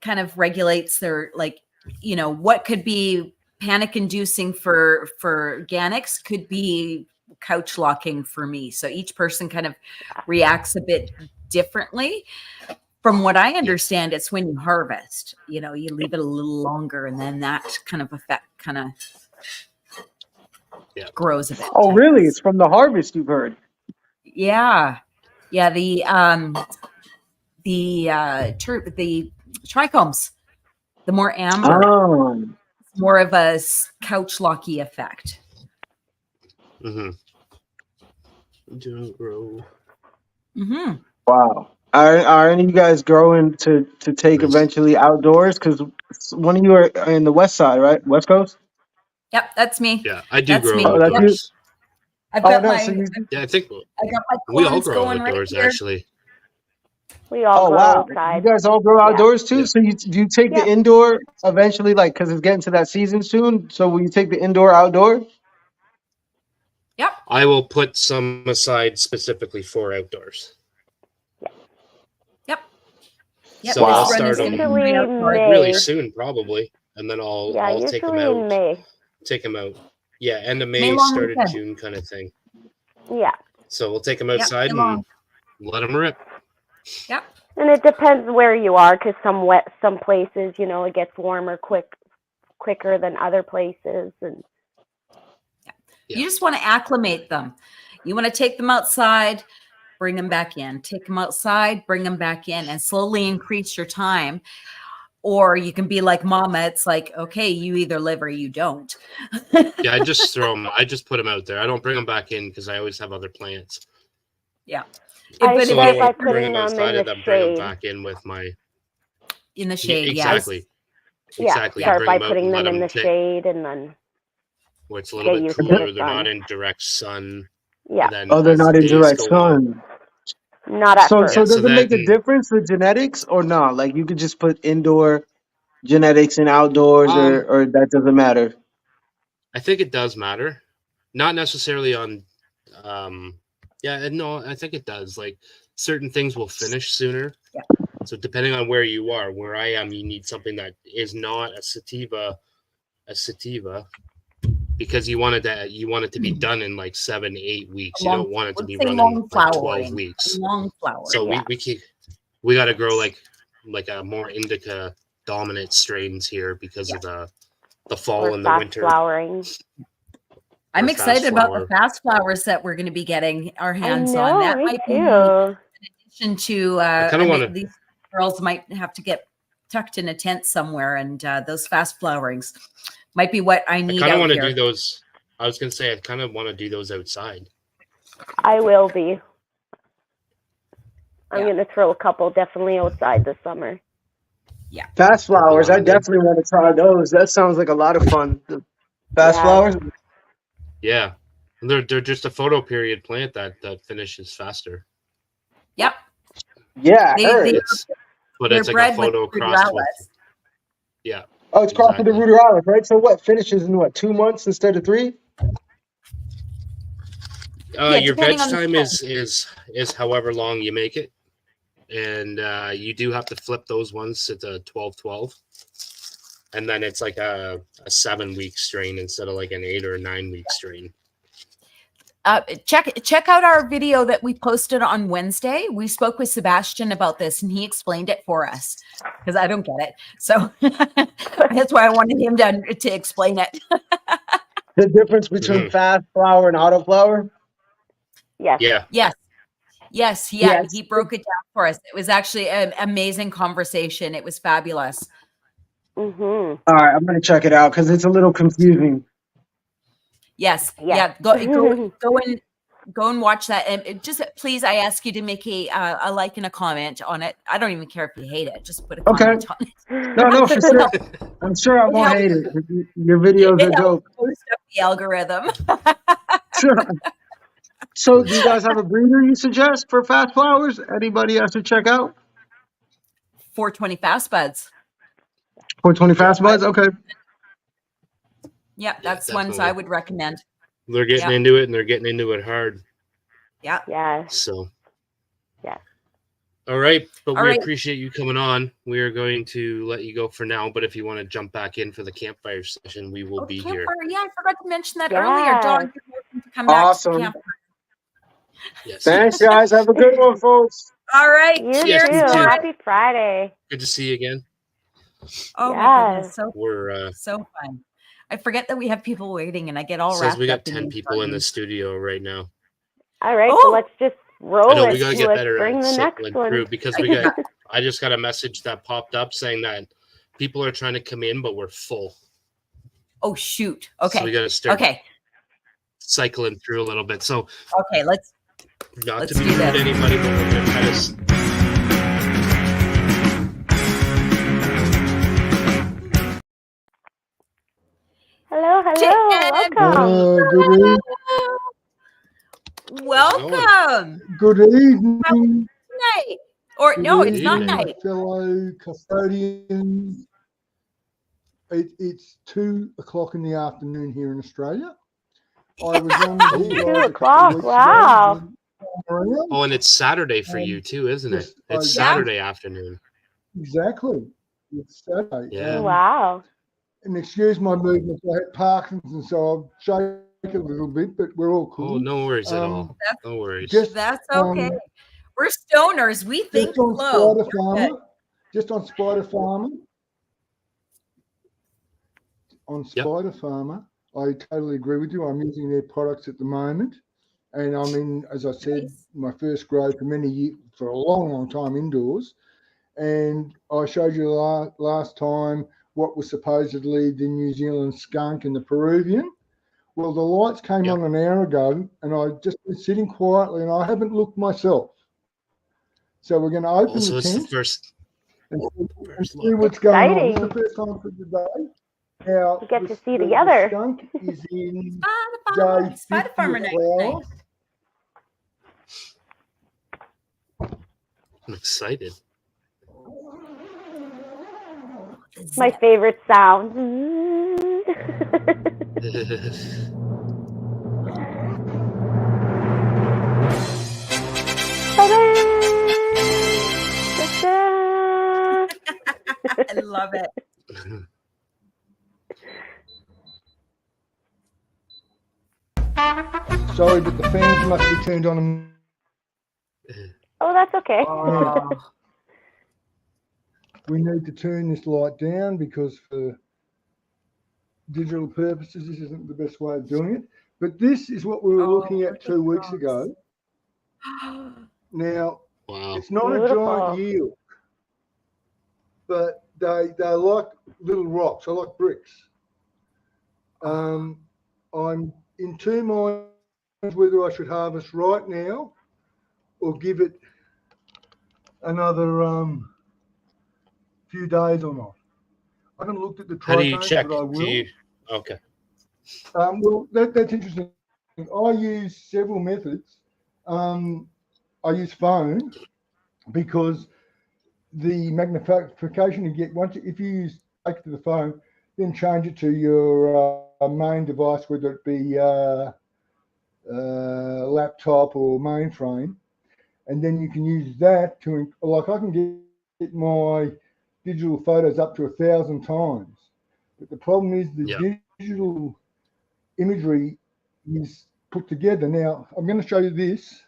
S3: kind of regulates their, like, what could be panic inducing for organics could be couch locking for me. So each person kind of reacts a bit differently. From what I understand, it's when you harvest, you leave it a little longer, and then that kind of effect kind of grows a bit.
S9: Oh,
S3: I
S9: really?
S3: guess.
S9: It's from the harvest, you've heard.
S3: Yeah. The trichomes, the more amber,
S9: Oh.
S3: more of a couch locky effect.
S1: Mm-hmm. Don't grow.
S3: Mm-hmm.
S9: Wow. Are any of you guys growing to take
S1: Nice.
S9: eventually outdoors? Because one of you are in the west side, right? West Coast?
S3: Yep, that's me.
S1: Yeah, I do
S3: That's
S1: grow
S3: me.
S9: Oh, that's you?
S1: outdoors.
S3: I've
S9: Oh,
S3: got
S9: no.
S3: my
S9: So you,
S1: Yeah, I think
S3: I got my
S1: we all
S3: clones
S1: grow
S3: going
S1: outdoors
S3: right here.
S1: actually.
S4: We all
S9: oh,
S4: go
S9: wow.
S4: outside.
S9: You guys all grow outdoors too?
S1: Yeah.
S9: So do you take
S4: Yeah.
S9: the indoor eventually, like, because it's getting to that season soon? So will you take the indoor outdoor?
S3: Yep.
S1: I will put some aside specifically for outdoors.
S3: Yep.
S1: So I'll
S3: this run
S1: start
S3: is
S1: them
S3: gonna be
S4: Usually
S3: outdoors.
S4: May.
S1: really soon, probably. and then I'll take them
S4: usually in
S1: out.
S4: May.
S1: Take them out. Yeah, end of
S3: May
S1: May,
S3: long
S1: start of
S3: weekend.
S1: June kind of thing.
S4: Yeah.
S1: So we'll take them
S3: Yep,
S1: outside
S3: May long.
S1: and let them rip.
S3: Yep.
S4: And it depends where you are, because some places, you know, it gets warmer quicker than other places, and
S3: You just want to acclimate them. You want to take them outside, bring them back in. Take them outside, bring them back in, and slowly increase your time. Or you can be like Mama. It's like, okay, you either live or you don't.
S1: Yeah, I just throw them. I just put them out there. I don't bring them back in because I always have other plants.
S3: Yeah.
S4: I
S3: But
S1: So
S3: if
S1: I
S4: start
S1: don't
S4: by
S1: want to bring
S4: putting
S1: them
S4: them
S1: outside
S4: in
S1: and
S4: the
S1: then bring them
S4: shade.
S1: back in with my.
S3: in the shade, yes.
S1: Exactly.
S4: Yeah,
S1: Exactly.
S4: start
S1: Bring
S4: by
S1: them out
S4: putting
S1: and
S4: them
S1: let
S4: in the
S1: them
S4: shade, and then
S1: where it's a little
S4: get
S1: bit
S4: used to
S1: cooler.
S4: the
S1: They're not
S4: sun.
S1: in direct sun.
S4: Yeah,
S1: And then
S9: Oh, they're
S1: as
S9: not
S1: the
S9: in
S1: days
S9: direct
S1: go on,
S9: sun.
S4: not at
S9: So
S4: first.
S1: yeah. So
S9: does it
S1: then
S9: make a difference, the genetics, or not? Like you could just put indoor genetics and outdoors, or that doesn't matter.
S1: I think it does matter. Not necessarily on. Yeah, no, I think it does. Like certain things will finish sooner.
S3: Yeah.
S1: So depending on where you are, where I am, you need something that is not a sativa, because you want it to be done in like 7 to 8 weeks. You don't want it to
S3: let's
S1: be
S3: say
S1: running
S3: long
S1: like 12
S3: flowering.
S1: weeks.
S3: Long flowering.
S1: So
S4: Yeah.
S1: we got to grow like a more indica dominant strains here because of the fall
S4: Or
S1: and the
S4: fast
S1: winter.
S4: flowering.
S3: I'm
S1: or
S3: excited
S1: fast
S3: about
S1: flower.
S3: the fast flowers that we're going to be getting our
S4: I
S3: hands on.
S4: know,
S3: That
S4: me
S3: might be
S4: too.
S3: in addition to
S1: kinda wanna-
S3: these girls might have to get tucked in a tent somewhere, and those fast flowerings might be what I
S1: I
S3: need
S1: kind of
S3: out
S1: want to
S3: here.
S1: do those. I was gonna say I kind of want to do those outside.
S4: I will be. I'm
S3: Yeah.
S4: going to throw a couple definitely outside this summer.
S9: Fast flowers, I
S1: wanna do.
S9: definitely want to try those. That sounds like a lot of fun. The fast
S4: Yeah.
S9: flowers.
S1: Yeah, they're just a photo period plant that finishes faster.
S3: Yep.
S9: Yeah, I
S3: They-
S9: heard.
S3: they-
S1: But
S3: They're
S1: it's like a
S3: bred with
S1: photo crossed with.
S3: ruderalis.
S1: Yeah.
S9: Oh, it's crossed with the
S1: Exactly.
S9: ruderalis, right? So what finishes in 2 months instead of 3?
S3: Yeah,
S1: Your veg
S3: depending on the
S1: time
S3: strain.
S1: is however long you make it, and you do have to flip those ones to the 12-12, and then it's like a 7-week strain instead of like an 8 or 9-week strain.
S3: Check out our video that we posted on Wednesday. We spoke with Sebastian about this, and he explained it for us because I don't get it. So that's why I wanted him to explain it.
S9: The difference between fast flower and auto flower?
S4: Yes.
S1: Yeah.
S3: Yes. He broke it down for us. It was actually an amazing conversation. It was fabulous.
S4: Mm-hmm.
S9: All right, I'm going to check it out because it's a little confusing.
S3: Yes.
S4: Yeah.
S3: Go and watch that. And just please, I ask you to make a like and a comment on it. I don't even care if you hate it. Just put a comment on it.
S9: No, for sure. I'm sure I won't hate it. Your videos are
S3: It
S9: dope.
S3: helps boost up the algorithm.
S9: Sure. So, do you guys have a breeder you suggest for fast flowers? Anybody else to check out?
S3: 420 fast buds.
S9: 420 fast buds? Okay.
S3: Yep, that's ones
S1: definitely.
S3: I would recommend.
S1: They're getting into it, and they're getting into it hard.
S3: Yeah.
S4: Yeah.
S1: So.
S4: Yeah.
S1: All right, but
S3: All
S1: we
S3: right.
S1: appreciate you coming on. We are going to let you go for now, but if you want to jump back in for the campfire session, we will be here.
S3: Yeah, I forgot to mention that
S4: Yeah.
S3: earlier. Dawn, you're welcome to come back to
S9: Awesome.
S3: the campfire.
S1: Yes.
S9: Thanks, guys. Have a good one, folks.
S3: All right.
S4: You
S1: Yes,
S4: too.
S1: you too.
S4: Happy Friday.
S1: Good to see you again.
S3: Oh my
S4: Yes.
S3: goodness, so
S1: We're
S3: so fun. I forget that we have people waiting, and I get all
S1: says
S3: wrapped
S1: we got
S3: up in
S1: 10
S3: these
S1: people in the
S3: buttons.
S1: studio right now.
S4: All right,
S3: Oh.
S4: so let's just roll
S1: I know
S4: it.
S1: we gotta get
S4: Let's
S1: better
S4: bring
S1: at
S4: the next
S1: cycling
S4: one.
S1: through because I just got a message that popped up saying that people are trying to come in, but we're full.
S3: Oh shoot. Okay.
S1: So we gotta start
S3: Okay.
S1: cycling through a little bit. So
S3: Okay. Let's
S1: not to
S3: do
S1: be rude to
S3: this.
S1: anybody, but we're gonna try to.
S4: Hello,
S3: Chicken.
S4: welcome.
S9: Good evening.
S3: welcome.
S9: Good evening.
S3: Night. Or
S9: Good
S3: no, it's not
S1: evening.
S3: night.
S10: Fellow custodians. It's 2:00 in the afternoon here in Australia. I was on the
S4: It's
S10: deal
S4: 2
S10: a couple
S4: o'clock,
S10: of weeks
S4: wow.
S10: ago, around.
S1: Oh, and it's Saturday for you too, isn't it?
S10: Just-
S1: It's
S10: Yeah.
S1: Saturday afternoon.
S10: Exactly. It's Saturday.
S1: Yeah.
S4: Wow.
S10: and excuse my movements. I had Parkinson's, so I'll shake a little bit, but we're all cool.
S1: Oh, no worries at all. No worries.
S10: Just
S3: That's okay. We're stoners. We think
S10: just on
S3: slow.
S10: Spider Farmer. Just on Spider Farmer. On Spider Farmer, I totally agree with you. I'm using their products at the moment, and I'm in, as I said, my first grow for many years, for a long time indoors. And I showed you last time what was supposedly the New Zealand skunk and the Peruvian. Well, the lights came on an hour ago, and I just been sitting quietly, and I haven't looked myself. So we're going to open
S1: Also,
S10: the
S1: it's
S10: tent
S1: the first
S10: and see what's going on. This is
S4: Exciting.
S10: the first time for today. Now,
S4: We get to see
S10: the
S4: together.
S10: skunk is in
S3: Spider
S10: day
S3: Farmer
S10: 50
S3: night.
S10: flower.
S1: I'm excited.
S4: My favorite sound.
S3: I love it.
S10: Sorry, but the fans must be turned on.
S4: Oh, that's okay.
S10: We need to turn this light down because for digital purposes, this isn't the best way of doing it. But this is what we were looking at 2 weeks ago. Now, it's not a giant yield, but they're like little rocks. I like bricks. I'm in two minds whether I should harvest right now or give it another few days or not. I haven't looked at the
S1: How do you
S10: trichomes,
S1: check?
S10: but I will.
S1: Okay.
S10: Well, that's interesting. I use several methods. I use phone because the magnification you get if you take it to the phone, then change it to your main device, whether it be laptop or mainframe, and then you can use that to, like, I can get my digital photos up to 1,000 times. But the problem is the digital imagery is put together. Now, I'm going to show you this.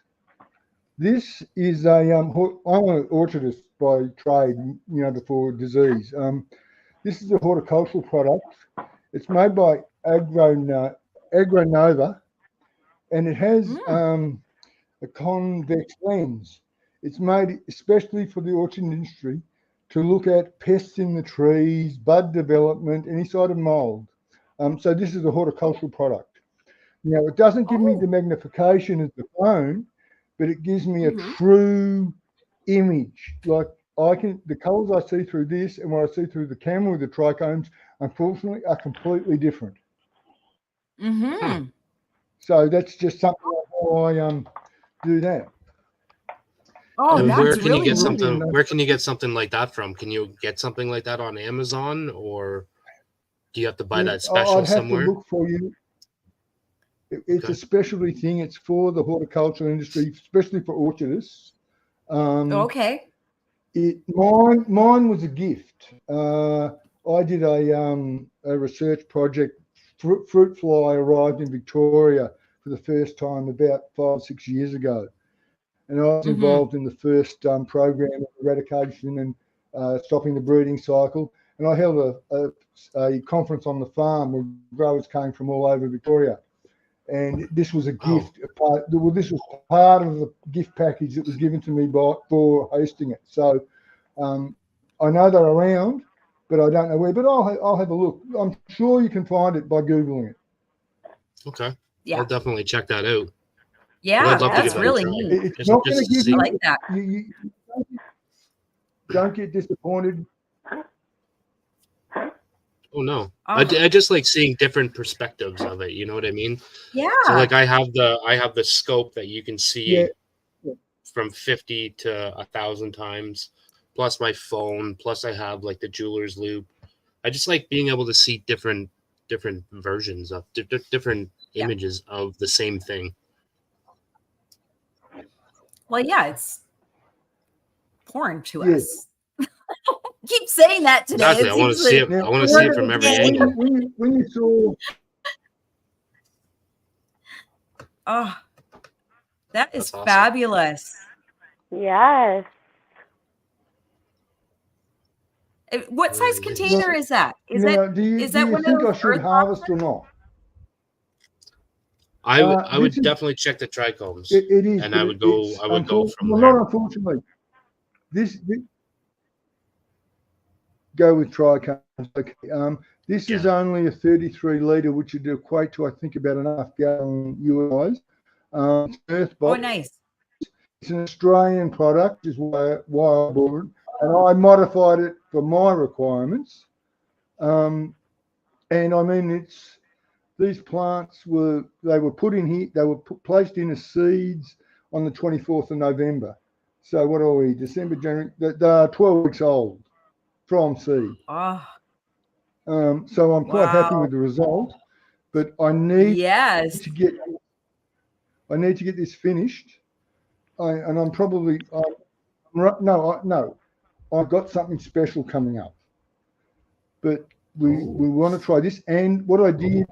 S10: This is I'm an orchardist by trade, before disease. This is a horticultural product. It's made by Agronova, and it has a convex lens. It's made especially for the orchard industry to look at pests in the trees, bud development, any sort of mold. So this is a horticultural product. Now, it doesn't give me the magnification as the phone, but it gives me a true image. Like the colors I see through this and what I see through the camera with the trichomes, unfortunately, are completely different. So that's just something how I do that.
S3: Oh,
S1: and
S3: that's
S1: where can
S3: really
S1: you get
S3: cool.
S1: something? Where can you get something like that from? Can you get something like that on Amazon, or do you have to buy that special
S10: I'd have
S1: somewhere?
S10: to look for you. It's a specialty thing. It's for the horticultural industry, especially for orchardists.
S3: Okay.
S10: Mine was a gift. I did a research project. Fruit fly arrived in Victoria for the first time about 5 or 6 years ago, and I was involved in the first program of eradication and stopping the breeding cycle. And I held a conference on the farm where growers came from all over Victoria. And this was a gift. This was part of the gift package that was given to me for hosting it. So I know they're around, but I don't know where. But I'll have a look. I'm sure you can find it by Googling it.
S1: Okay.
S3: Yeah.
S1: I'll definitely check that out.
S3: Yeah,
S1: I'd love to
S3: that's
S1: give that a
S3: really
S1: try.
S3: neat.
S10: It's not going to give you.
S3: I like that.
S10: You don't get disappointed.
S1: Oh no, I just like seeing different perspectives of it. You know what I mean?
S3: Yeah.
S1: So like I have the scope that you can see from 50 to 1,000 times, plus my phone, plus I have like the jeweler's loop. I just like being able to see different versions of different images of the same thing.
S3: Well, yeah, it's porn to us. Keep saying that today.
S1: Exactly.
S3: It
S1: I want to
S3: seems
S1: see
S3: like
S1: it. I want to see it from every angle.
S10: When you saw,
S3: oh, that is
S1: That's awesome.
S3: fabulous.
S4: Yes.
S3: What size
S1: Really is.
S3: container is that? Is
S10: now,
S3: that
S10: do you
S3: one of
S10: think I
S3: those
S10: should
S3: earth
S10: harvest or not?
S1: I would
S10: This is-
S1: definitely check the trichomes,
S10: It is,
S1: and
S10: but
S1: I would go.
S10: it's
S1: I would go from
S10: well,
S1: there.
S10: not unfortunately. This go with trichomes. Okay. This is only a 33 litre, which would equate to, I think, about an half gallon US. Earth
S3: Oh,
S10: box.
S3: nice.
S10: It's an Australian product, is why I bought it, and I modified it for my requirements. And I mean, these plants were put in here. They were placed in as seeds on the 24th of November. So what are we? December, January. They are 12 weeks old from seed.
S3: Oh,
S10: So I'm quite happy
S3: wow.
S10: with the result. But I need
S3: Yes.
S10: to get this finished. I'm probably no. I've got something special coming up. But we want to try this. And what I did,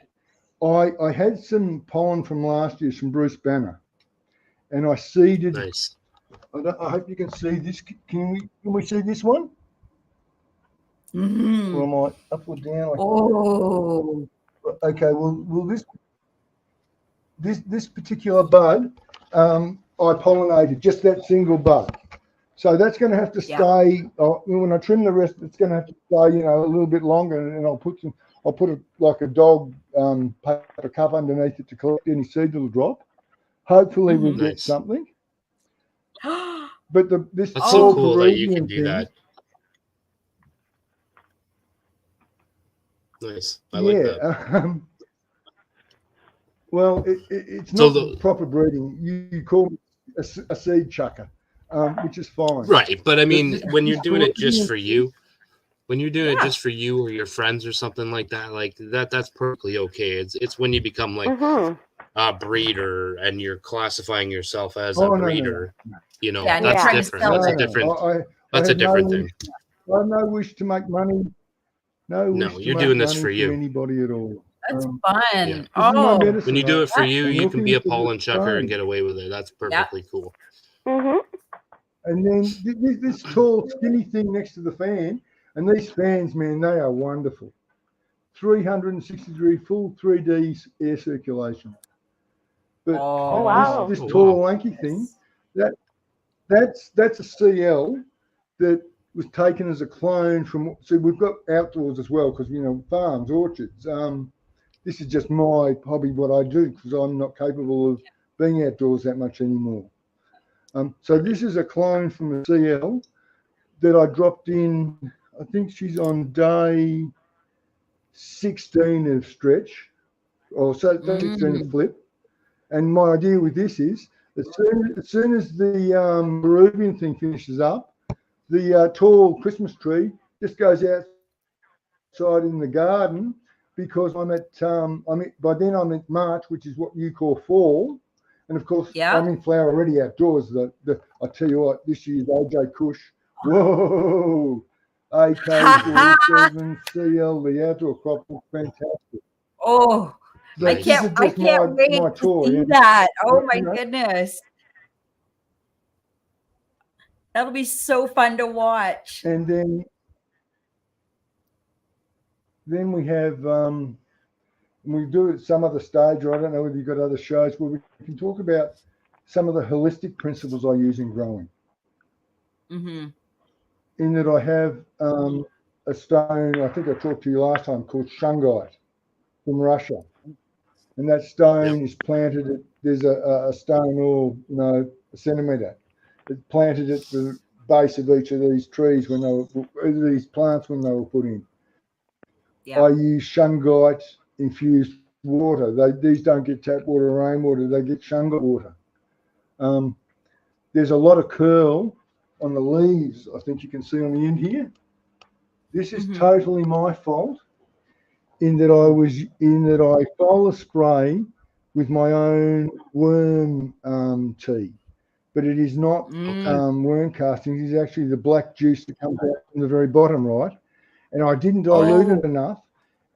S10: I had some pollen from last year, from Bruce Banner, and I seeded.
S1: Nice.
S10: I hope you can see this. Can we see this one?
S3: Mhm.
S10: Or am I up or down?
S3: Oh,
S10: Okay. Well, this particular bud, I pollinated just that single bud. So that's going to have to stay. When I trim the rest, it's going to have to stay, a little bit longer, and I'll put like a dog paper cup underneath it to collect any seed that'll drop. Hopefully, we'll get
S1: Nice.
S10: something. But this
S1: That's so cool that you can
S10: Peruvian
S1: do
S10: thing,
S1: that. Nice. I like that.
S10: Well, it's
S1: So
S10: not proper breeding. You call me a seed chucker, which is fine.
S1: Right, but I mean,
S10: This-
S1: when you're
S10: this
S1: doing it just
S10: Peruvian-
S1: for you, when you're doing it just for you or your friends or something like that's perfectly okay. It's when you become like a breeder and you're classifying yourself as a breeder,
S3: Yeah, and
S1: that's
S3: you're trying to
S1: different.
S3: sell
S1: That's
S3: it.
S1: a different. That's a
S10: have
S1: different thing.
S10: I have no wish to make money. No,
S1: you're doing this for
S10: from
S1: you.
S10: anybody at all.
S3: That's fun.
S10: This is my
S3: Oh,
S10: medicine.
S1: When you do it for you,
S10: I'm
S1: you can be a
S10: looking for
S1: pollen
S10: the
S1: chucker and
S10: fun.
S1: get away with it. That's perfectly cool.
S10: And then this tall, skinny thing next to the fan, and these fans, man, they are wonderful. 360-degree full 3D air circulation. But
S4: wow.
S10: this tall, lanky thing, that's a CL that was taken as a clone from. So we've got outdoors as well because farms, orchards. This is just my hobby, what I do, because I'm not capable of being outdoors that much anymore. So this is a clone from a CL that I dropped in. I think she's on day 16 of stretch, or so 16 of flip. And my idea with this is, as soon as the Peruvian thing finishes up, the tall Christmas tree just goes outside in the garden, because by then I'm at March, which is what you call fall. And of course, I'm in flower already outdoors. I tell you what, this year's AJ Kush, whoa, AK-47 CL, the outdoor crop was fantastic.
S3: Oh,
S10: So
S3: I can't wait to see that. Oh my goodness. That'll be so fun to watch.
S10: And then we have, we do it at some other stage, or I don't know whether you've got other shows where we can talk about some of the holistic principles I use in growing. In that I have a stone, I think I talked to you last time, called shungite from Russia. And that stone is planted there's a stone or, a centimetre. It's planted at the base of each of these trees these plants when they were put in. I use shungite infused water. These don't get tap water or rainwater, they get shungite water. There's a lot of curl on the leaves, I think you can see on the end here. This is totally my fault in that I foliar spray with my own worm tea. but it is not worm castings. It's actually the black juice that comes out from the very bottom, right? And I didn't dilute it enough,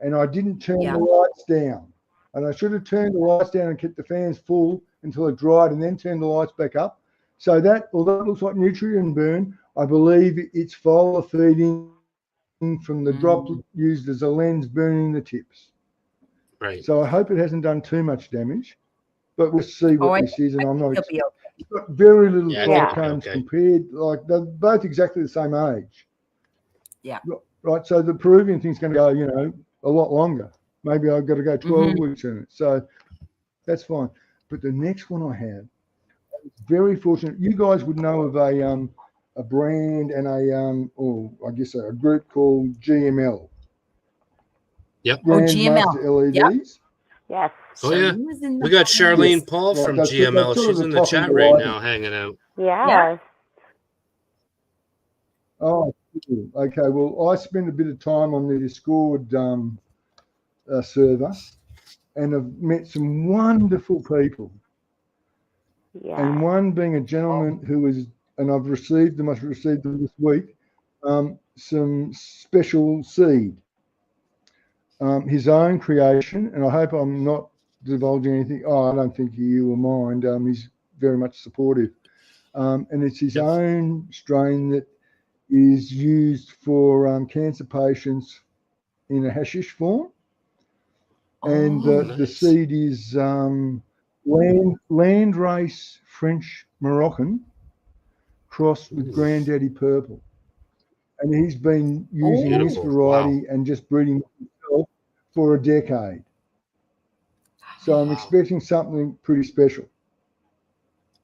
S10: and I didn't turn the lights down. And I should have turned the lights down and kept the fans full until it dried, and then turned the lights back up. So that, although it looks like nutrient burn, I believe it's foliar feeding from the drop used as a lens burning the tips.
S1: Right.
S10: So I hope it hasn't done too much damage, but we'll see what this is. And I'm not. It's got very little trichomes compared. Like they're both exactly the same age.
S3: Yeah.
S10: Right. So the Peruvian thing's going to go, a lot longer. Maybe I've got to go 12 weeks in it. So that's fine. But the next one I have, I'm very fortunate. You guys would know of a brand and a group called GML.
S1: Yep.
S10: Grandmaster LEDs.
S4: Yes.
S1: Oh yeah. We got Charlene Paul from GML. She's in the chat right now, hanging out.
S4: Yeah.
S10: Oh, cool. Okay. Well, I spent a bit of time on the Discord server, and I've met some wonderful people.
S4: Yeah.
S10: And one being a gentleman who is, and I've received them this week, some special seed, his own creation, and I hope I'm not divulging anything. I don't think you will mind. He's very much supportive. And it's his own strain that is used for cancer patients in a hashish form. And the seed is Landrace French Moroccan crossed with Granddaddy Purple. And he's been using this variety and just breeding himself for a decade. So I'm expecting something pretty special.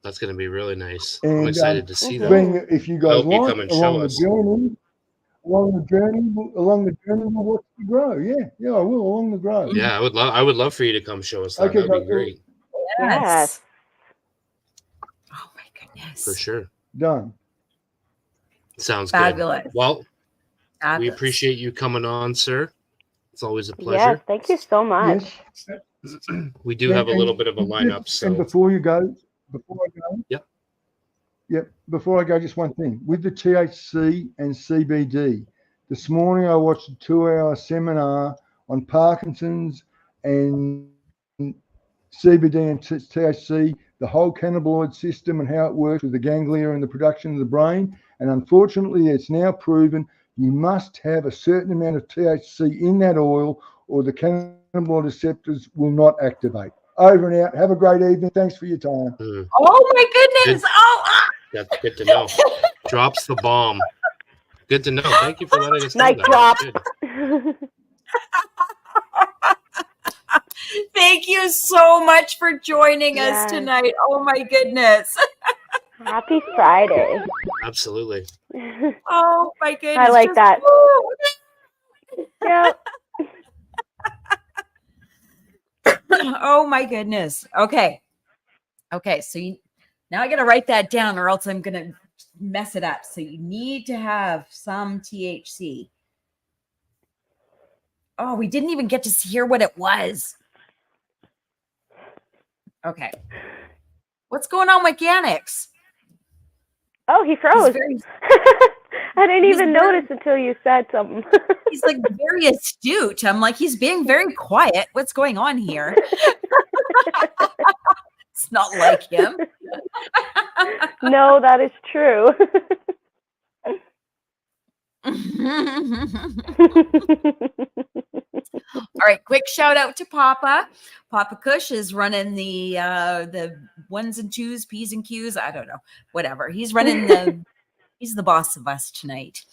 S1: That's going to be really nice.
S10: And,
S1: I'm excited to see that.
S10: If you guys like, along the journey, we'll watch it grow. Yeah, I will along the grow.
S1: Yeah, I would love for you to come show us that.
S10: Okay,
S1: that'd be great.
S3: Yes. Oh my goodness.
S1: For sure.
S10: Done.
S1: Sounds
S3: fabulous.
S1: Good. Well, we appreciate you coming on, sir. It's always a pleasure.
S4: Yes, thank you so much.
S10: Yes.
S1: We do have a little bit of a lineup. So.
S10: And before I go.
S1: Yep.
S10: Before I go, just one thing. With the THC and CBD, this morning I watched a 2-hour seminar on Parkinson's and CBD and THC, the whole cannabinoid system and how it works with the ganglia and the production of the brain. And unfortunately, it's now proven you must have a certain amount of THC in that oil or the cannabinoid receptors will not activate. Over and out. Have a great evening. Thanks for your time.
S3: Oh my goodness.
S1: That's good to know. Drops the bomb. Good to know. Thank you for letting us know.
S4: Nice drop.
S3: Thank you so much for joining us tonight. Oh my goodness.
S4: Happy Friday.
S1: Absolutely.
S3: Oh my goodness.
S4: I like that. Yep.
S3: Oh my goodness. Okay. So now I got to write that down or else I'm going to mess it up. So you need to have some THC. Oh, we didn't even get to hear what it was. Okay. What's going on with Ganix?
S4: Oh, he froze. I didn't even notice until you said something.
S3: He's like very astute. I'm like, he's being very quiet. What's going on here? It's not like him.
S4: No, that is true.
S3: All right, quick shout out to Papa. Papa Kush is running the ones and twos, P's and Q's. I don't know, whatever. He's running the. He's the boss of us tonight.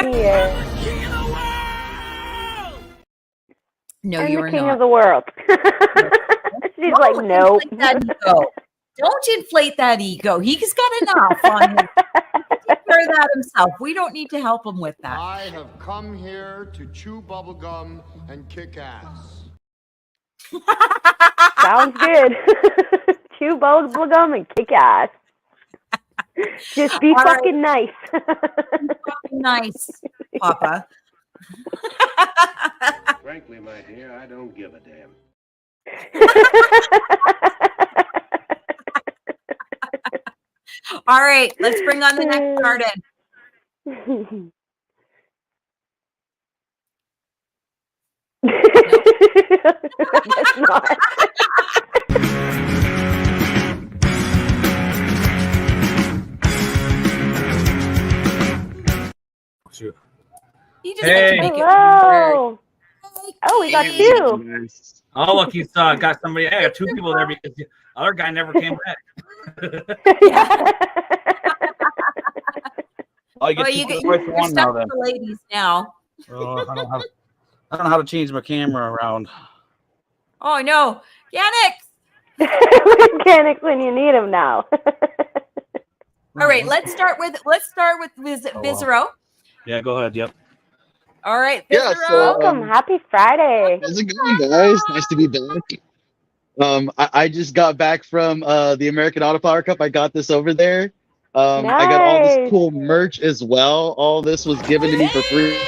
S4: Yeah.
S3: No,
S4: I'm
S3: you
S4: the
S3: are
S4: king
S3: not.
S4: of the world. She's like, no.
S3: Don't inflate that ego. He's got enough on him. He can take care of that himself. We don't need to help him with that.
S11: I have come here to chew bubblegum and kick ass.
S4: Sounds good. Chew bubblegum and kick ass. Just be fucking nice.
S3: Be fucking nice, Papa.
S8: Frankly, my dear, I don't give a damn.
S3: All right, let's bring on the next garden.
S4: I guess not.
S1: Shoot.
S3: You just have to
S6: Hey.
S3: make it weird.
S4: Hello. Oh, we got two.
S6: Oh, look, you saw got somebody. I got two people there because the other guy never came back. Oh, you get
S3: Well,
S6: two
S3: you get,
S6: people away from
S3: you're
S6: one
S3: stuck
S6: now.
S3: with
S6: Then
S3: the ladies now.
S6: oh, I don't know how to change my camera around.
S3: Oh no, Yannick!
S4: Mechanics when you need them now.
S3: All right, let's start with Vizero.
S6: Yeah, go ahead. Yep.
S3: All right,
S12: Yeah,
S3: Vizero.
S12: so
S4: Welcome. Happy Friday.
S12: how's it going, guys? Nice to be back. I just got back from the American Autoflower Cup. I got this over there. I got all this
S4: Nice.
S12: cool merch as well. All this was given to me for free.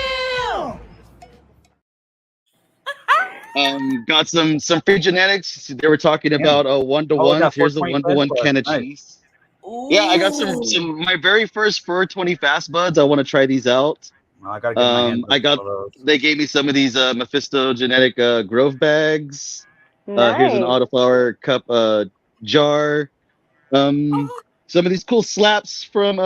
S12: Got some free genetics. They were talking about one-to-ones. Here's a one-to-one can of cheese. Yeah, I got some my very first 420 fast buds. I want to try these out.
S6: Well, I gotta get my hands on some of those.
S12: They gave me some of these Mephisto genetic grove bags. Here's an
S4: Nice.
S12: autoflower cup jar. Some of these cool slaps from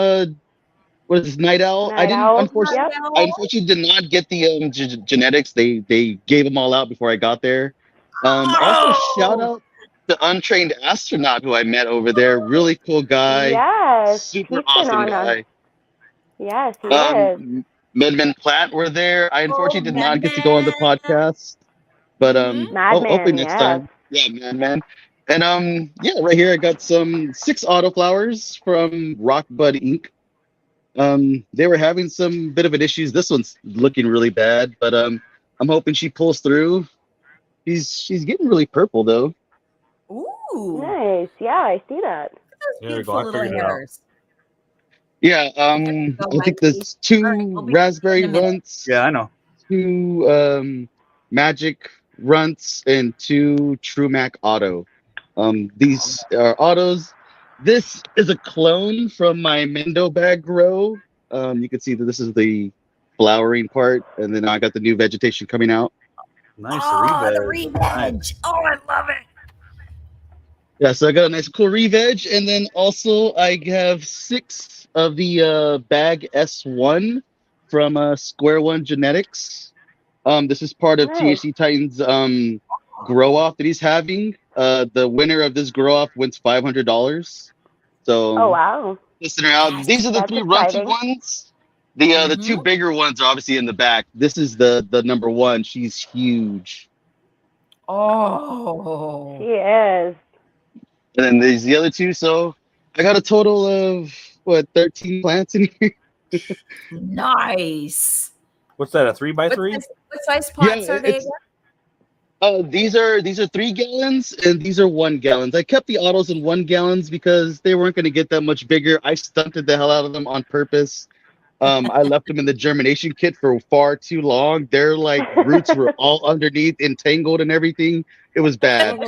S12: what is this, Night Owl?
S4: Night Owl.
S12: Unfortunately,
S4: Yep.
S12: I unfortunately did not get the genetics. They gave them all out before I got there. Also shout out the untrained astronaut who I met over there. Really cool guy.
S4: Yes.
S12: Super
S4: He's been
S12: awesome
S4: on
S12: guy.
S4: Yes, he is.
S12: Medman Platt were there. I unfortunately did not get to go on the podcast, but
S4: Madman,
S12: hopefully next
S4: yes.
S12: time. Yeah, Madman. And yeah, right here I got some 6 autoflowers from Rockbud Inc. They were having some bit of an issues. This one's looking really bad, but I'm hoping she pulls through. She's getting really purple though.
S3: Ooh.
S4: Nice. Yeah, I see that.
S6: There we go. I figured it out.
S12: Yeah, I think there's 2 raspberry runts.
S6: Yeah, I know.
S12: 2 magic runts and 2 TrueMac auto. These are autos. This is a clone from my Mendo bag grow. You can see that this is the flowering part, and then I got the new vegetation coming out.
S6: Nice.
S3: The re-veg. Oh, I love it.
S12: Yeah, so I got a nice cool re-veg, and then also I have 6 of the bag S1 from Square One Genetics. This is part of THC Titan's grow off that he's having. The winner of this grow off wins $500. So
S4: Oh wow.
S12: listener out. These are the 3 runty ones. The 2 bigger ones are obviously in the back. This is the number 1. She's huge.
S3: Oh.
S4: She is.
S12: And then there's the other 2. So I got a total of 13 plants in here.
S3: Nice.
S6: What's that? A 3x3?
S3: What size pots are they?
S12: These are 3 gallons and these are 1 gallons. I kept the autos in 1 gallons because they weren't going to get that much bigger. I stunted the hell out of them on purpose. I left them in the germination kit for far too long. Their like roots were all underneath, entangled and everything. It was bad.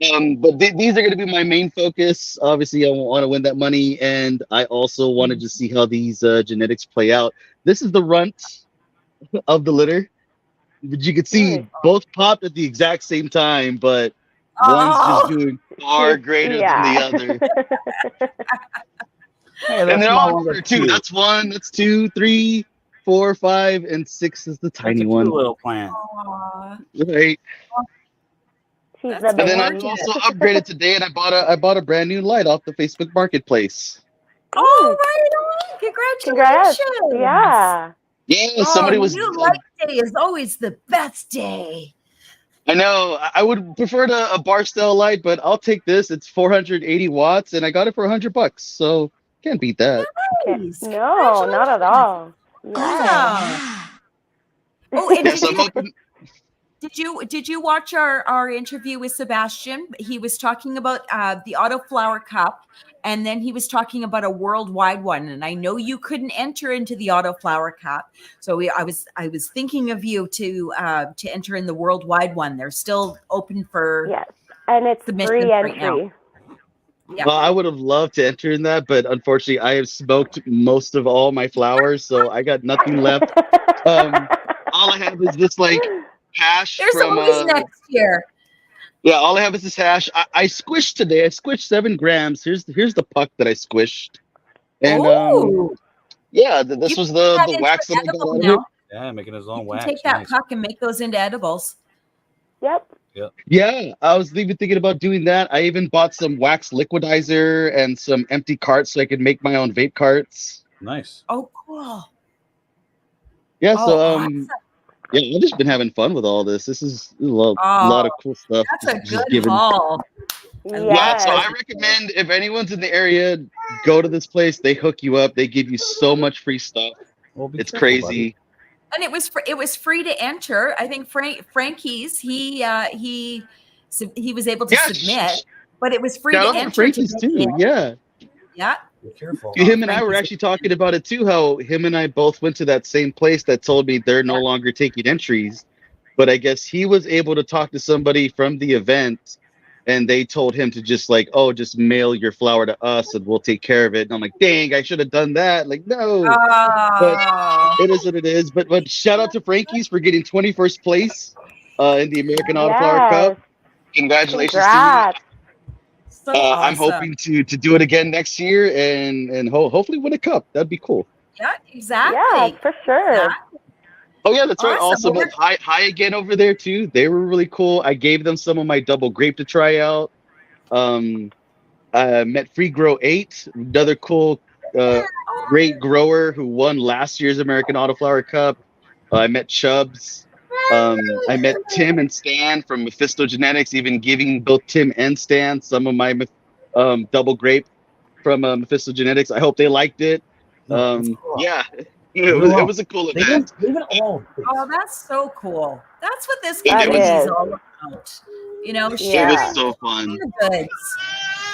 S12: But these are going to be my main focus. Obviously, I want to win that money, and I also wanted to see how these genetics play out. This is the runt of the litter. But you can see both popped at the exact same time, but one's just doing far greater than the other.
S6: Hey,
S12: And they're all order 2. That's 1, that's 2, 3, 4, 5, and 6 is the tiny one.
S6: Little plant.
S12: Right.
S4: She's
S12: And then I also upgraded today, and I bought a brand new light off the Facebook Marketplace.
S3: Oh, right on. Congratulations.
S4: Congrats. Yeah.
S12: Yeah, somebody was.
S3: New light day is always the best day.
S12: I know. I would prefer a Barstow light, but I'll take this. It's 480 watts, and I got it for $100. So can't beat that.
S3: Nice.
S4: No, not at all.
S3: Yeah. Oh, and
S12: Yes, I'm hoping.
S3: did you watch our interview with Sebastian? He was talking about the Autoflower Cup, and then he was talking about a worldwide one. And I know you couldn't enter into the Autoflower Cup, so I was thinking of you to enter in the worldwide one. They're still open for
S4: and it's
S3: submissions
S4: free
S3: right
S4: entry.
S3: now. Yeah.
S12: I would have loved to enter in that, but unfortunately, I have smoked most of all my flowers, so I got nothing left. All I have is this like hash
S3: There's
S12: from
S3: always next year.
S12: yeah. All I have is this hash. I squished today. I squished 7 grams. Here's the puck that I squished, and
S3: Oh,
S12: yeah,
S3: you
S12: this
S3: can
S12: was
S3: make that
S12: the
S3: into
S12: wax that
S3: an
S12: I got
S3: edible
S12: out of it.
S3: now.
S6: Yeah, making his own
S3: You can
S6: wax.
S3: take that
S6: Nice.
S3: puck and make those into edibles.
S4: Yep.
S12: Yeah, I was even thinking about doing that. I even bought some wax liquidizer and some empty carts so I could make my own vape carts.
S6: Nice.
S3: Oh, cool.
S12: Yeah,
S3: Oh,
S12: so
S3: awesome.
S12: yeah, I've just been having fun with all this. This is a lot of cool stuff.
S3: That's a
S12: Just
S3: good
S12: giving.
S3: haul.
S12: Yeah, so
S4: Yes.
S12: I recommend if anyone's in the area, go to this place. They hook you up. They give you so much free stuff.
S6: Well, be
S12: It's
S6: careful,
S12: crazy.
S6: buddy.
S3: And it was free to enter. I think Frankie's he was able to
S12: Yeah,
S3: submit, but it was free
S12: shout
S3: to
S12: out to
S3: enter to
S12: Frankie's
S3: get
S12: too.
S3: in.
S12: Yeah.
S3: Yeah.
S6: Be careful.
S12: Him and I were
S3: Frankie's-
S12: actually talking about it too, how him and I both went to that same place that told me they're no longer taking entries. But I guess he was able to talk to somebody from the event and they told him to just like, oh, just mail your flower to us and we'll take care of it. And I'm like, dang, I should have done that. Like, no. But
S3: Oh.
S12: it is what it is. But shout out to Frankie's for getting 21st place in the American Autoflower Cup. Congratulations
S4: Congrats.
S12: to you.
S3: So
S12: I'm
S3: awesome.
S12: hoping to do it again next year and hopefully win a cup. That'd be cool.
S3: Yeah, exactly.
S4: Yeah, for sure.
S3: Exactly.
S12: Oh yeah, that's right.
S3: Awesome.
S12: Also
S3: Well,
S12: met Hi again over there too. They were really cool. I gave them some of my double grape to try out. I met Free Grow 8, another cool great grower who won last year's American Autoflower Cup. I met Chubbs. I met Tim and Stan from Mephisto Genetics, even giving both Tim and Stan some of my double grape from Mephisto Genetics. I hope they liked it. Yeah, it was a cool event.
S6: Leave it alone.
S3: Oh, that's so cool. That's what this
S12: That
S3: community is
S4: is.
S3: all about. You know,
S12: It
S3: sharing
S12: was so fun.
S3: the goods.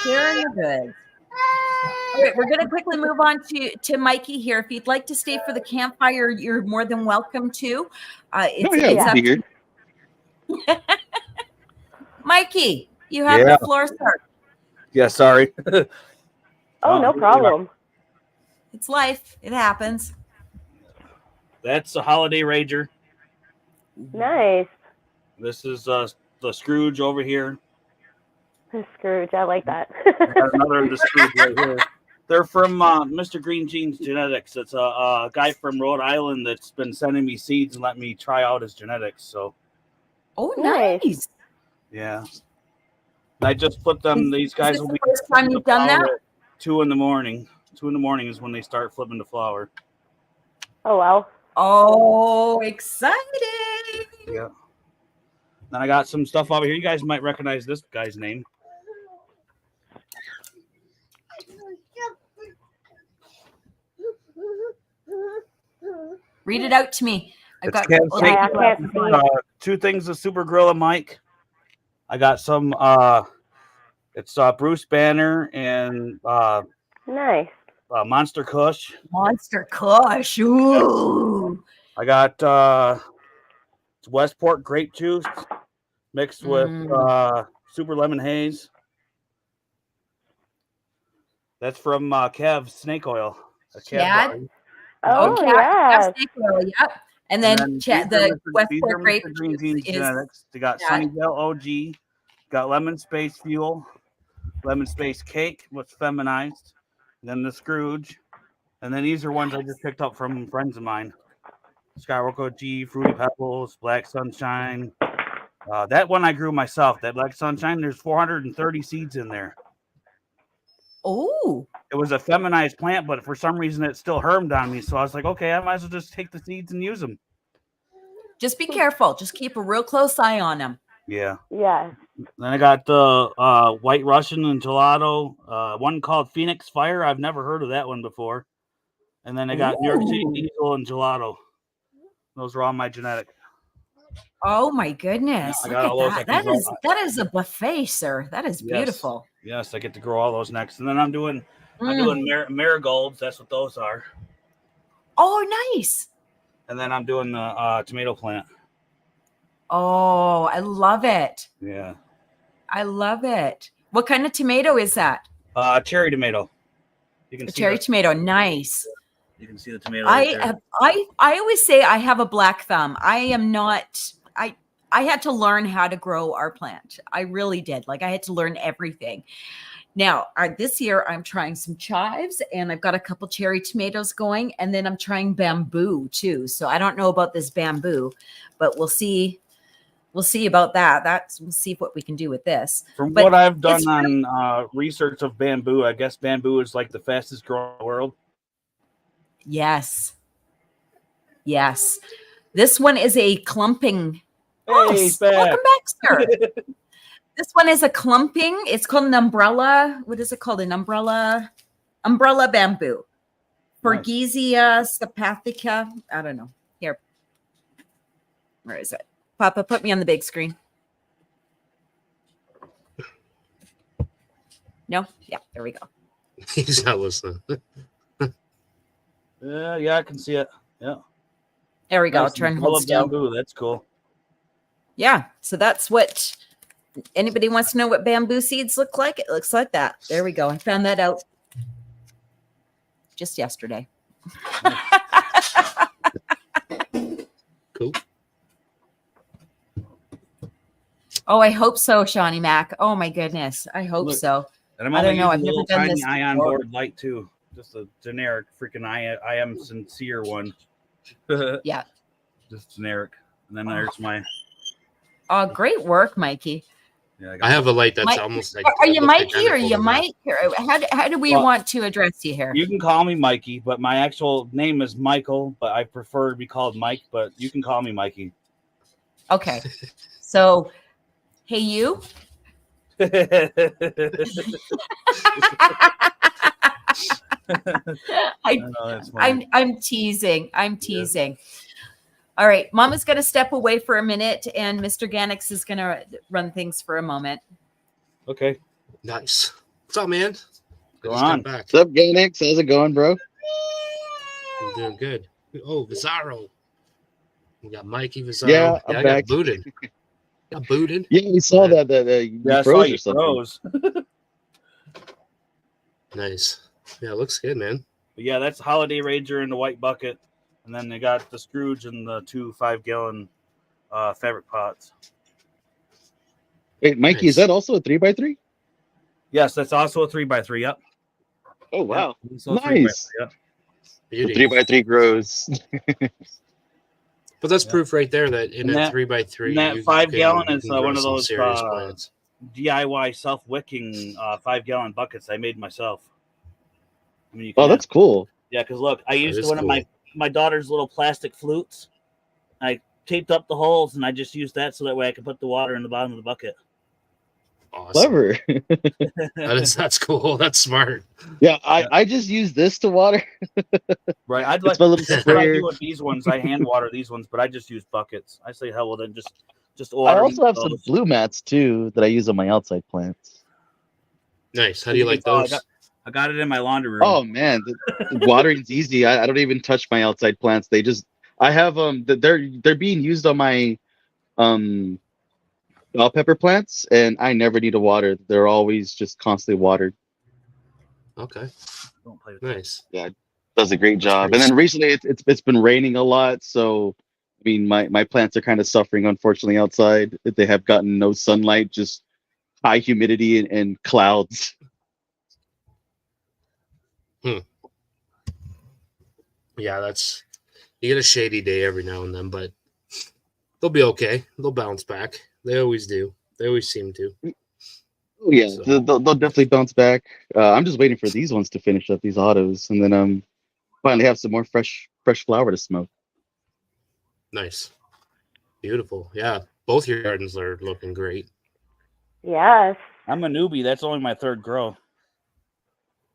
S3: Sharing the goods. All right, we're going to quickly move on to Mikey here. If you'd like to stay for the campfire, you're more than welcome to.
S12: Oh yeah, we'll
S3: up
S12: be here.
S3: to Mikey. You have
S6: Yeah.
S3: the floor, sir.
S6: Yeah, sorry.
S4: Oh, no problem.
S3: It's life. It happens.
S6: That's a Holiday Rager.
S4: Nice.
S6: This is the Scrooge over here.
S4: Scrooge, I like that.
S6: Got another of the Scrooge right here. They're from Mr. Green Jeans Genetics. It's a guy from Rhode Island that's been sending me seeds and let me try out his genetics. So
S3: Oh,
S4: Nice.
S3: nice.
S6: yeah, I just put them. These guys
S3: this
S6: will
S3: the
S6: be
S3: first time you've done that?
S6: at 2 in the morning. 2 in the morning is when they start flipping the flower.
S4: Oh, well.
S3: Oh, exciting.
S6: Yeah. Then I got some stuff over here. You guys might recognize this guy's name.
S3: Read it out to me. I've got
S6: Kev
S3: oh,
S6: Snake.
S4: I can't see.
S6: 2 things of Super Gorilla Mike. I got some it's Bruce Banner and
S4: Nice.
S6: Monster Kush.
S3: Monster Kush. Ooh.
S6: I got it's Westport grape juice mixed with super lemon haze. That's from Kev Snake Oil. A Kev
S3: Chad?
S6: line.
S4: Oh,
S3: Cat-
S4: yeah.
S3: Cat snake oil, yep. And then
S6: these are
S3: the
S6: Mr.
S3: Westport grape
S6: Green Jeans
S3: is
S6: Genetics. They got
S3: yeah.
S6: Sunnydale OG, got Lemon Space Fuel, Lemon Space Cake, what's feminized, then the Scrooge, and then these are ones I just picked up from friends of mine. Skyrock OG, Fruity Pebbles, Black Sunshine. That one I grew myself. That Black Sunshine, there's 430 seeds in there.
S3: Oh,
S6: It was a feminized plant, but for some reason it still hermed on me. So I was like, okay, I might as well just take the seeds and use them.
S3: just be careful. Just keep a real close eye on them.
S6: Yeah.
S4: Yeah.
S6: Then I got the White Russian and Gelato. One called Phoenix Fire. I've never heard of that one before. And then I got New York City Diesel and Gelato. Those are all my genetic.
S3: Oh my goodness!
S6: I
S3: Look
S6: got
S3: at
S6: all those.
S3: that. That is a buffet, sir. That is
S6: Yes.
S3: beautiful.
S6: Yes, I get to grow all those next. And then I'm doing marigolds. That's what those are.
S3: Oh, nice.
S6: And then I'm doing the tomato plant.
S3: Oh, I love it.
S6: Yeah.
S3: I love it. What kind of tomato is that?
S6: Cherry tomato. You can
S3: A
S6: see
S3: cherry
S6: the,
S3: tomato, nice.
S6: You can see the tomato right there.
S3: I always say I have a black thumb. I am not. I had to learn how to grow our plant. I really did. Like I had to learn everything. Now, this year I'm trying some chives, and I've got a couple cherry tomatoes going, and then I'm trying bamboo too. So I don't know about this bamboo, but we'll see. We'll see about that. We'll see what we can do with this.
S6: From
S3: But
S6: what I've done
S3: it's
S6: on research of bamboo, I guess bamboo is like the fastest growing in the world.
S3: Yes. Yes. This one is a clumping.
S6: Hey,
S3: welcome back, sir. This one is a clumping. It's called an umbrella. What is it called? An umbrella bamboo. Berghesia sapathica. I don't know. Here. Where is it? Papa, put me on the big screen. No? Yeah, there we go.
S1: He's not listening.
S6: Yeah, I can see it. Yeah.
S3: There we go.
S6: Nice
S3: Try and
S6: full
S3: hold
S6: of
S3: still.
S6: bamboo. That's cool.
S3: Yeah. So that's what anybody wants to know what bamboo seeds look like. It looks like that. There we go. I found that out just yesterday.
S1: Cool.
S3: Oh, I hope so, Shawnee Mac. Oh my goodness. I hope so.
S6: And I'm
S3: I
S6: only
S3: don't know. I've
S6: using a
S3: never
S6: little
S3: done
S6: tiny
S3: this
S6: ion
S3: before.
S6: board light too. Just a generic freaking I am sincere one.
S3: Yeah.
S6: Just generic. And then there's my.
S3: Oh, great work, Mikey.
S6: Yeah,
S1: I have a light that's
S3: Mike,
S1: almost like.
S3: are you
S1: looks
S3: Mikey or
S1: identical
S3: you
S1: to
S3: Mike? Or how do we
S6: Well,
S3: want to address you here?
S6: You can call me Mikey, but my actual name is Michael, but I prefer to be called Mike, but you can call me Mikey.
S3: Okay. So, hey, you. I'm teasing. I'm teasing. All right. Mama's going to step away for a minute, and Mr. Ganix is going to run things for a moment.
S6: Okay.
S1: Nice. What's up, man?
S6: Go on.
S1: Back.
S12: What's up, Ganix? How's it going, bro?
S1: I'm doing good. Oh, Bizarro. We got Mikey Bizarro.
S12: Yeah, I'm
S1: I
S12: back.
S1: got booted. Got booted.
S12: Yeah, we saw that. You
S6: Yeah, I saw
S12: froze
S6: you
S12: or something.
S6: froze.
S1: Nice. Yeah, it looks good, man.
S6: But yeah, that's Holiday Ranger in the white bucket. And then they got the Scrooge and the 2 5-gallon fabric pots.
S12: Wait, Mikey, is that also a 3x3?
S6: Yes, that's also a 3x3. Yep.
S12: Oh, wow.
S6: Yep. So
S12: Nice.
S6: 3x3, yep.
S12: The 3x3 grows.
S1: But that's proof right there that in
S6: And
S1: a
S6: that-
S1: 3x3,
S6: and that
S1: you
S6: 5-gallon
S1: can
S6: is
S1: grow
S6: one of
S1: some
S6: those
S1: serious plants.
S6: DIY self-wicking 5-gallon buckets I made myself. I mean, you
S12: Oh,
S6: can
S12: that's cool.
S6: Yeah, because look, I used
S1: is
S6: one
S1: cool.
S6: of my daughter's little plastic flutes. I taped up the holes, and I just used that so that way I could put the water in the bottom of the bucket.
S1: Awesome.
S12: Clever.
S1: That's cool. That's smart.
S12: Yeah, I just use this to water.
S6: Right. I'd
S12: It's
S6: like
S12: my little
S6: that's what I
S12: sprayer.
S6: do with these ones. I hand water these ones, but I just use buckets. I say, hell, well, then just
S12: I
S6: order.
S12: also have some blue mats too that I use on my outside plants.
S1: Nice. How do you like those?
S6: I got it in my laundry room.
S12: Oh man, the watering's easy. I don't even touch my outside plants. I have they're being used on my bell pepper plants, and I never need to water. They're always just constantly watered.
S1: Okay.
S6: Don't play with
S1: Nice.
S12: Yeah, it does a great job.
S1: pretty
S12: And then recently it's been raining a lot, so I mean my plants are kind of suffering unfortunately outside. They have gotten no sunlight, just high humidity and clouds.
S1: Yeah, you get a shady day every now and then, but they'll be okay. They'll bounce back. They always do. They always seem to.
S12: Oh yeah,
S1: So-
S12: they'll definitely bounce back. I'm just waiting for these ones to finish up, these autos, and then finally have some more fresh flower to smoke.
S1: Nice. Beautiful. Yeah. Both your gardens are looking great.
S4: Yes.
S6: I'm a newbie. That's only my third grow.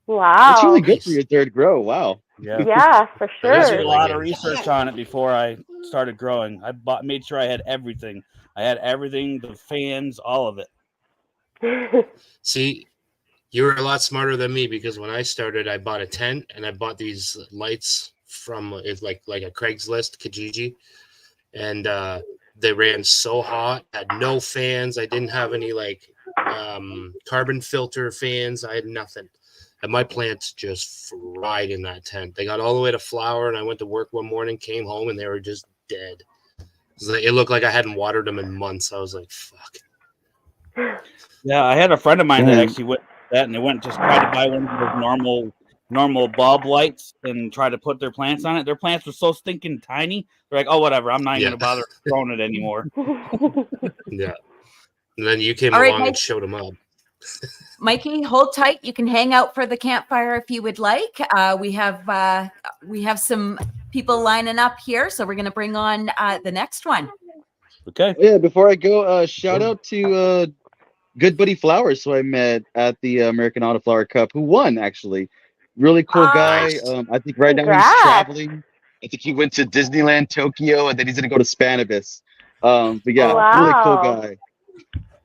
S4: Wow.
S12: That's really good for your third grow. Wow.
S6: Yeah.
S4: Yeah, for
S6: I did
S4: sure.
S6: a lot of research on it before I started growing. Made sure I had everything. I had everything, the fans, all of it.
S1: See, you were a lot smarter than me because when I started, I bought a tent and I bought these lights from it's like a Craigslist Kijiji, and they ran so hot. Had no fans. I didn't have any like carbon filter fans. I had nothing. And my plants just fried in that tent. They got all the way to flower, and I went to work one morning, came home, and they were just dead. It looked like I hadn't watered them in months. I was like, fuck.
S6: Yeah, I had a friend of mine that actually went that, and they went just tried to buy one of those normal bulb lights and try to put their plants on it. Their plants were so stinking tiny. They're like, oh, whatever. I'm not even going to bother growing it anymore.
S1: Yeah. And then you came
S3: All right,
S1: along
S3: Mike.
S1: and showed them up.
S3: Mikey, hold tight. You can hang out for the campfire if you would like. We have some people lining up here, so we're going to bring on the next one.
S6: Okay.
S12: Yeah, before I go, shout out to Good Buddy Flowers, who I met at the American Autoflower Cup, who won, actually. Really cool guy.
S1: Nice.
S12: I think right now
S4: Congrats.
S12: he's traveling. I think he went to Disneyland, Tokyo, and then he's going to go to Spanibus. But yeah, really cool
S4: Wow.
S12: guy.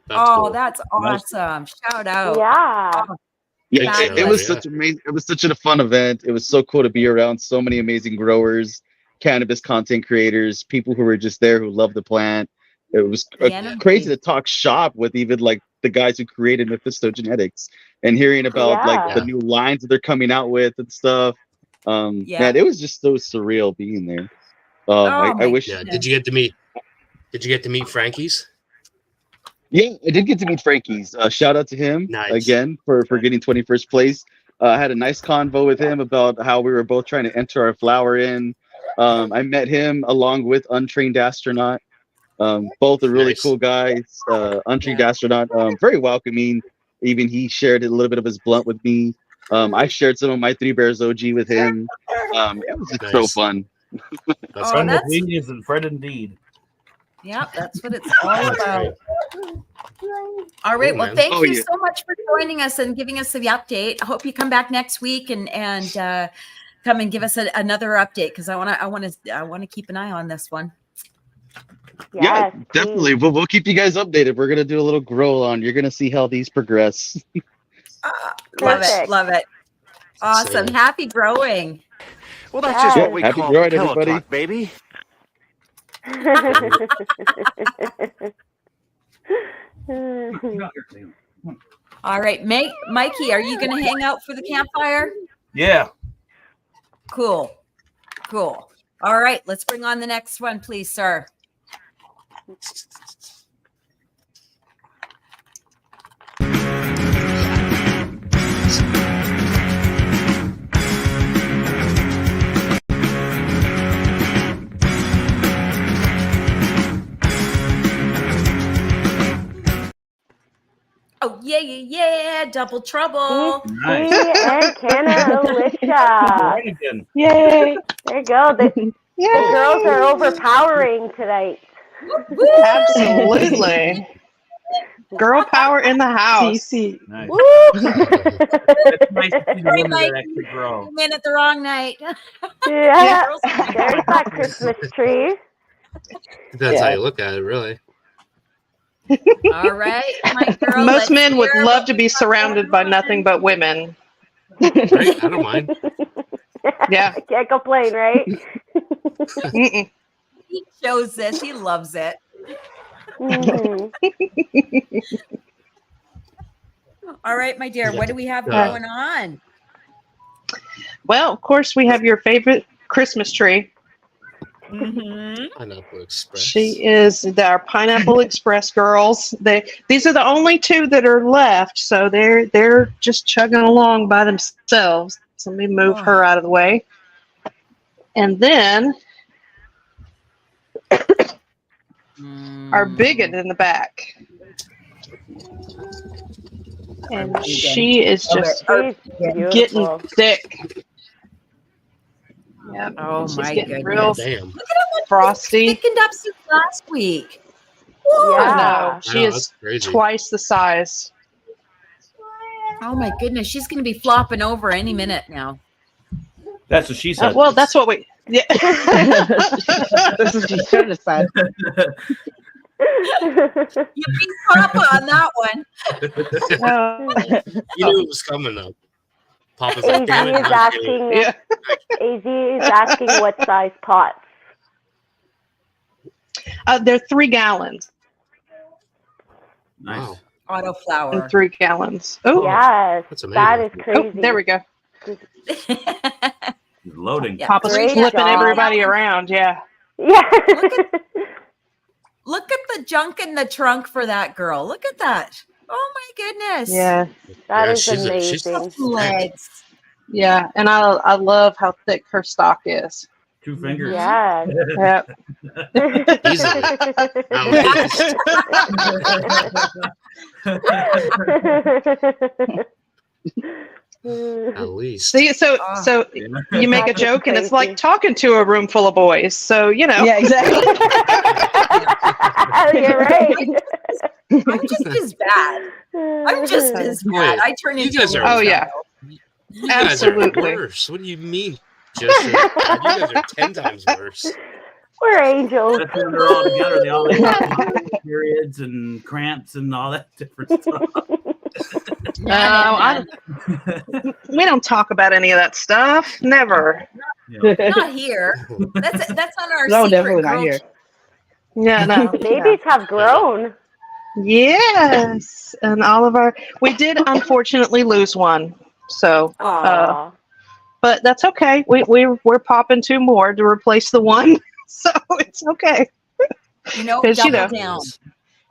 S1: That's cool.
S3: That's awesome. Shout out.
S4: Yeah.
S12: Yeah,
S1: Thanks,
S12: it was
S1: yeah.
S12: such amazing. It was such a fun event. It was so cool to be around so many amazing growers, cannabis content creators, people who were just there who love the plant. It was crazy to talk shop with even like the guys who created Mephisto Genetics and hearing about like the new lines that they're coming out with and stuff. Man, it was just so surreal being there. I wish.
S1: Yeah. Did you get to meet Frankie's?
S12: Yeah, I did get to meet Frankie's. Shout out to him again for getting 21st place. I had a nice convo with him about how we were both trying to enter our flower in. I met him along with Untrained Astronaut. Both are really cool guys. Untrained Astronaut, very welcoming. Even he shared a little bit of his blunt with me. I shared some of my Three Bears OG with him. It was just so fun.
S6: That's Friend of Genius and Fred indeed.
S3: Yeah, that's what it's all about. All right. Well, thank you so much for joining us and giving us the update. I hope you come back next week and come and give us another update because I want to keep an eye on this one.
S12: Yeah, definitely. We'll keep you guys updated. We're gonna do a little grow on. You're gonna see how these progress.
S3: Love it. Awesome. Happy growing.
S8: Well, that's just what we
S12: Happy
S8: call
S12: growing,
S8: pillow
S12: everybody.
S8: talk, baby.
S3: All right, Mikey, are you going to hang out for the campfire?
S6: Yeah.
S3: Cool. All right, let's bring on the next one, please, sir. Oh, yeah. Double trouble.
S6: Nice.
S4: And Canna Alicia.
S13: Yay.
S4: There you go. The girls are overpowering tonight.
S13: Absolutely. Girl power in the house.
S6: Nice.
S4: Woo!
S6: It's nice to see the women that actually grow.
S3: Came in at the wrong night.
S4: Yeah. There's that Christmas tree.
S1: That's how you look at it, really.
S3: All right, my girl.
S13: Most men would love to be surrounded by nothing but women.
S1: Right? I don't mind.
S13: Yeah.
S4: I can't complain, right?
S3: He shows this. He loves it.
S4: Mhm.
S3: All right, my dear. What do we have going on?
S13: Well, of course, we have your favorite Christmas tree.
S1: Pineapple Express.
S13: She is our Pineapple Express girls. These are the only two that are left, so they're just chugging along by themselves. So let me move her out of the way. And then our bigot in the back. And she is just getting thick. Yep.
S3: Oh
S13: she's
S3: my
S13: getting
S3: goodness.
S13: real
S1: Damn.
S3: Look at how much
S13: frosty.
S3: thickened up since last week.
S13: No, she is
S1: that's crazy.
S13: twice the size.
S3: Oh my goodness. She's going to be flopping over any minute now.
S6: That's what she said.
S13: Well, that's what we. Yeah.
S14: This is what she should have said.
S3: You beat Papa on that one.
S1: You knew it was coming up. Papa's like, damn it.
S4: AZ is asking what size pots.
S13: They're 3 gallons.
S6: Nice.
S1: Wow.
S3: Autoflower.
S13: in 3 gallons. Oh,
S4: Yes,
S1: That's
S4: that is
S1: amazing.
S4: crazy.
S13: oh, there we go.
S6: Loading.
S3: Yeah,
S13: Papa's
S4: Great
S13: flipping
S4: job.
S13: everybody around. Yeah.
S4: Yeah.
S3: Look at the junk in the trunk for that girl. Look at that. Oh my goodness.
S13: Yeah.
S4: That
S1: Yeah,
S4: is
S1: she's
S4: amazing.
S3: Legs.
S13: Yeah. And I love how thick her stock is.
S6: 2 fingers.
S4: Yes.
S13: Yep.
S1: Easily. At least. At least.
S13: See, so you make a
S4: That's
S13: joke and it's
S4: crazy.
S13: like talking to a room full of boys. So, you know.
S14: Yeah, exactly.
S4: You're right.
S3: I'm just as bad. I'm just as bad. I turn
S1: You
S3: into
S1: guys
S3: a
S1: are.
S13: Oh, yeah.
S1: You guys are
S13: Absolutely.
S1: worse. What do you mean? Just you guys are 10 times worse.
S4: We're angels.
S6: That's when they're all together. They all have periods and cramps and all that different stuff.
S13: We don't talk about any of that stuff. Never.
S3: Not here. That's on our
S14: No,
S3: secret
S14: definitely not
S3: girl
S14: here.
S13: Yeah, no.
S4: Babies have grown.
S13: Yes. And we did unfortunately lose one. So,
S4: Aww.
S13: but that's okay. We're popping 2 more to replace the one. So it's okay.
S3: You know,
S13: 'Cause, you
S3: double
S13: know,
S3: down.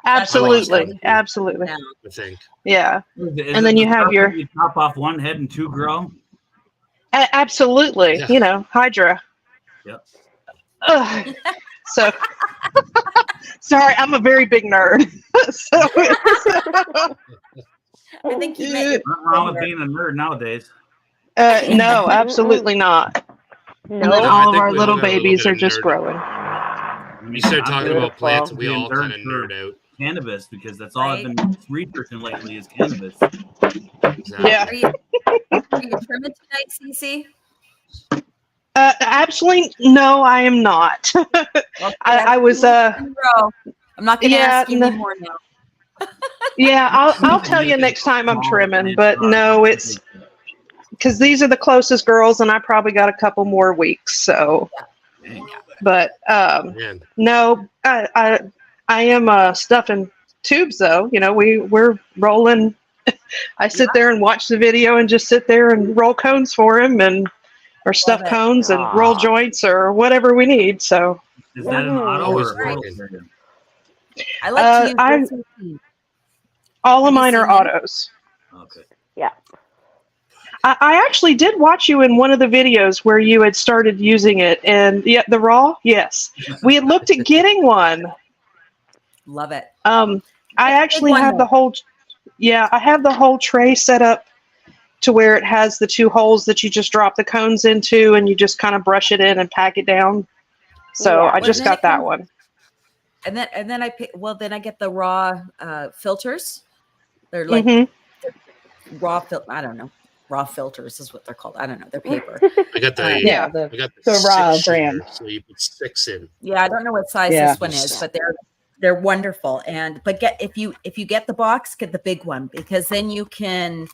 S13: Absolutely. Absolutely.
S3: Down.
S1: I think.
S13: Yeah.
S6: Is
S13: And then
S6: it
S13: you
S6: the
S13: have
S6: stuff
S13: your-
S6: that you chop off one head and 2 grow.
S13: Absolutely.
S1: Yeah.
S13: You know, Hydra.
S6: Yep.
S13: Ugh. So, sorry, I'm a very big nerd. So
S3: I think you meant
S6: Nothing wrong with being a nerd nowadays.
S13: no, absolutely not. And then
S4: No.
S1: I
S13: all of
S1: think
S13: our
S1: we
S13: little
S1: all got a little
S13: babies
S1: bit
S13: are
S1: of
S13: just
S1: nerd.
S13: growing.
S1: You start talking about plants, and we
S6: Being
S1: all
S6: nerd
S1: kind of
S6: for
S1: nerd out.
S6: Cannabis, because that's all
S3: Right.
S6: I've been researching lately is cannabis.
S1: Exactly.
S13: Yeah.
S3: Are you trimming tonight, Cece?
S13: Actually, no, I am not. I was
S3: I'm not going to
S13: yeah,
S3: ask you
S13: no.
S3: anymore now.
S13: Yeah, I'll tell you next time I'm trimming, but no, it's because these are the closest girls, and I probably got a couple more weeks. So, but
S1: Man.
S13: no, I am stuffing tubes though. You know, we're rolling. I sit there and watch the video and just sit there and roll cones for him or stuff
S3: it.
S13: cones and roll
S4: Aw.
S13: joints or whatever we need. So
S6: Is that an auto
S1: Always
S6: or a total
S1: working.
S6: trigger?
S3: I like to use
S13: I'm-
S3: this routine.
S13: all
S3: Have
S13: of
S3: you
S13: mine are
S3: seen it?
S13: autos.
S6: Okay.
S4: Yeah.
S13: I actually did watch you in one of the videos where you had started using it, and yeah, the raw, yes, we had looked at getting one.
S3: Love it.
S13: I actually
S3: one,
S13: have
S3: though.
S13: I have the whole tray set up to where it has the 2 holes that you just drop the cones into, and you just kind of brush it in and pack it down. So
S4: Yeah.
S13: I just
S3: Well, then
S13: got
S3: it
S13: that
S3: comes-
S13: one.
S3: And then I pick. Well, then I get the raw filters. They're like
S13: Mhm.
S3: raw I don't know. Raw filters is what they're called. I don't know. They're paper.
S1: I got the
S14: Yeah,
S1: I got
S14: the raw
S1: 6
S14: brand.
S1: shooter, so you put 6 in.
S3: Yeah, I don't know what size
S14: Yeah.
S3: this one is, but they're wonderful. And but if you get the box, get the big one, because then you can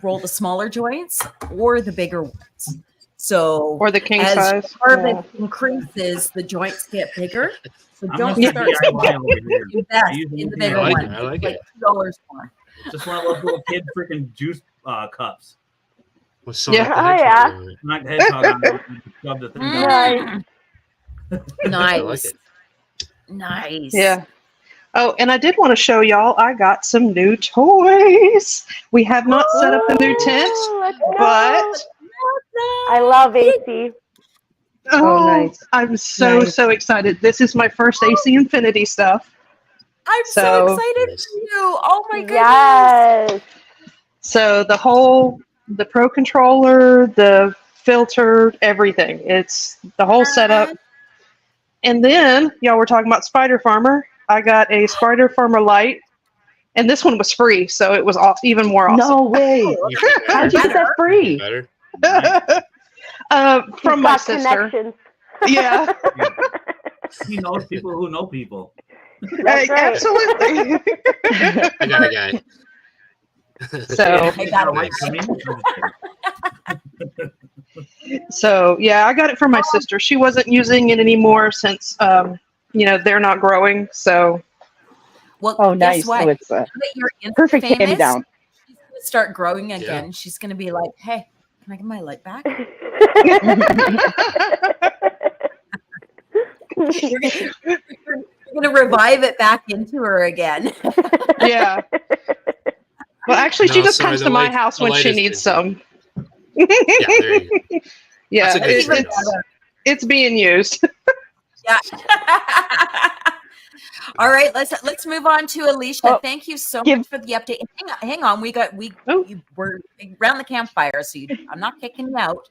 S3: roll the smaller joints or the bigger ones. So
S13: Or the king
S3: as
S13: size.
S3: harvest increases, the joints get bigger. So
S6: I'm
S3: don't
S6: Mr.
S3: start
S6: DIY over here.
S3: invest
S6: I use
S3: in the
S6: anything
S3: bigger
S1: I like
S3: one.
S1: it. I like
S3: It's
S1: it.
S3: $2 more.
S6: Just one of those little kid freaking juice cups.
S1: With Sonic
S13: Yeah.
S1: the
S4: Oh,
S1: Hedgehog
S4: yeah.
S1: in it.
S6: Not the hedgehog on it. You shove the thing down.
S4: Nice.
S1: I like
S3: Nice.
S1: it.
S3: Nice.
S13: Yeah. Oh, and I did want to show y'all, I got some new toys. We have not set up the new tent,
S4: Ooh, let's go.
S13: but
S4: I love AC.
S14: Oh, nice.
S13: I'm so
S14: Nice.
S13: excited. This is my first AC Infinity stuff.
S3: I'm so
S13: So-
S3: excited for you. Oh my goodness.
S4: Yes.
S13: So the Pro controller, the filter, everything. It's the whole setup. And then y'all were talking about Spider Farmer. I got a Spider Farmer Lite, and this one was free, so it was even more awesome.
S14: No way. How'd you get that free?
S1: Better.
S13: From
S4: She's
S13: my
S4: got
S13: sister.
S4: connections.
S13: Yeah,
S6: He knows people who know people.
S4: That's right.
S13: absolutely.
S1: I got a guy.
S13: So,
S3: I got
S6: Like,
S3: it.
S6: I mean,
S13: so yeah, I got it for my sister. She wasn't using it anymore since they're not growing. So
S3: Well,
S14: Oh,
S3: guess
S14: nice.
S3: what?
S14: So it's
S3: Now that you're
S14: perfect hand
S3: famous,
S14: down.
S3: she's gonna start growing
S1: Yeah.
S3: again. She's gonna be like, "Hey, can I get my light back?" You're gonna revive it back into her again.
S13: Yeah. Well, actually, she
S1: No,
S13: just
S1: sorry,
S13: comes
S1: the
S13: to my
S1: light-
S13: house
S1: the
S13: when
S1: light
S13: she
S1: is
S13: needs
S1: busy.
S13: some.
S1: Yeah, there you go.
S13: Yeah,
S1: That's a good
S3: Even
S1: trade-off.
S3: better.
S13: it's being used.
S3: Yeah. All right, let's move on to Alicia.
S14: Oh,
S3: Thank you so
S14: give-
S3: much for the update. Hang on. We're around the campfire, so I'm not kicking you out.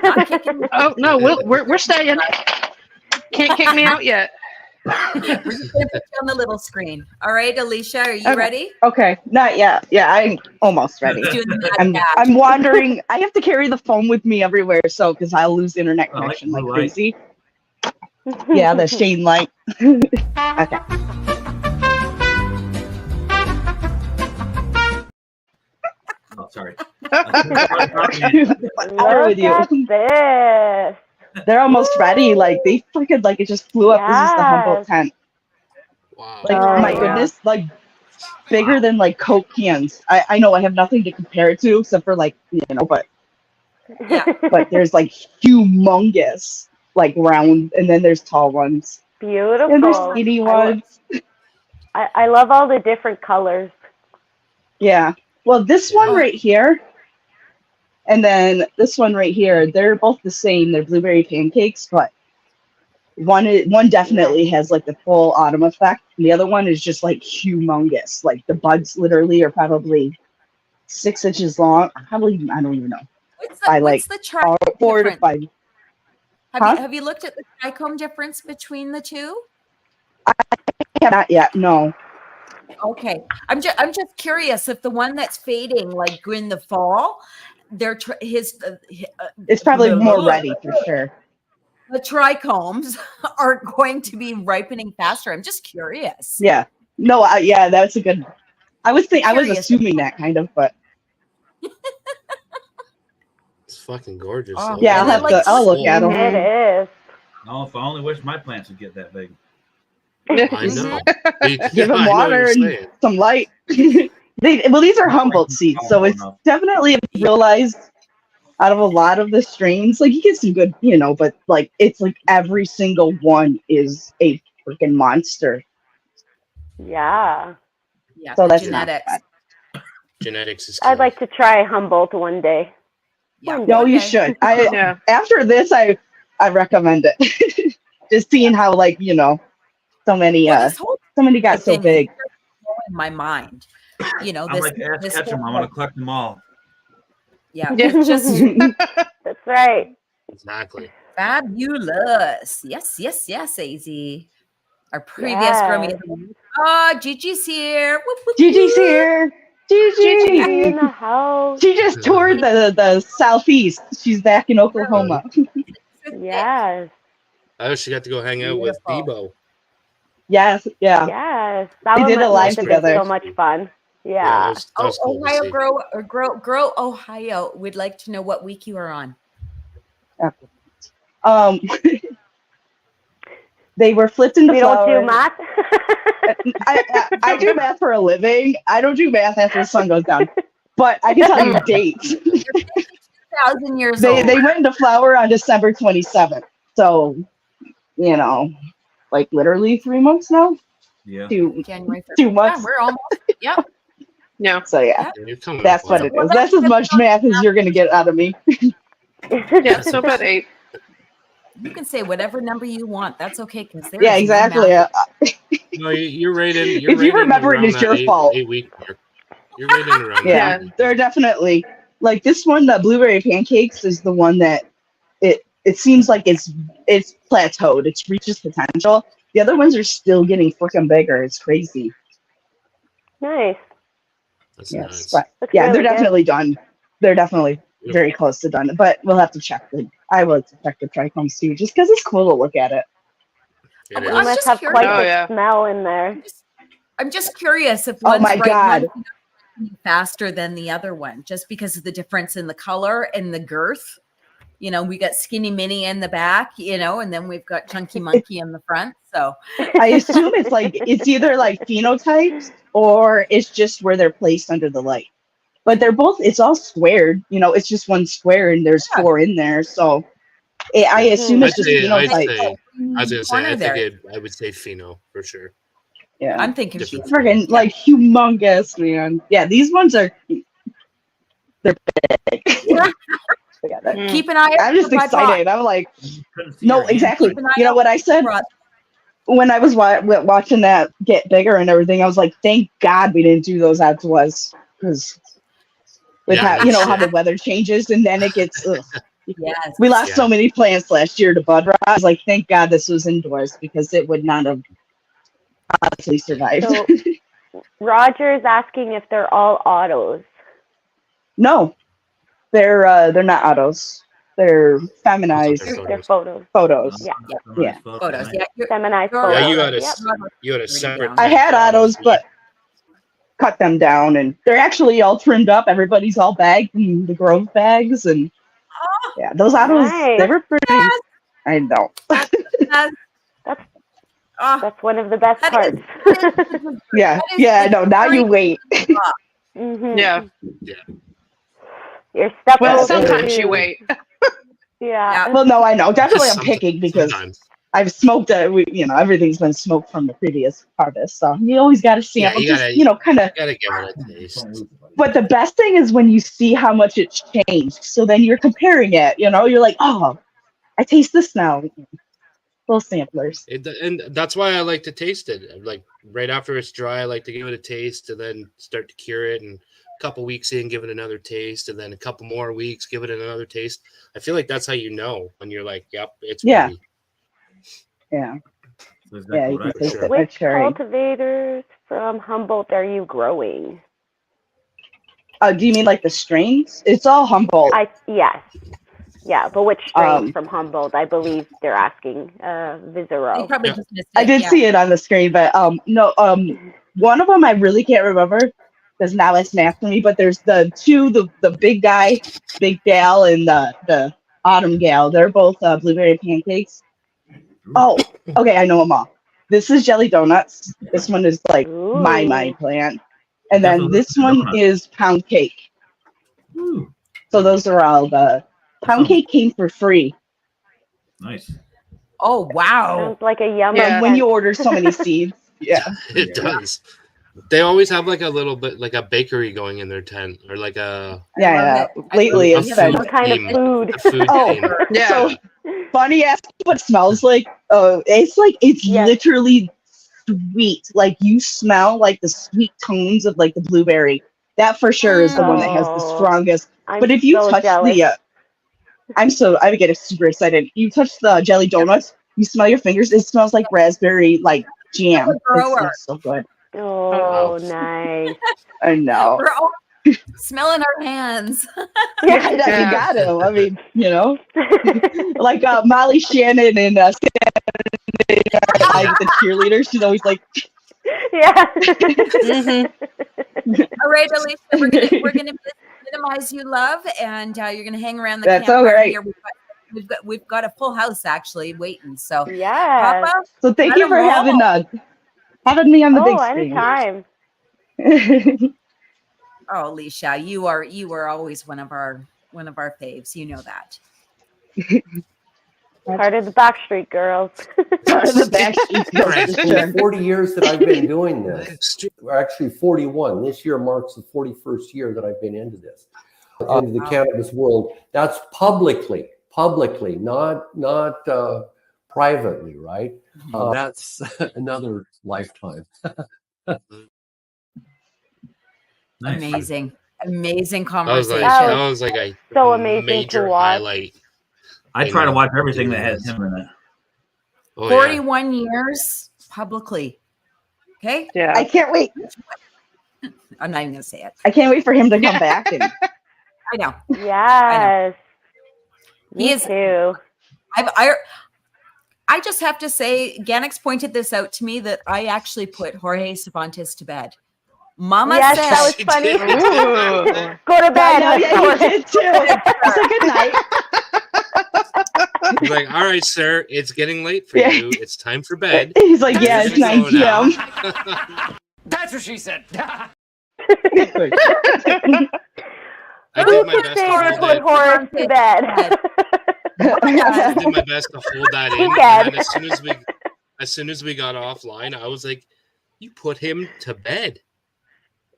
S3: Not kicking you out.
S13: Oh no, we're staying. Can't kick me out yet.
S3: We're just gonna put you on the little screen. All right, Alicia, are you
S14: Okay.
S3: ready?
S14: Okay, not yet. Yeah, I'm almost ready.
S3: Doing the mad
S14: I'm
S3: dash.
S14: I'm wandering. I have to carry the phone with me everywhere, so because I'll lose internet connection like crazy. Yeah, the Shane light. Okay.
S15: Oh, sorry.
S14: What's the matter with you?
S4: Look at this.
S14: They're almost ready. Like they freaking like it just flew up. This is the Humboldt
S4: Yes.
S14: tent.
S1: Wow.
S14: Like
S4: Oh,
S14: my
S4: yeah.
S14: goodness, like bigger than like Coke cans. I know I have nothing to compare it to except for like but
S3: Yeah.
S14: but there's like humongous like round, and then there's tall ones, and there's
S4: Beautiful.
S14: skinny ones.
S4: I love all the different colors.
S14: Yeah. Well, this one right here, and then this one right here, they're both the same. They're blueberry pancakes, but one definitely has like the full autumn effect, and the other one is just like humongous. Like the buds literally are probably 6 inches long. Probably I don't even know.
S3: What's the trichome
S14: 4 to
S3: difference?
S14: 5.
S3: Have you looked at the trichome difference between the two?
S14: Not yet. No.
S3: Okay, I'm just curious if the one that's fading like in the fall,
S14: It's probably more ready for sure.
S3: The trichomes are going to be ripening faster. I'm just curious.
S14: Yeah. No. Yeah, that's a good. I was
S3: Curious.
S14: assuming that kind of, but
S1: It's fucking gorgeous.
S3: Oh,
S1: though.
S14: yeah,
S3: and then,
S14: I'll look at them.
S4: It is.
S15: Oh, if I only wish my plants would get that big.
S1: I know.
S14: Give them
S1: I know what
S14: water
S1: you're
S14: and
S1: saying.
S14: some light. These are Humboldt seeds, so it's definitely realized out of a lot of the strains, like you get some good, but like it's like every single one is a freaking monster.
S4: Yeah.
S3: Yeah,
S14: So that's
S3: genetics.
S14: not bad.
S1: Genetics is.
S4: I'd like to try Humboldt one day.
S3: Yeah.
S14: No, you should. After this, I recommend it. Just seeing how so many got so big.
S3: In my mind,
S15: I'm like Ash Ketchum. I want to collect them all.
S3: Yeah, it's just
S4: That's right.
S1: Exactly.
S3: fabulous. Yes, AZ. Our previous
S4: Yes.
S3: Growmie of the week. Oh, Gigi's here. Whoop, whoop,
S14: Gigi's
S3: whoop.
S14: here.
S4: Gigi in
S14: Gigi.
S4: the house.
S14: She just toured the southeast. She's back in Oklahoma.
S4: Yes.
S1: Oh, she got to go hang out with Debo.
S14: Yes. Yeah.
S4: Yes. That
S14: They
S4: one
S14: did a
S4: must
S14: live
S4: have been
S14: together.
S4: so much fun. Yeah.
S1: that was cool to
S3: Ohio
S1: see.
S3: Grow Ohio would like to know what week you are on.
S14: They were flipped into
S4: We don't
S14: flowers.
S4: do math.
S14: I do math for a living. I don't do math after the sun goes down. But I can tell you dates.
S3: 2,000 years
S14: They
S3: old.
S14: went into flower on December 27th. So, like literally 3 months now.
S15: Yeah.
S3: January 1st.
S14: 2 months.
S3: Yeah, we're almost. Yep.
S13: Yeah.
S14: So yeah,
S1: You're coming
S14: that's
S1: up
S14: what
S1: on
S14: it is. That's as much math as you're gonna get out of me.
S13: Yeah. So about 8.
S3: You can say whatever number you want. That's okay because
S14: Yeah, exactly.
S1: No, you're right in.
S14: If you remember it, it's your fault.
S1: 8 week mark. You're right in around.
S14: Yeah,
S1: that.
S14: they're definitely like this one. The blueberry pancakes is the one that it seems like it's plateaued. It's reached its potential. The other ones are still getting freaking bigger. It's crazy.
S4: Nice.
S1: That's
S14: Yes,
S1: nice.
S14: but
S4: Looks
S14: yeah,
S4: really
S14: they're
S4: good.
S14: definitely done. They're definitely very close to done. But we'll have to check. I will check the trichomes too, just because it's cool to look at it.
S1: It
S4: You
S3: I'm
S1: is.
S4: must
S3: just
S4: have
S3: curious.
S4: quite
S13: Oh,
S4: the
S13: yeah.
S4: smell in there.
S3: I'm just curious if
S14: Oh
S3: one's
S14: my God.
S3: faster than the other one, just because of the difference in the color and the girth. You know, we got Skinny Minnie in the back, you know, and then we've got Chunky Monkey in the front. So
S14: I assume it's like it's either like phenotypes or it's just where they're placed under the light. But they're both. It's all squared. You know, it's just one square and there's 4 in there. So I assume it's just phenotype.
S1: I would say pheno for sure.
S14: Yeah,
S3: I'm thinking
S14: friggin' like humongous, man. Yeah, these ones are. They're big.
S3: Keep an eye out.
S14: I'm just
S3: for my
S14: excited.
S3: pot.
S14: I'm like, no, exactly. You know what I said when I was watching that get bigger and everything? I was like, thank God we didn't do those as was, because with how you know how the weather changes and then it gets. Ugh.
S3: Yes.
S14: We lost so many plants last year to bud rot. I was like, thank God this was indoors because it would not have honestly survived.
S4: So, Roger is asking if they're all autos.
S14: No, they're not autos. They're feminized.
S4: They're photos.
S14: Photos.
S4: Yeah.
S3: Photos. Yeah.
S4: Feminized photos.
S1: Yeah, you had a separate.
S14: I had autos, but cut them down, and they're actually all trimmed up. Everybody's all bagged in the Grove bags, and yeah, those autos they were pretty. I know.
S4: That's one of the best parts.
S14: yeah. No, now you wait.
S4: Mm-hmm.
S13: Yeah.
S4: You're stuck.
S13: Well, sometimes you wait.
S4: Yeah.
S14: Well, no, I know. Definitely, I'm picking because I've smoked. You know, everything's been smoked from the previous harvest, so you always got to sample. Kind of.
S1: Gotta give it a taste.
S14: But the best thing is when you see how much it's changed. So then you're comparing it. You know, you're like, oh, I taste this now. Little samplers.
S1: And that's why I like to taste it. Like right after it's dry, I like to give it a taste and then start to cure it. And a couple weeks in, give it another taste, and then a couple more weeks, give it another taste. I feel like that's how you know when you're like, "Yep, it's ready."
S14: Yeah.
S1: Yeah,
S14: you can taste it.
S4: Which cultivators from Humboldt are you growing?
S14: Do you mean like the strains? It's all Humboldt.
S4: Yes. Yeah, but which strains from Humboldt? I believe they're asking. Visero.
S14: I did see it on the screen, but no. One of them I really can't remember because now it's after me. But there's the two, the big guy, big gal, and the autumn gal. They're both blueberry pancakes. Oh, okay, I know them all. This is jelly donuts. This one is like my plant, and then this one is pound cake. So those are all the pound cake came for free.
S15: Nice.
S3: Oh wow!
S4: Sounds like a yum.
S14: Yeah, when you order so many seeds. Yeah,
S1: it does. They always have like a little bit like a bakery going in their tent or like a
S14: Lately, it's been
S4: some kind of food.
S14: Yeah. So funny ask what it smells like. It's literally sweet. Like you smell like the sweet tones of like the blueberry. That for sure is the one that has the strongest. But if you touch the, I would get super excited. You touch the jelly donuts, you smell your fingers. It smells like raspberry like jam. It smells so good.
S4: Oh, nice.
S14: I know.
S3: We're all smelling our hands.
S14: Yeah, you got to. I mean, you know, like Molly Shannon and Saturday Night Live, the cheerleader. She's always like,
S4: yeah.
S3: All right, Alicia, we're gonna minimize you, love, and you're gonna hang around the
S14: That's
S3: campfire
S14: all right.
S3: here. We've got a full house actually waiting. So
S4: yeah.
S3: Papa,
S14: so thank you for having me on the big screen.
S4: Anytime.
S3: Oh, Alicia, you are always one of our faves. You know that.
S4: Part of the Backstreet Girls.
S14: Part of the Backstreet Girls.
S16: In the 40 years that I've been doing this, or actually 41, this year marks the 41st year that I've been into this, into the cannabis world. That's publicly, not privately, right? That's another lifetime.
S3: Amazing conversation.
S1: That was like a
S4: so amazing
S1: major
S4: to watch.
S1: highlight.
S15: I try to watch everything that has him in it.
S3: 41 years publicly. Okay.
S14: Yeah. I can't wait.
S3: I'm not even gonna say it.
S14: I can't wait for him to come back. And...
S3: I know.
S4: Yes.
S3: He is
S4: too.
S3: I just have to say, Ganix pointed this out to me that I actually put Jorge Cervantes to bed. Mama
S4: yes,
S3: said
S4: that was funny. Go to bed.
S14: Yeah, you did too. I said good night.
S1: He's like, all right, sir, it's getting late for
S14: Yeah.
S1: you. It's time for bed.
S14: He's like, yeah, it's 9 p.m.
S17: That's what she said.
S1: I did my best to hold
S4: Put
S1: it.
S4: Horace to bed.
S1: I did my best to hold that in. And then as soon as we got offline, I was like, you put him to bed.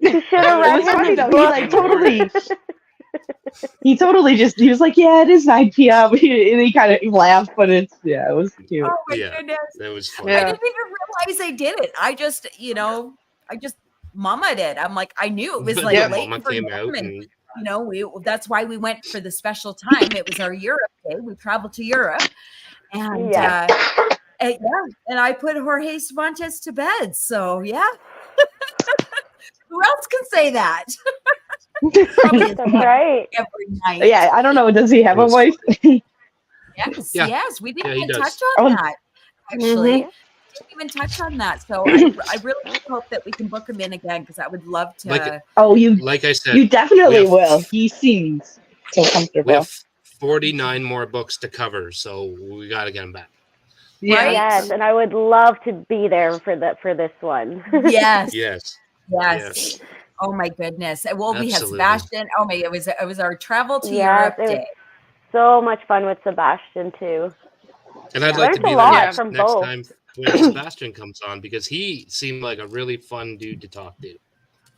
S4: You should have
S14: It
S4: let
S14: was funny
S4: him
S14: though. He was like, yeah, it is 9 p.m. And he kind of laughed, but it was cute.
S3: Oh my
S1: Yeah,
S3: goodness.
S1: that was fun.
S3: I didn't even realize I did it. I just Mama did. I'm like, I knew it was like late
S1: Mama
S3: for
S1: came
S3: them,
S1: out
S3: and that's why we went for the special time. It was our Europe day. We traveled to Europe, and and I put Jorge Cervantes to bed. So yeah, who else can say that? Probably
S4: That's right.
S3: every night.
S14: Yeah, I don't know. Does he have a voice?
S3: Yes,
S1: Yeah.
S3: yes, we didn't
S1: Yeah, he
S3: even
S1: does.
S3: touch on that. Actually, didn't even touch on that. So I really hope that we can book him in again because I would love to.
S1: Like I said,
S14: You definitely
S1: we have-
S14: will. He seems so comfortable.
S1: We have 49 more books to cover, so we got to get him back.
S3: Right?
S4: Yes, and I would love to be there for this one.
S3: Yes.
S1: Yes.
S3: Oh my goodness. Well, we had
S1: Absolutely.
S3: Sebastian. Oh my, it was our travel to
S4: Yes,
S3: Europe
S4: it was
S3: day.
S4: so much fun with Sebastian too.
S1: And I'd like to
S4: Learned a
S1: be
S4: lot
S1: there
S4: from
S1: next
S4: both.
S1: time when Sebastian comes on because he seemed like a really fun dude to talk to.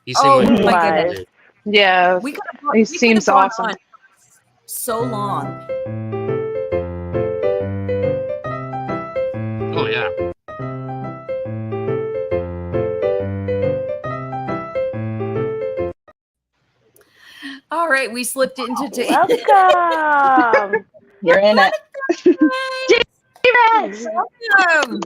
S1: He seemed like a really
S3: my
S1: fun
S3: goodness.
S1: dude.
S13: Yeah.
S3: We could
S13: He seems awesome.
S3: So long.
S1: Oh yeah.
S3: All right, we slipped into
S4: Welcome.
S14: You're in it.
S3: Welcome.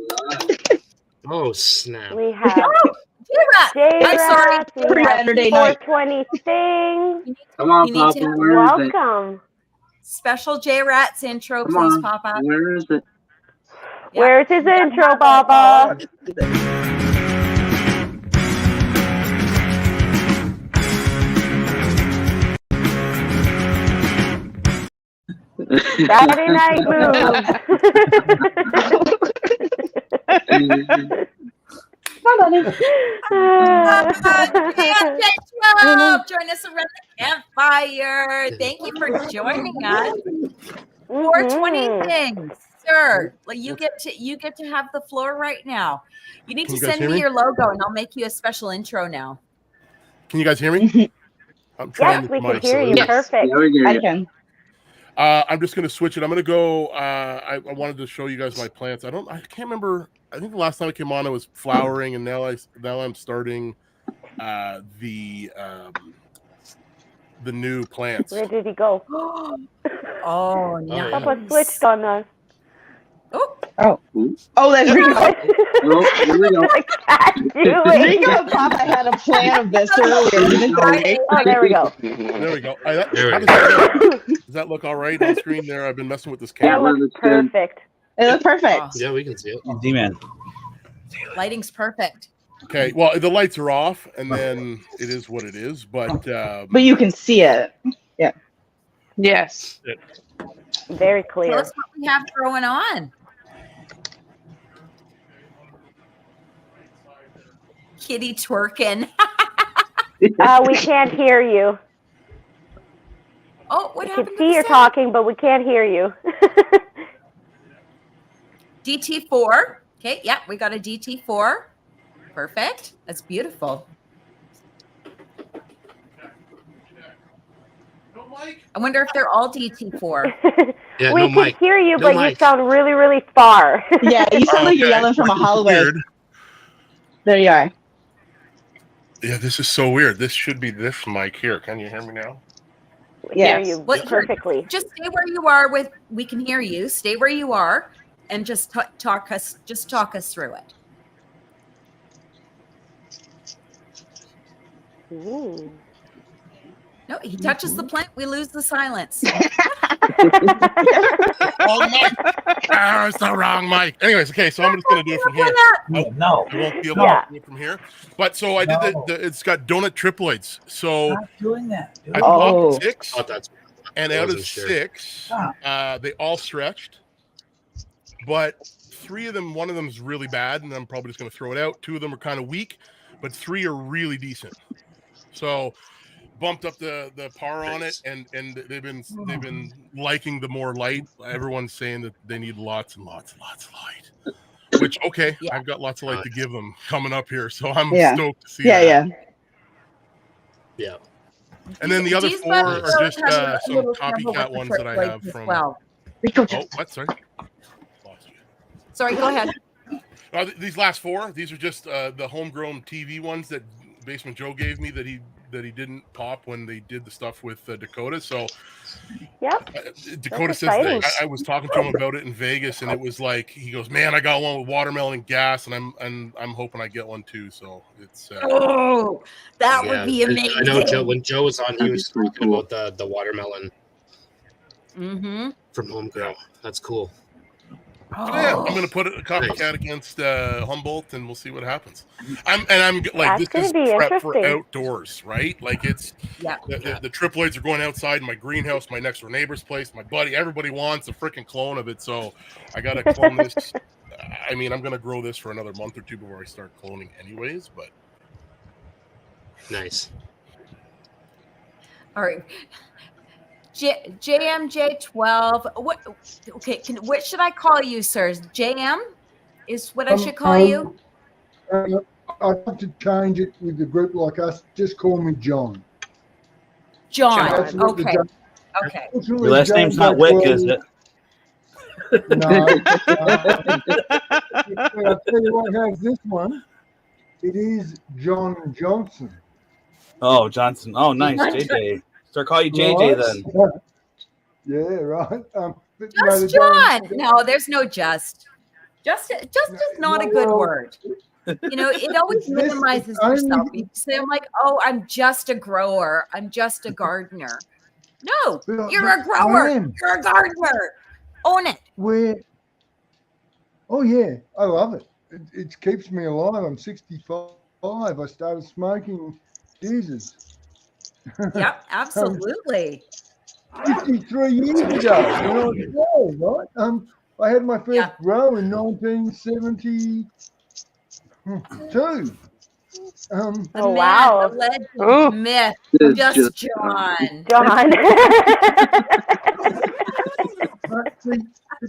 S1: Oh snap.
S4: We have
S3: I'm sorry.
S4: J-Rats, we have
S14: Saturday night.
S4: 420 Sting.
S18: Come on,
S3: You need to
S18: Papa,
S3: have
S18: where is it?
S4: Welcome.
S3: Special J-Rats intro,
S18: Come
S3: please
S18: on,
S3: pop up.
S18: where is it?
S3: Yeah.
S4: Where's his intro, Baba? Saturday night move.
S3: Join us around the campfire. Thank you for joining us. 420 things, sir. Like you get to have the floor right now. You need
S19: Can
S3: to
S19: you guys
S3: send
S19: hear
S3: me
S19: me?
S3: your logo, and I'll make you a special intro now.
S19: Can you guys hear me? I'm trying
S4: Yes,
S19: this
S4: we can
S19: mic.
S4: hear you. Perfect.
S14: I can.
S19: I'm just gonna switch it. I'm gonna go. I wanted to show you guys my plants. I can't remember. I think the last time I came on, it was flowering, and now I'm starting the new plants.
S4: Where did he go?
S3: Oh, nice.
S4: Papa switched on us.
S14: Oh, that's Rico.
S18: Oh, here we go.
S14: Rico and Papa had a plan of this earlier, didn't they?
S4: Oh, there we go.
S19: There we go.
S1: There we
S19: Does that look all right on screen there? I've been messing with this
S4: That
S19: camera.
S4: looks perfect.
S14: It looked perfect.
S1: Yeah, we can see it.
S15: D-man.
S3: Lighting's perfect.
S19: Okay. Well, the lights are off, and then it is what it is. But
S14: you can see it. Yeah.
S13: Yes.
S4: Very
S3: Tell
S4: clear.
S3: us what we have going on. Kitty twerking.
S4: We can't hear you.
S3: Oh, what
S4: We
S3: happened
S4: can
S3: to
S4: see
S3: the
S4: you're
S3: sound?
S4: talking, but we can't hear you.
S3: DT4. Okay, yeah, we got a DT4. Perfect. That's beautiful. I wonder if they're all DT4.
S1: Yeah,
S4: We
S1: no
S4: can
S1: mic.
S4: hear you,
S1: No
S4: but you
S1: mic.
S4: sound really, really far.
S14: Yeah, you sound like you're yelling from a hallway.
S19: Weird.
S14: There you are.
S19: Yeah, this is so weird. This should be this mic here. Can you hear me now?
S4: We hear
S14: Yes.
S4: you
S3: What-
S4: perfectly.
S3: Just stay where you are we can hear you. Stay where you are and just talk us through it.
S4: Ooh.
S3: No, he touches the plant, we lose the silence.
S19: Wrong mic. It's the wrong mic. Anyways, okay, so I'm just gonna do it from here.
S15: No.
S19: I won't be able
S4: Yeah.
S19: to do it from here. But so I did it's got donut triploids. So
S15: Stop doing that.
S19: I
S14: Oh.
S19: popped 6,
S1: Oh, that's
S19: And
S1: I
S19: out of
S1: wasn't sure.
S19: 6, they all stretched, but 3 of them, one of them is really bad, and I'm probably just going to throw it out. 2 of them are kind of weak, but 3 are really decent. So bumped up the par on it, and they've been liking the more light. Everyone's saying that they need lots and lots and lots of light. Which, okay, I've got lots of light to give them coming up here, so I'm stoked to see that.
S1: Yeah.
S19: And then the other
S3: These
S19: 4 are
S3: bugs
S19: just
S3: have a
S19: some
S3: little trouble
S19: copycat
S3: with
S19: ones
S3: the
S19: that I
S3: triploids
S19: have
S3: as
S19: from.
S3: well.
S19: Oh, what? Sorry.
S3: Sorry, go ahead.
S19: These last 4, these are just the homegrown TV ones that Basement Joe gave me that he didn't pop when they did the stuff with Dakota. So Dakota says that I was talking to him about it in Vegas, and it was like, he goes, "Man, I got one with watermelon and gas, and I'm hoping I get one too." So it's
S3: that would be amazing.
S1: I know Joe, when Joe was on, he was talking about the watermelon from Homegrown. That's cool.
S19: So yeah, I'm going to put a copycat against Humboldt, and we'll see what happens. I'm like, this is prep for outdoors, right? Like, it's the triploids are going outside in my greenhouse, my next door neighbor's place, my buddy. Everybody wants a freaking clone of it, so I got to clone this. I mean, I'm going to grow this for another month or 2 before I start cloning, anyways. But
S1: nice.
S3: All right. JMJ12. What? Okay. What should I call you, sirs? JM is what I should call you.
S10: I'd like to change it with a group like us. Just call me John.
S3: John. Okay. Okay.
S6: Your last name's not Wick, is it?
S10: No. I'll tell you what has this one. It is John Johnson.
S6: Oh, Johnson. Oh, nice. JJ. So I'll call you JJ then.
S10: Yeah, right.
S3: Just John. No, there's no just. Just is not a good word. You know, it always minimizes yourself. You say, I'm like, oh, I'm just a grower. I'm just a gardener. No, you're a grower. You're a gardener. Own it.
S10: Oh, yeah. I love it. It keeps me alive. I'm 65. I started smoking Jesus.
S3: Yep, absolutely.
S10: 53 years ago when I was 12, right? I had my first grow in 1972.
S3: Oh,
S4: wow.
S3: The legend, myth, just John.
S4: John.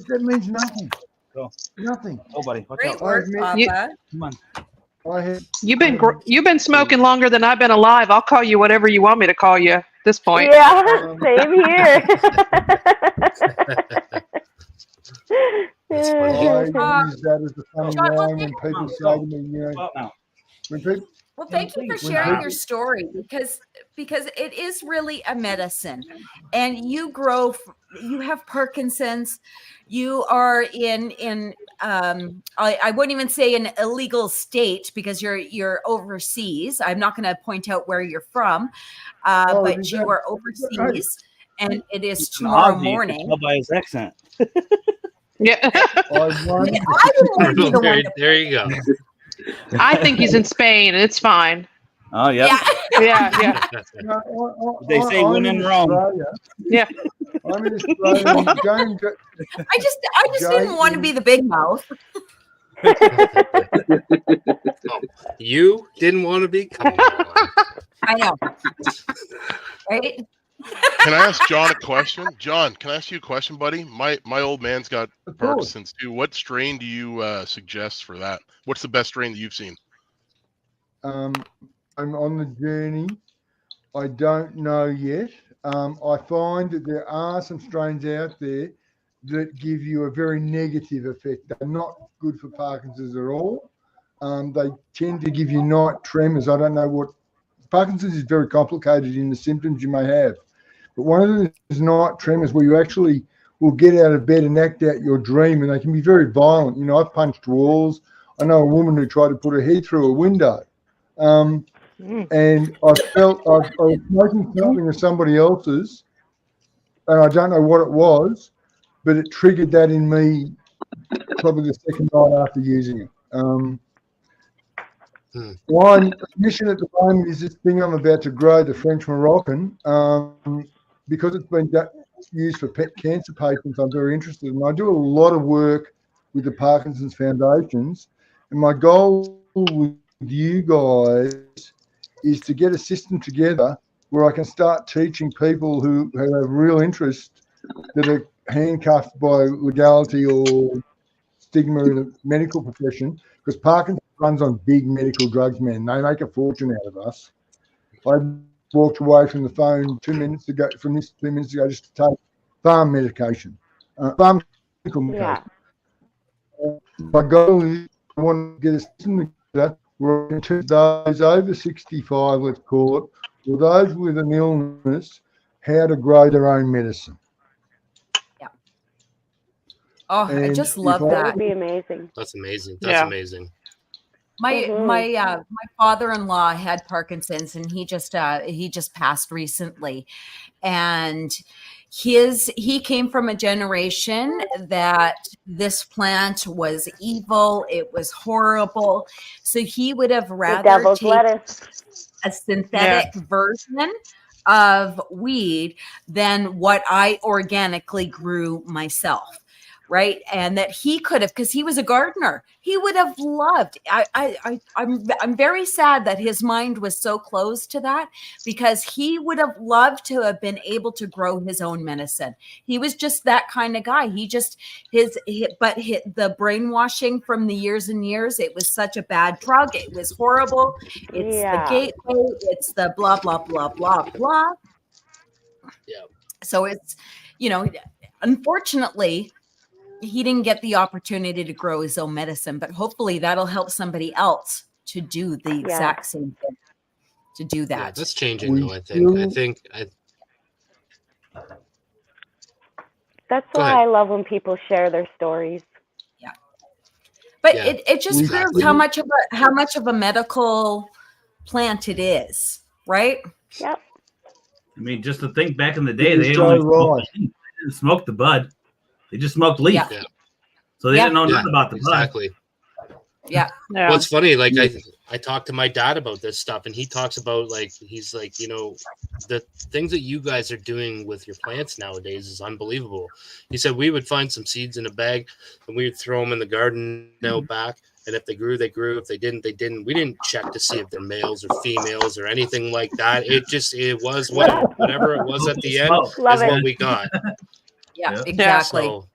S10: That means nothing.
S6: Go.
S10: Nothing.
S6: Oh, buddy. Watch
S3: Great
S6: out.
S3: work, Papa.
S6: Come on.
S13: You've been smoking longer than I've been alive. I'll call you whatever you want me to call you at this point.
S4: Yeah, same here.
S10: I use that as a funny line when people say to me, you know, when people.
S3: Well, thank you for sharing your story because it is really a medicine, and you have Parkinson's, you are in I wouldn't even say an illegal state because you're overseas. I'm not going to point out where you're from, but you are overseas, and it is tomorrow morning.
S6: You can tell by his accent.
S13: Yeah,
S3: I didn't want to be the one.
S1: There you go.
S13: I think he's in Spain, and it's fine.
S6: Oh yeah.
S13: Yeah.
S6: They say when in Rome.
S13: Yeah.
S10: I'm in Australia.
S3: I just didn't want to be the big mouth.
S1: You didn't want to be? Come on.
S3: I know. Right?
S19: Can I ask John a question? John, can I ask you a question, buddy? My old man's got Parkinson's too. What strain do you suggest for that? What's the best strain that you've seen?
S10: I'm on the journey. I don't know yet. I find that there are some strains out there that give you a very negative effect. They're not good for Parkinson's at all. They tend to give you night tremors. I don't know what Parkinson's is. Very complicated in the symptoms you may have. But one of them is night tremors where you actually will get out of bed and act out your dream, and they can be very violent. You know, I've punched walls. I know a woman who tried to put her head through a window. And I felt I was smoking something of somebody else's, and I don't know what it was, but it triggered that in me probably the second night after using it. One mission at the moment is this thing I'm about to grow, the French Moroccan, because it's been used for cancer patients, I'm very interested in. I do a lot of work with the Parkinson's Foundations, and my goal with you guys is to get a system together where I can start teaching people who have real interest that are handcuffed by legality or stigma in the medical profession, because Parkinson's runs on big medical drugs, man. They make a fortune out of us. I walked away from the phone 2 minutes ago, just to take farm medication, pharmaceutical medication. My goal is I want to get a system together where I can teach those over 65, let's call it, or those with an illness, how to grow their own medicine.
S3: Oh, I
S10: And
S3: just love
S10: if I-
S3: that.
S4: That would be amazing.
S1: That's amazing. That's amazing.
S3: My father-in-law had Parkinson's, and he just passed recently. And he came from a generation that this plant was evil, it was horrible. So he would have rather
S4: devil's
S3: take
S4: lettuce.
S3: a synthetic version of weed than what I organically grew myself. Right. And that he could have, because he was a gardener, he would have loved. I'm very sad that his mind was so closed to that, because he would have loved to have been able to grow his own medicine. He was just that kind of guy. The brainwashing from the years and years, it was such a bad drug. It was horrible. It's the gateway. It's the blah, blah, blah, blah, blah.
S1: Yeah.
S3: So it's, unfortunately, he didn't get the opportunity to grow his own medicine, but hopefully that'll help somebody else to do the exact same thing, to do that.
S1: Yeah, that's changing though, I think.
S4: That's why I love when people share their stories.
S3: Yeah. But it just proves how much of a medical plant it is, right?
S4: Yep.
S15: I mean, just to think back in the day,
S10: You're
S15: they
S10: so
S15: only
S10: right.
S15: didn't smoke the bud. They just smoked leaf.
S3: Yeah.
S15: So they didn't know nothing about the bud.
S1: Exactly.
S3: Yeah.
S1: Well, it's funny. Like I talked to my dad about this stuff, and he talks about he's like, the things that you guys are doing with your plants nowadays is unbelievable. He said we would find some seeds in a bag, and we would throw them in the garden out back. And if they grew, they grew. If they didn't, they didn't. We didn't check to see if they're males or females or anything like that. It was whatever it was at the end is what we got.
S3: Yeah, exactly.
S1: So,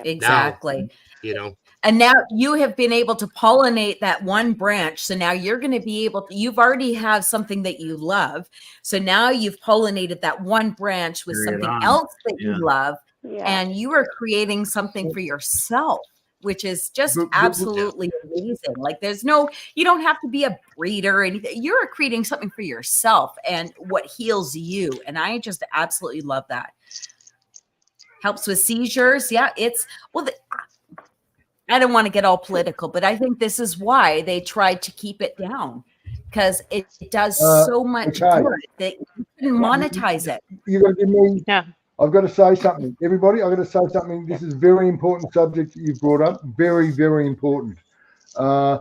S3: exactly.
S1: Now,
S3: and now you have been able to pollinate that one branch. So now you're going to be able to, you've already have something that you love. So now you've pollinated that one branch with something else that you love. And you are creating something for yourself, which is just absolutely amazing. Like you don't have to be a breeder or anything. You're creating something for yourself and what heals you. And I just absolutely love that. Helps with seizures. Yeah, I don't want to get all political, but I think this is why they tried to keep it down, because it does so much good that you can monetize it.
S10: You got to give me. Yeah. I've got to say something, everybody. I've got to say something. This is a very important subject that you've brought up. Very, very important. I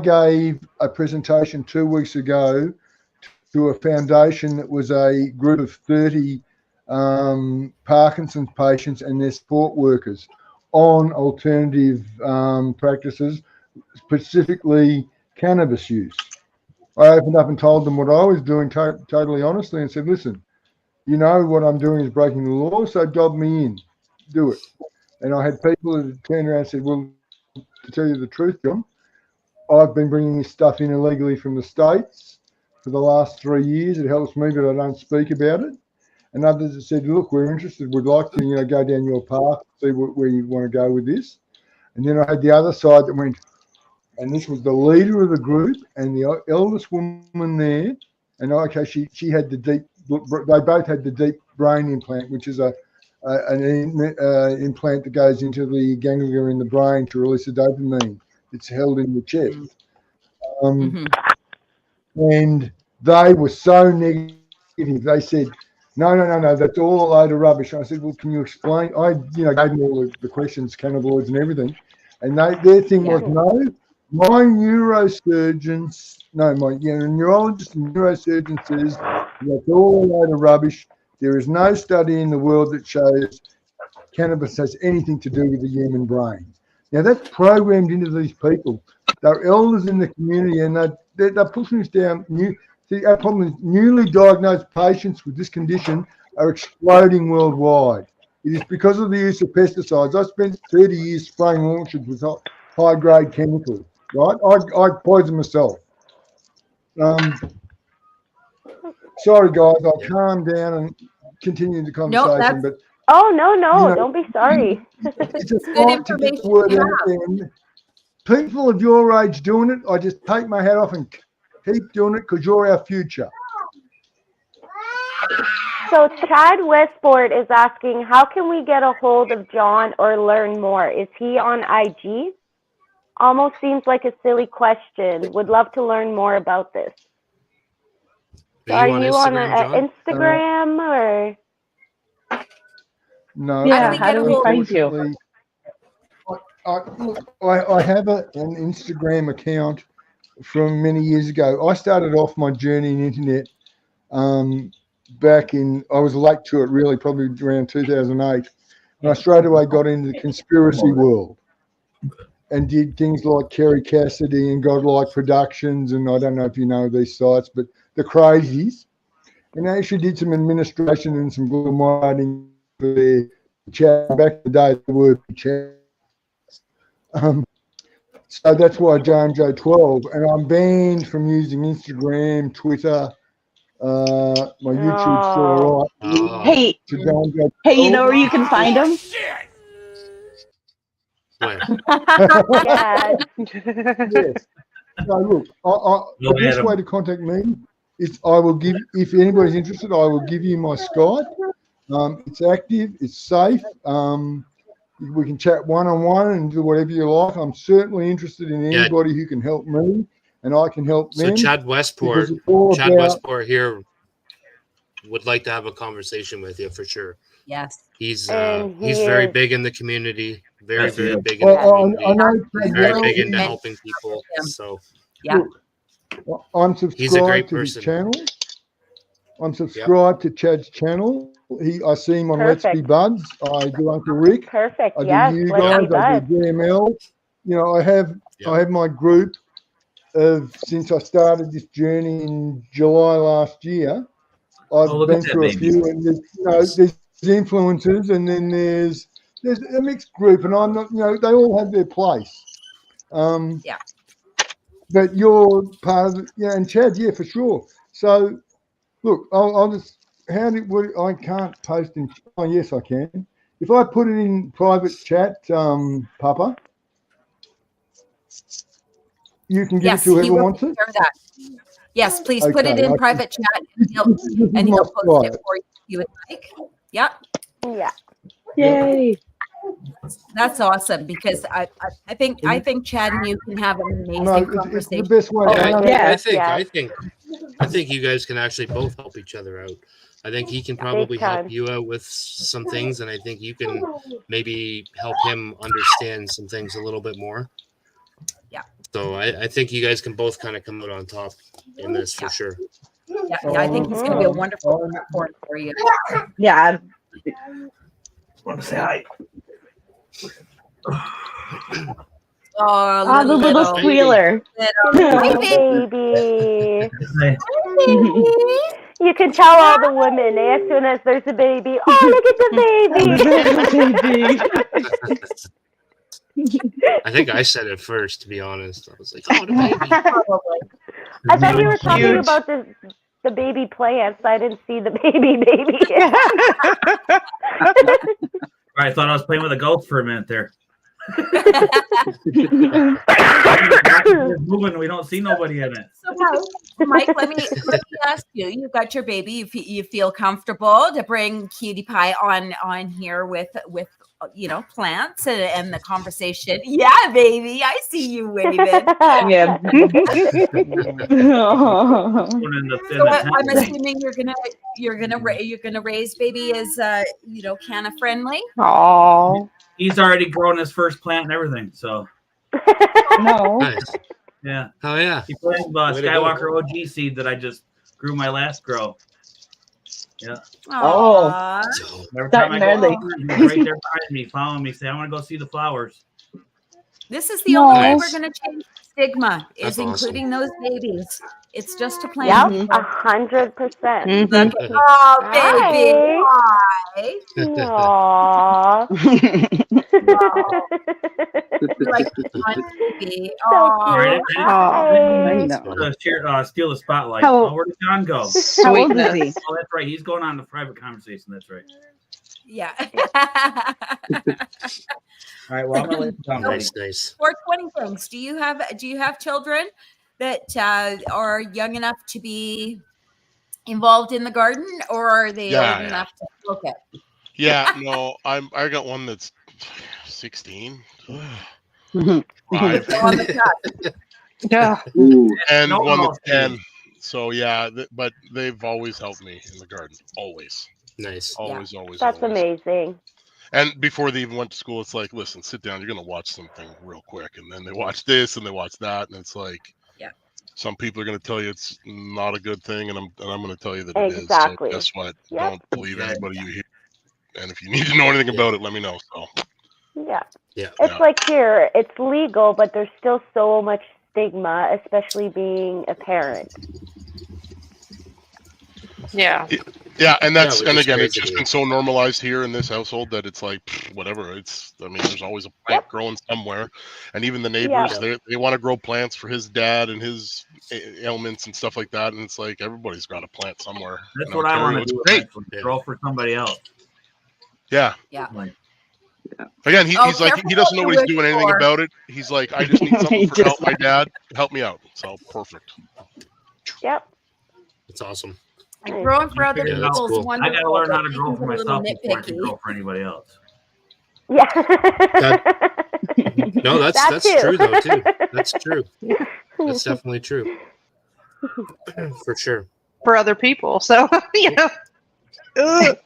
S10: gave a presentation 2 weeks ago to a foundation that was a group of 30 Parkinson's patients and their support workers on alternative practices, specifically cannabis use. I opened up and told them what I was doing totally honestly and said, listen, what I'm doing is breaking the law, so dob me in, do it. And I had people that turned around and said, well, to tell you the truth, John, I've been bringing this stuff in illegally from the States for the last 3 years. It helps me, but I don't speak about it. And others have said, look, we're interested. We'd like to, go down your path, see where you want to go with this. And then I had the other side that went, and this was the leader of the group and the eldest woman there. And okay, she had they both had the deep brain implant, which is an implant that goes into the ganglia in the brain to release the dopamine. It's held in the chest. And they were so negative. They said, no, that's all a load of rubbish. I said, well, can you explain? I, gave them all the questions, cannabinoids and everything. And their thing was, no, my neurologist and neurosurgeon says that's all a load of rubbish. There is no study in the world that shows cannabis has anything to do with the human brain. Now, that's programmed into these people. They're elders in the community, and they're pushing us down. See, our problem is newly diagnosed patients with this condition are exploding worldwide. It is because of the use of pesticides. I spent 30 years spraying orchards with high-grade chemicals, right? I poisoned myself. Sorry, guys, I'll calm down and continue the conversation. But
S4: Oh, no,
S10: you know,
S4: don't be sorry.
S10: it's a fight to get the word out there. And people of your age doing it, I just take my hat off and keep doing it because you're our future.
S4: So Chad Westport is asking, how can we get a hold of John or learn more? Is he on IG? Almost seems like a silly question. Would love to learn more about this. Are you on Instagram or?
S10: No.
S14: Yeah, how do we find you?
S10: I have an Instagram account from many years ago. I started off my journey in internet back in, I was late to it really, probably around 2008. And I straight away got into the conspiracy world and did things like Kerry Cassidy and Godlike Productions, and I don't know if you know these sites, but the Crazies. And I actually did some administration and some good marketing for their chat. Back in the day, the word chat. So that's why JMJ12, and I'm banned from using Instagram, Twitter. My YouTube's still all right.
S14: Hey, you know where you can find them?
S10: Yes. So look, the best way to contact me is I will give, if anybody's interested, I will give you my Skype. It's active, it's safe. We can chat one-on-one and do whatever you like. I'm certainly interested in anybody who can help me, and I can help them.
S1: So Chad Westport here would like to have a conversation with you for sure.
S3: Yes.
S1: He's very big in the community. Very big in the community. Very big into helping people. So
S10: look, I'm subscribed to his channel. I'm subscribed to Chad's channel. I see him on Let's Be Buds. I do Uncle Rick.
S4: Perfect.
S10: I do you guys. I do GML. You know, I have my group of, since I started this journey in July last year. I've been through a few, and there's influencers, and then there's a mixed group, and I'm not, they all have their place. But you're part of it, and Chad, for sure. So, look, I'll just, I can't post in, oh, yes, I can. If I put it in private chat, Papa, you can give it to whoever wants it?
S3: Yes, please put it in private chat, and he'll post it for you if you would like. Yep.
S4: Yeah.
S14: Yay.
S3: That's awesome, because I think Chad and you can have an amazing conversation.
S10: It's the best way.
S1: I think you guys can actually both help each other out. I think he can probably help you out with some things, and I think you can maybe help him understand some things a little bit more.
S3: Yeah.
S1: So I think you guys can both kind of come out on top in this for sure.
S3: Yeah, I think he's going to be a wonderful support for you.
S14: Yeah.
S15: I want to say hi.
S14: Oh, the little squealer.
S4: Hi, baby. You can tell all the women as soon as there's a baby, oh, look at the baby.
S1: I think I said it first, to be honest. I was like, oh, the baby.
S4: I thought you were talking about the baby plants. I didn't see the baby.
S15: I thought I was playing with a ghost for a minute there. Moving, we don't see nobody in it.
S3: So, Mike, let me ask you. You've got your baby. You feel comfortable to bring Cutie Pie on here with plants and the conversation? Yeah, baby, I see you waving.
S14: Yeah.
S3: So I'm assuming you're gonna raise baby as canna friendly.
S14: Oh.
S15: He's already grown his first plant and everything, so.
S14: No.
S1: Nice.
S15: Yeah.
S1: Oh yeah.
S15: He planted Skywalker OG seed that I just grew my last grow. Yeah.
S14: Oh,
S3: Aw.
S15: Every time
S14: starting
S15: I go
S14: early.
S15: over, he's right there behind me, following me, say, "I want to go see the flowers."
S3: This is the only way
S14: No.
S3: we're going to change the stigma, is
S1: That's awesome.
S3: including those babies. It's just a
S4: Yep,
S3: plant.
S14: Mhm.
S4: 100%.
S14: Mhm.
S3: Look at, oh, baby.
S4: Hi.
S3: Hi.
S4: Aww.
S3: You like my baby.
S4: So
S3: Aw.
S15: Right?
S4: cute.
S14: Oh, I
S4: Hi.
S14: know.
S15: Steal the spotlight.
S14: How-
S15: Oh, where did John go?
S14: How old is he?
S13: Sweetness.
S15: Oh, that's right. He's going on the private conversation. That's right.
S3: Yeah.
S15: All right. Well, I'm gonna let you down, lady.
S1: Nice.
S3: 420 things. Do you have children that are young enough to be involved in the garden, or are they
S20: Yeah,
S3: old
S20: yeah.
S3: enough to look at?
S20: Yeah, no, I got one that's 16.
S14: Mhm.
S20: 5.
S3: On the cusp.
S13: Yeah.
S20: And
S15: No
S20: one
S15: house
S20: that's 10.
S15: meeting.
S20: So yeah, but they've always helped me in the garden. Always.
S1: Nice.
S20: Always, always,
S4: That's
S20: always.
S4: amazing.
S20: And before they even went to school, it's like, listen, sit down. You're gonna watch something real quick, and then they watch this and they watch that, and it's like,
S3: Yeah.
S20: some people are gonna tell you it's not a good thing, and I'm gonna tell you that it is.
S4: Exactly.
S20: So guess what?
S4: Yep.
S20: Don't believe anybody you hear. And if you need to know anything about it, let me know. So
S4: Yeah.
S1: Yeah.
S4: It's like here, it's legal, but there's still so much stigma, especially being a parent.
S13: Yeah.
S20: yeah, and that's
S1: which
S20: and
S1: is
S20: again, it's
S1: crazy
S20: just
S1: to me.
S20: been so normalized here in this household that it's like whatever. I mean, there's always a plant growing somewhere, and even the neighbors they want to grow plants for his dad and his ailments and stuff like that, and it's like everybody's got a plant somewhere.
S15: That's
S20: in
S15: what I want
S20: Ontario.
S15: to
S20: It's
S15: do.
S20: great.
S15: Eventually. Grow for somebody else.
S20: Yeah.
S3: Yeah.
S15: Like,
S20: Again,
S3: Oh,
S20: he's like
S3: careful
S20: he doesn't
S3: what
S20: know
S3: you
S20: what he's
S3: wish
S20: doing anything
S3: for.
S20: about it. He's like, I just need something
S14: He
S20: for
S14: just
S20: help my dad. Help me out. So perfect.
S4: Yep.
S1: It's awesome.
S3: And growing for other
S15: figure it out.
S3: people is
S1: cool.
S15: I
S3: wonderful.
S15: gotta learn how
S3: but
S15: to grow
S3: things
S15: for
S3: are a little
S15: myself before I can
S3: nitpicky.
S15: grow for anybody else.
S4: Yeah.
S1: No, that's
S4: That
S1: that's
S4: too.
S1: true though too. That's true. That's definitely true. For sure.
S13: For other people. So, you know. Ugh.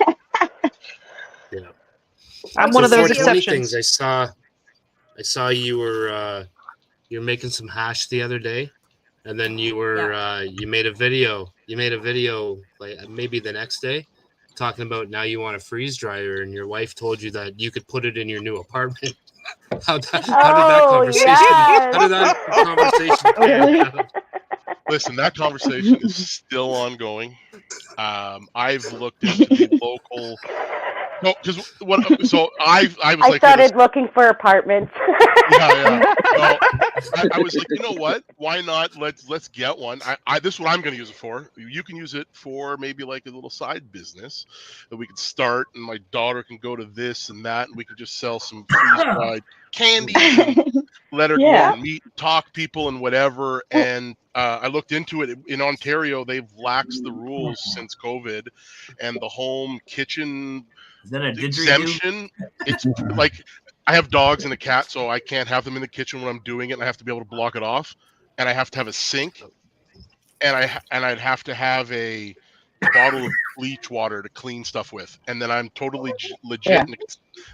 S1: Yeah.
S13: I'm
S3: So
S13: one of those
S1: 420
S13: exceptions.
S1: things. I saw you were making some hash the other day, and then you were you made a video. You made a video like maybe the next day, talking about now you want a freeze dryer, and your wife told you that you could put it in your new apartment. How did that conversation?
S4: Yes.
S1: How did that conversation pan out?
S20: Listen, that conversation is still ongoing. I've looked into the local. No, because so I was
S4: I
S20: like,
S4: started looking for apartments.
S20: yeah. So I was like, you know what? Why not? Let's get one. This is what I'm going to use it for. You can use it for maybe like a little side business that we could start, and my daughter can go to this and that, and we could just sell some freeze dried candies and let her go out and meet, talk people, and whatever. And I looked into it. In Ontario, they've laxed the rules since COVID, and the home kitchen
S15: Is that a
S20: exemption. It's like I have dogs and a cat, so I can't have them in the kitchen when I'm doing it, and I have to be able to block it off, and I have to have a sink, and I'd have to have a bottle of bleach water to clean stuff with, and then I'm totally legit.
S14: Yeah.
S20: And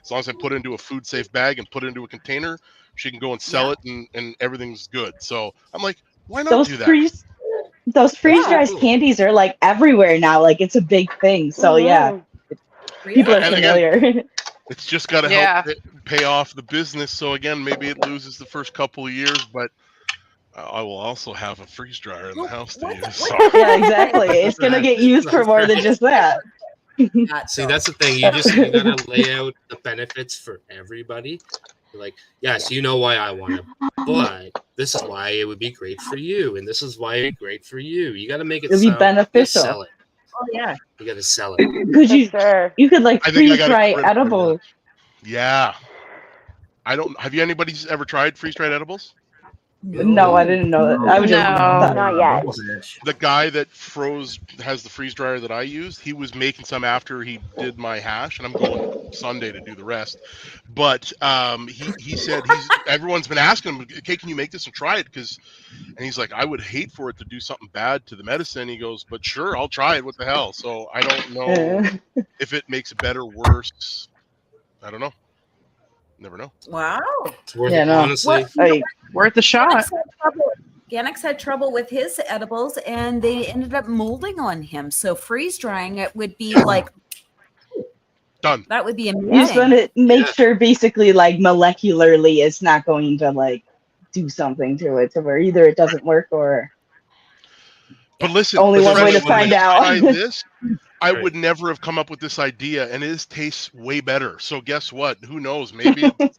S20: as long as I put it into a food safe bag and put it into a container, she can go and sell it, and everything's good. So I'm like, why not
S14: Those
S20: do that?
S14: those freeze
S4: Yeah.
S14: dried candies are like everywhere now. Like it's a big thing. So yeah, people are
S20: And
S14: familiar.
S20: again, it's just got to
S13: Yeah.
S20: help pay off the business. So again, maybe it loses the first couple of years, but I will also have a freeze dryer in the house to use. So.
S14: Yeah, exactly. It's gonna get used for more than just that.
S1: See, that's the thing. You gotta lay out the benefits for everybody. Like, yes, you know why I want it, but this is why it would be great for you, and this is why it'd be great for you. You got to make it
S14: It'll be
S1: sound, you gotta
S14: beneficial.
S1: sell it.
S3: Oh yeah.
S1: You got to sell it.
S14: Could you? You could like
S20: I think I
S14: freeze
S20: got
S14: dry
S20: it.
S14: edibles.
S20: Yeah. I don't. Have you anybody ever tried freeze dried edibles?
S14: No, I didn't know that. I was just
S4: Not yet.
S20: The guy that has the freeze dryer that I used, he was making some after he did my hash, and I'm going Sunday to do the rest. But he said everyone's been asking him, okay, can you make this and try it? And he's like, I would hate for it to do something bad to the medicine. He goes, but sure, I'll try it. What the hell? So I don't know if it makes it better, worse. I don't know. Never know.
S3: Wow.
S1: It's worth it, honestly.
S13: Worth a shot.
S3: Ganix had trouble with his edibles, and they ended up molding on him. So freeze drying it would be like
S20: done.
S3: That would be
S14: You just want
S3: amazing.
S14: to make sure, basically, like molecularly, it's not going to like do something to it, to where either it doesn't work or.
S20: But listen,
S14: Only
S20: the
S14: one way to
S20: fresh- when
S14: find
S20: I
S14: out.
S20: tried this, I would never have come up with this idea, and it tastes way better. So guess what? Who knows? Maybe it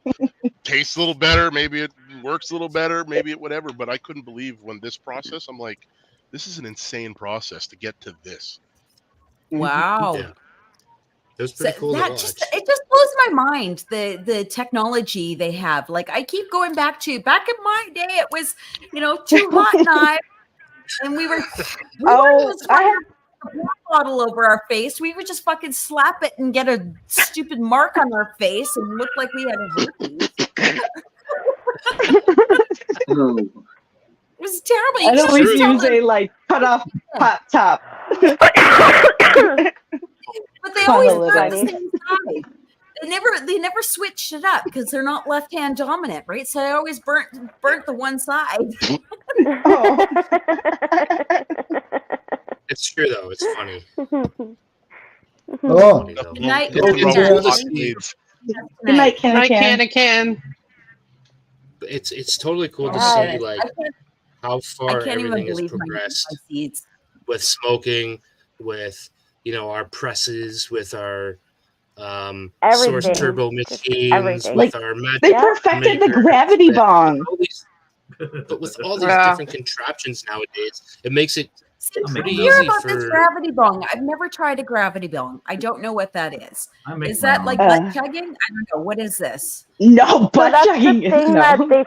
S20: tastes a little better. Maybe it works a little better. Maybe it whatever. But I couldn't believe when this process. I'm like, this is an insane process to get to this.
S3: Wow.
S1: Yeah. It was pretty cool to
S3: That
S1: watch.
S3: it just blows my mind, the technology they have. Like I keep going back in my day, it was, 2 hot knives, and we weren't just running a water bottle over our face. We would just fucking slap it and get a stupid mark on our face and look like we had a herpes. It was terrible. You
S14: I
S3: can't
S14: always
S3: just tell
S14: use
S3: them-
S14: a like cut off pop top.
S3: But they
S14: Fun
S3: always
S14: a little.
S3: got the same side. They never switched it up because they're not left hand dominant, right? So I always burnt the one side.
S1: It's true though. It's funny.
S10: Oh.
S3: Good night,
S1: It's
S3: Ken.
S1: cool to see.
S14: Good night, Ken.
S13: Night, Can.
S1: It's totally cool to
S3: Oh,
S1: see like how
S3: I
S1: far
S3: can't even
S1: everything has
S3: believe my
S1: progressed
S3: seeds.
S1: with smoking, with our presses, with our source
S4: Everything.
S1: turbo
S4: Just
S1: machines,
S4: everything.
S1: with
S14: Like,
S1: our magic
S14: they perfected the
S1: maker,
S14: gravity bong.
S1: But with all these
S13: Yeah.
S1: different contraptions nowadays, it makes it pretty
S3: Hear
S1: easy
S3: about this
S1: for.
S3: gravity bong. I've never tried a gravity bong. I don't know what that is.
S15: I make
S3: Is that
S15: my
S3: like
S15: own.
S3: butt chugging? I don't know. What is this?
S14: No,
S4: So
S14: butt
S4: that's the
S14: chugging.
S4: thing
S14: No.
S4: that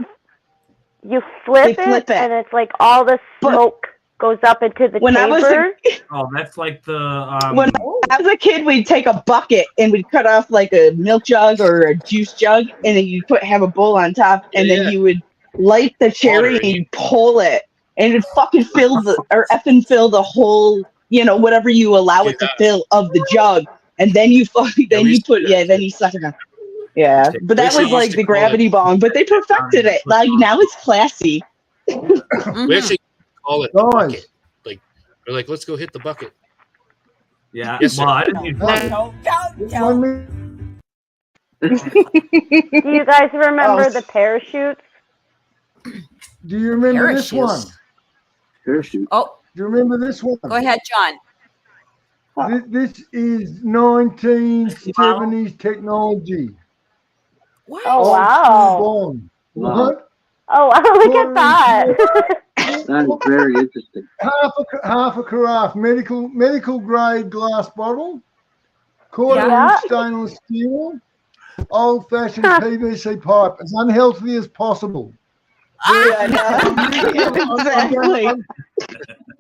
S4: you flip,
S14: They flip it.
S4: and it's like all the smoke goes up into the
S14: When I was
S4: chamber.
S15: Oh, that's like the
S14: When I was a kid, we'd take a bucket and we'd cut off like a milk jug or a juice jug, and then you'd have a bowl on top, and then you would light the cherry
S1: Water,
S14: and you'd pull it, and it'd fucking fill the whole, whatever you allow it to fill of the jug, and then you then you suck it on. Yeah, but that
S1: actually
S14: was like
S1: used to
S14: the
S1: call it-
S14: gravity bong, but they perfected it. Like now it's classy.
S1: We actually call it the bucket. Like we're like, let's go hit the bucket.
S15: Yeah.
S1: Yes, sir.
S15: Well, I didn't use
S4: Do you guys remember the parachutes?
S10: Do you remember this one?
S12: Parachute.
S3: Oh,
S10: Do you remember this one?
S3: go ahead, John.
S10: This is 1970s technology.
S3: What?
S4: Oh wow!
S10: Bomb.
S12: Wow.
S10: What?
S4: Oh wow! Look at that.
S12: That is very interesting.
S10: Half a carafe, medical grade glass bottle, quarter
S4: Yeah.
S10: inch stainless steel, old fashioned PVC pipe, as unhealthy as possible.
S14: Exactly.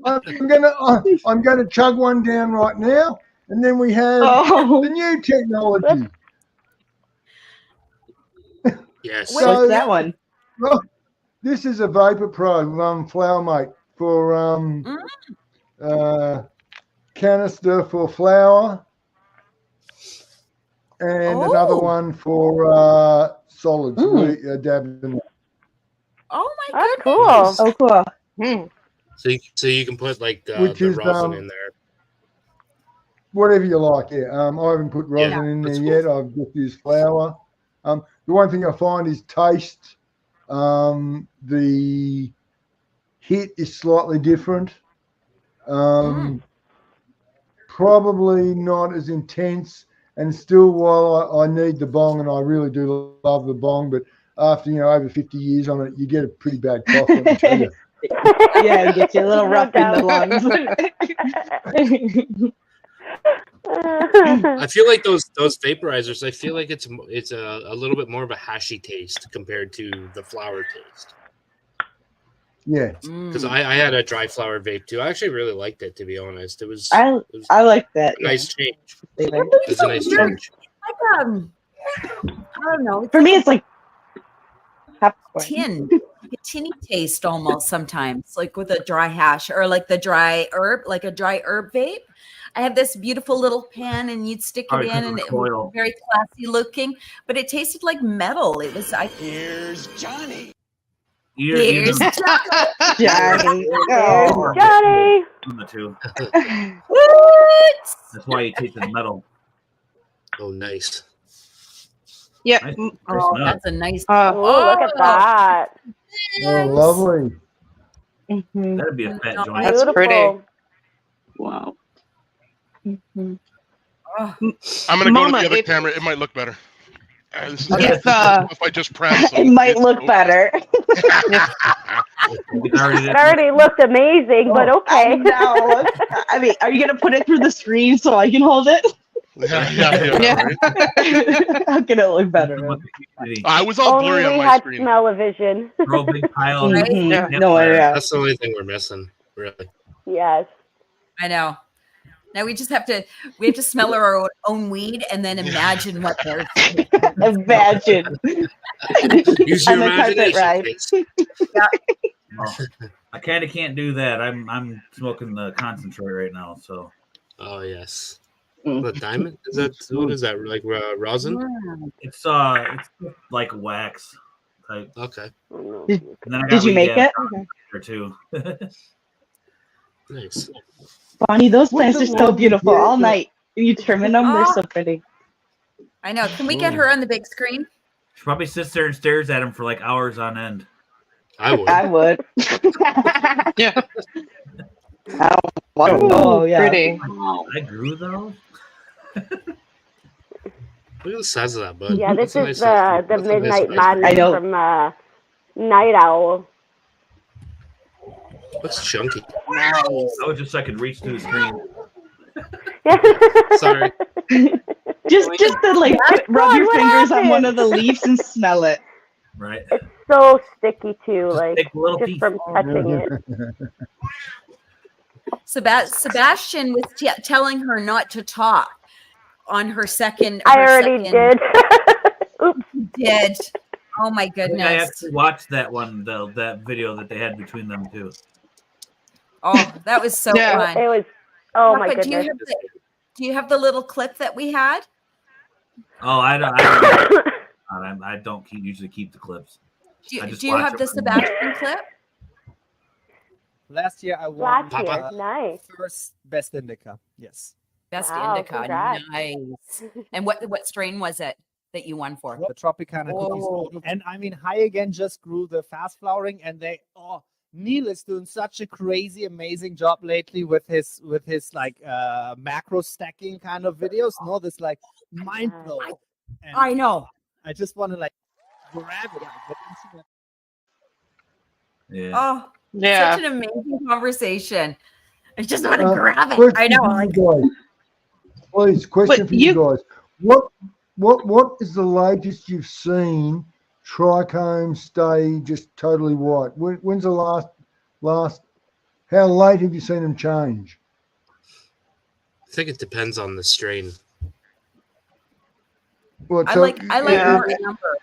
S10: I'm gonna chug one down right now, and then we have the new technology.
S1: Yes.
S14: What's that one?
S10: Well, this is a Vapor Pro flower mate for canister for flour, and another one for solids. Dabbed in.
S3: Oh my
S4: That's
S3: goodness.
S4: cool.
S14: Oh, cool.
S1: So you can put like
S10: Which
S1: the
S10: is,
S1: rosin in there.
S10: Whatever you like, yeah. I haven't put rosin in there yet. I've just used flour. The one thing I find is taste. The hit is slightly different. Probably not as intense. And still, while I need the bong, and I really do love the bong, but after over 50 years on it, you get a pretty bad cough. Let me tell you.
S14: Yeah, it gets you a little
S4: No
S14: rough in the lungs.
S1: I feel like those vaporizers. I feel like it's a little bit more of a hashy taste compared to the flower taste.
S10: Yeah,
S1: because I had a dry flower vape too. I actually really liked it, to be honest. It was
S14: I like that.
S1: a nice change.
S14: Yeah.
S1: It was a nice
S3: You're
S1: change.
S3: like I don't know.
S14: For me, it's like
S3: tin, like a tinny taste almost sometimes, like with a dry hash or like the dry herb, like a dry herb vape. I have this beautiful little pan, and you'd stick it in, and it was very classy looking, but it tasted like metal. It was. Here's Johnny. Here's
S13: Johnny.
S4: There's Johnny.
S6: The two.
S3: What?
S6: That's why he tasted metal.
S1: Oh, nice.
S13: Yep.
S6: Nice.
S3: Oh,
S6: Nice.
S3: that's a nice.
S4: Oh, look at that.
S10: Oh, lovely.
S6: That'd be a fat joint.
S13: That's pretty.
S4: Beautiful.
S14: Wow.
S3: Oh.
S20: I'm gonna go to
S13: Mama,
S20: the other
S13: if-
S20: camera. It might look better. This is
S13: If,
S20: if I just press.
S14: It might look better.
S4: It already looked amazing, but okay.
S14: I know. I mean, are you gonna put it through the screen so I can hold it?
S20: Yeah. Right?
S14: How can it look better?
S20: I was all
S4: Only
S20: blurry on
S4: we
S20: my
S4: had
S20: screen.
S4: smell-o-vision.
S6: Throw a big pile.
S3: Right?
S14: Yeah. No, yeah.
S1: That's the only thing we're missing, really.
S4: Yes.
S3: I know. Now we have to smell our own weed and then imagine what they're
S14: Imagine.
S1: Use your
S14: On the carpet
S1: imagination,
S14: ride.
S1: kids.
S6: Oh, I kind of can't do that. I'm smoking the concentrate right now, so.
S1: Oh yes. What diamond? Is that what is that? Like rosin?
S6: It's like wax type.
S1: Okay.
S6: And then I
S14: Did you make it?
S6: Or two.
S1: Nice.
S14: Bonnie, those plants are so beautiful all night. Are you trimming them? They're so pretty.
S3: I know. Can we get her on the big screen?
S6: She probably sits there and stares at him for like hours on end.
S1: I would.
S14: I would.
S13: Yeah.
S14: Oh, yeah.
S13: Pretty.
S6: I grew those.
S1: Look at the size of that bud.
S4: Yeah, this
S1: That's a
S4: is
S1: nice-
S4: the
S1: that's a nice
S4: Midnight
S1: size.
S4: Madness from Night Owl.
S1: Looks chunky.
S6: I was just so I could reach through the screen.
S1: Sorry.
S14: Just to like rub your
S4: what
S14: fingers on
S4: happened?
S14: one of the leaves and smell it.
S6: Right.
S4: It's so sticky too, like
S6: take a little
S4: just
S6: piece.
S4: from touching it.
S3: Sebastian was telling her not to talk on her second.
S4: I already did. Oops.
S3: Did. Oh my
S6: I think I
S3: goodness.
S6: actually watched that one, that video that they had between them two.
S3: Oh, that was so
S13: Yeah.
S3: fun.
S4: It was. Oh my
S3: Papa,
S4: goodness.
S3: do you have the little clip that we had?
S6: Oh, I don't usually keep the clips.
S3: Do
S6: I just
S3: you
S6: watch
S3: have
S6: it
S3: the
S6: from-
S3: Sebastian clip?
S21: Last year I won
S4: Last year, nice.
S21: first best indica. Yes.
S3: Best
S4: Wow,
S3: indica.
S4: congrats.
S3: Nice. And what strain was it that you won for?
S21: The Tropicana cookies. And I mean, High Again just grew the fast flowering, and Neil is doing such a crazy, amazing job lately with his like macro stacking kind of videos. No, this like mind blowing.
S3: I know.
S21: I just want to like grab it. Like,
S6: Yeah.
S3: Oh,
S13: Yeah.
S3: such an amazing conversation. I just want to
S10: Uh,
S3: grab it.
S10: question
S3: I know.
S10: for
S3: Like,
S10: you guys. Please, question
S13: But
S10: for you guys. What is the latest you've seen trichome stay just totally white? When's the last? How late have you seen them change?
S1: I think it depends on the strain.
S10: What,
S3: I
S10: so-
S3: like
S13: Yeah.
S3: more amber.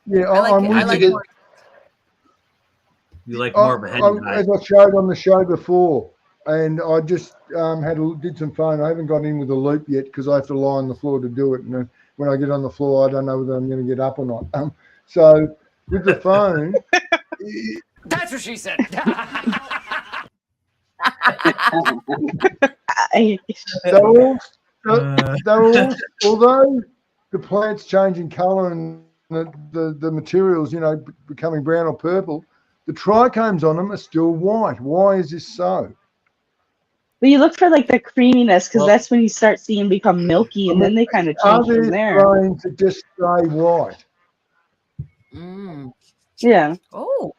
S10: Yeah,
S3: I
S10: I'm
S3: like
S10: with you.
S3: more.
S6: You like more of a head guy.
S10: As I showed on the show before, and I just did some phone. I haven't got in with a loop yet because I have to lie on the floor to do it. And then when I get on the floor, I don't know whether I'm going to get up or not. So with the phone,
S17: That's what she said.
S10: although the plant's changing colour and the materials, becoming brown or purple, the trichomes on them are still white. Why is this so?
S14: But you look for like the creaminess because
S10: Well-
S14: that's when you start seeing them become milky, and then they kind of
S10: Are
S14: change from
S10: there
S14: there.
S10: strains that just stay white?
S3: Mm.
S14: Yeah.
S3: Oh.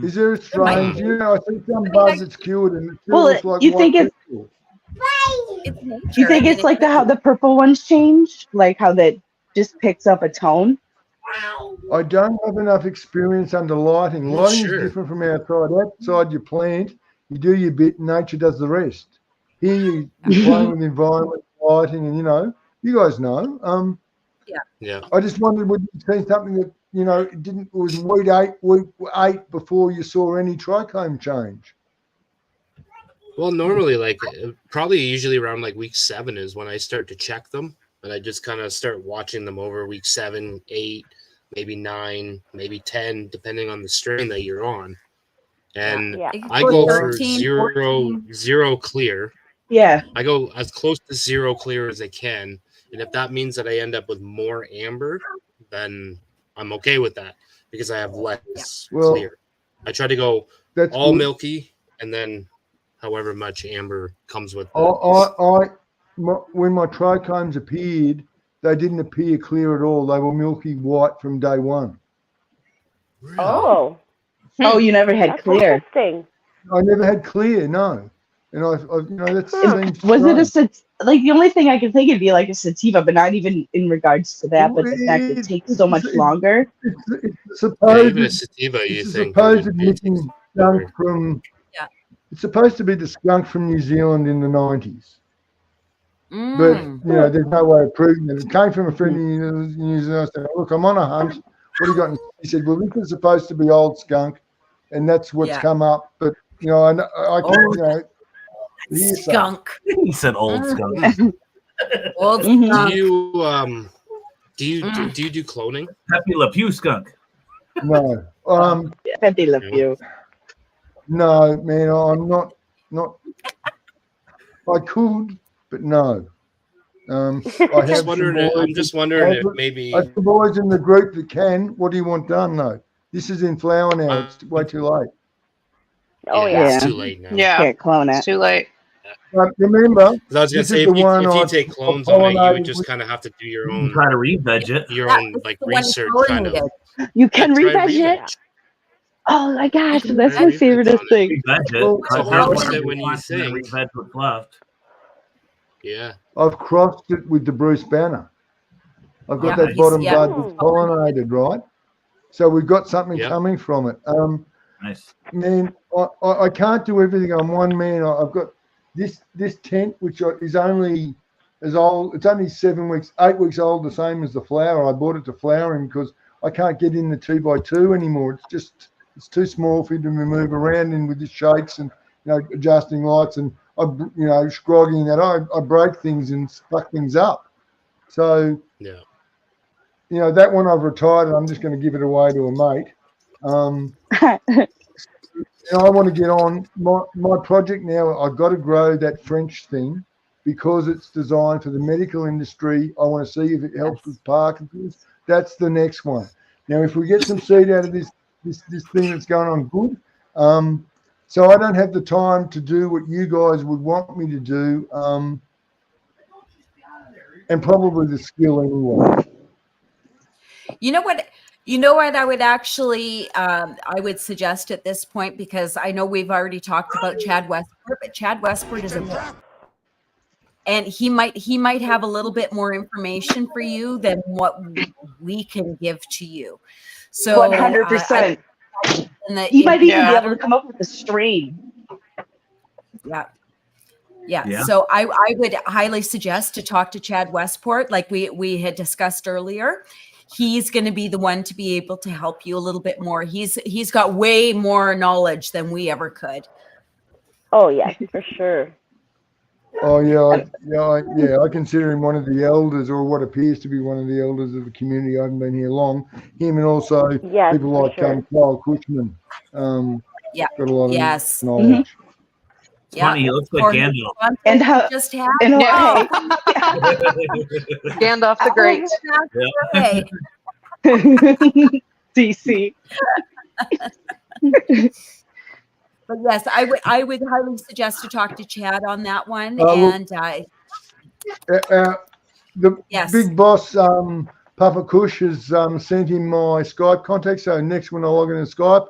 S10: Is there a strain? I think some buzz it's cured and it
S14: Well,
S10: feels like
S14: you
S10: white
S14: think it's-
S10: pixels.
S14: Do you think it's like how the purple ones change, like how that just picks up a tone?
S10: I don't have enough experience under lighting.
S1: Well,
S10: Lighting
S1: sure.
S10: is different from outside. Outside you plant, you do your bit, nature does the rest. Here you play with the environment, lighting, and you guys know.
S1: Yeah.
S10: I just wondered, would you see something that it was week eight before you saw any trichome change?
S1: Well, normally, probably usually around week 7 is when I start to check them, and I just kind of start watching them over week 7, 8, maybe 9, maybe 10, depending on the strain that you're on. And
S4: Yeah.
S1: I go for
S3: 13,
S1: zero clear.
S14: Yeah.
S1: I go as close to 0 clear as I can. And if that means that I end up with more amber, then I'm okay with that because I have less
S10: Well,
S1: clear. I try to go
S10: that's
S1: all
S10: good.
S1: milky and then however much amber comes with
S10: I, when my trichomes appeared, they didn't appear clear at all. They were milky white from day one.
S4: Oh.
S14: Oh, you never had
S4: That's
S14: clear.
S4: interesting.
S10: I never had clear, no. And I that seems
S14: Was it a
S10: strange.
S14: like the only thing I could think it'd be like a sativa, but not even in regards to that, but the fact it takes so much longer.
S10: It's supposed
S1: even a sativa, you
S10: it's
S1: think
S10: supposed
S1: would
S10: looking skunk from.
S3: Yeah.
S10: It's supposed to be the skunk from New Zealand in the 90s. But there's no way of proving it. It came from a friend in New Zealand. I said, "Look, I'm on a hunt. What do you got?" He said, "Well, this is supposed to be old skunk, and that's what's come up." But I can't.
S3: Skunk.
S15: He said old skunk.
S3: Old
S1: Do
S3: skunk.
S1: you do you do cloning?
S15: Pepe Le Pew skunk.
S10: No.
S14: Pepe Le Pew.
S10: No, man, I'm not. I could, but no. I have
S1: I'm just wondering if maybe
S10: I have some boys in the group that can. What do you want done though? This is in flower now. It's way too late.
S4: Oh
S1: yeah,
S4: yeah.
S1: it's too late now.
S13: Yeah.
S14: Can't clone it.
S13: It's too late.
S10: Remember,
S1: I was gonna
S10: this
S1: say
S10: is the one
S1: if you
S10: I
S1: take clones on it, you would
S10: pollinated
S1: just
S10: with-
S1: kind of have to do your
S15: You can
S1: own
S15: try to re-veg it.
S1: your
S3: That
S1: own
S3: was
S1: like
S3: the one
S1: research kind of.
S3: pollinated.
S14: You can
S1: try
S14: re-veg
S1: re-veg.
S14: it. Oh my gosh,
S1: can
S14: that's
S1: try
S14: my
S1: re-veg
S14: favorite
S1: on it.
S14: thing.
S15: Re-veg it.
S10: Well,
S15: Cut
S1: so
S15: down
S1: how is
S15: whatever
S1: it when you
S15: want and then
S1: think?
S15: re-veg what's left.
S1: Yeah.
S10: I've crossed it with the Bruce Banner. I've got
S3: Yeah,
S10: that bottom
S3: yeah.
S10: bud that's pollinated, right? So we've got something
S1: Yep.
S10: coming from it.
S15: Nice.
S10: Man, I can't do everything. I'm one man. I've got this tent, which is only as old. It's only 8 weeks old, the same as the flower. I bought it to flowering because I can't get in the 2x2 anymore. It's too small for you to move around in with the shakes and adjusting lights and scrogging that. I break things and fuck things up. So
S1: Yeah.
S10: that one I've retired and I'm just going to give it away to a mate. I want to get on my project now. I've got to grow that French thing because it's designed for the medical industry. I want to see if it helps with Parkinson's. That's the next one. Now, if we get some seed out of this thing that's going on good, so I don't have the time to do what you guys would want me to do, and probably the skill anyway.
S3: You know what I would actually I would suggest at this point, because I know we've already talked about Chad Westport, but Chad Westport is and he might have a little bit more information for you than what we can give to you. So
S14: 100%. He might even be able to come up with a strain.
S3: Yeah. So I would highly suggest to talk to Chad Westport, like we had discussed earlier. He's going to be the one to be able to help you a little bit more. He's got way more knowledge than we ever could.
S4: Oh yes, for sure.
S10: Oh yeah, I consider him one of the elders, or what appears to be one of the elders of the community. I haven't been here long. Him and also people like Kyle Cushman. Got a lot of knowledge.
S3: Mm-hmm.
S15: It's funny, he looks like Gandalf.
S14: And how
S3: just had
S13: Gandalf the Great.
S14: DC.
S3: But yes, I would highly suggest to talk to Chad on that one.
S10: The big boss, Papa Kush, has sent him my Skype contact. So next when I log into Skype,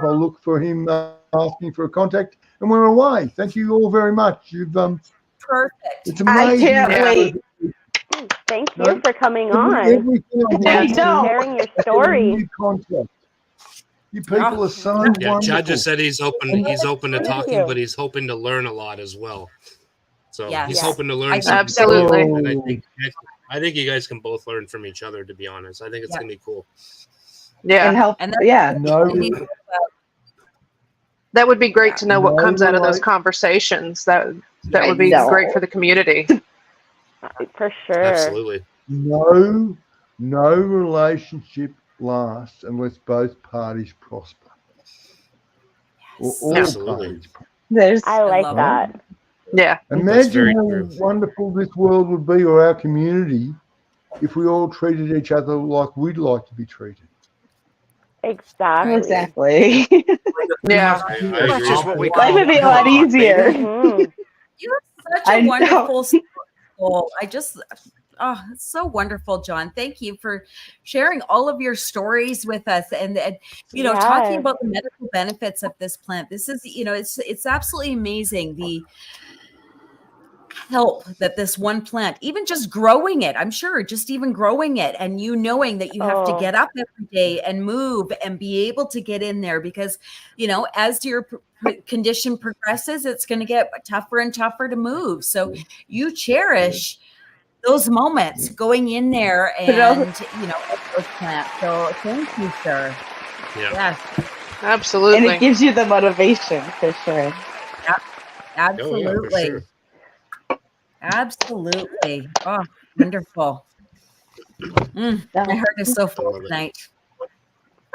S10: I'll look for him asking for a contact, and we're away. Thank you all very much. You've
S3: perfect.
S10: It's amazing.
S14: I can't wait.
S4: Thank you for coming on. Sharing your story.
S10: You people are so wonderful.
S1: Chad just said he's open to talking, but he's hoping to learn a lot as well. So he's hoping to learn something.
S13: Absolutely.
S1: And I think you guys can both learn from each other, to be honest. I think it's gonna be cool.
S13: Yeah.
S14: And help.
S13: That would be great to know what comes out of those conversations. That would be great for the community.
S4: For sure.
S1: Absolutely.
S10: Know no relationship lasts unless both parties prosper. Or all
S1: Absolutely.
S10: parties prosper.
S4: I like
S3: love
S4: that.
S13: Yeah.
S1: That's
S10: Imagine
S1: very
S10: how
S1: true.
S10: wonderful this world would be, or our community, if we all treated each other like we'd like to be treated.
S4: Exactly.
S14: Exactly.
S13: Yeah.
S1: I
S17: That's
S1: agree.
S17: just what we
S14: Life
S17: call
S14: would be a lot
S17: talk,
S14: easier.
S17: baby.
S4: Mhm.
S3: You have such
S14: I
S3: a
S14: know.
S3: wonderful soul. It's so wonderful, John. Thank you for sharing all of your stories with us and talking
S4: Yes.
S3: about the medical benefits of this plant. This is, it's absolutely amazing. The help that this one plant, even just growing it, I'm sure just even growing it and knowing that you have to
S4: Oh.
S3: get up every day and move and be able to get in there because, as your condition progresses, it's going to get tougher and tougher to move. So you cherish those moments going in there and, with those plants. So thank you, sir.
S1: Yeah.
S3: Yes,
S14: And
S13: Absolutely.
S14: it gives you the motivation for sure.
S3: absolutely.
S1: Oh, yeah, for sure.
S3: Absolutely. Oh, wonderful. My heart is so full tonight.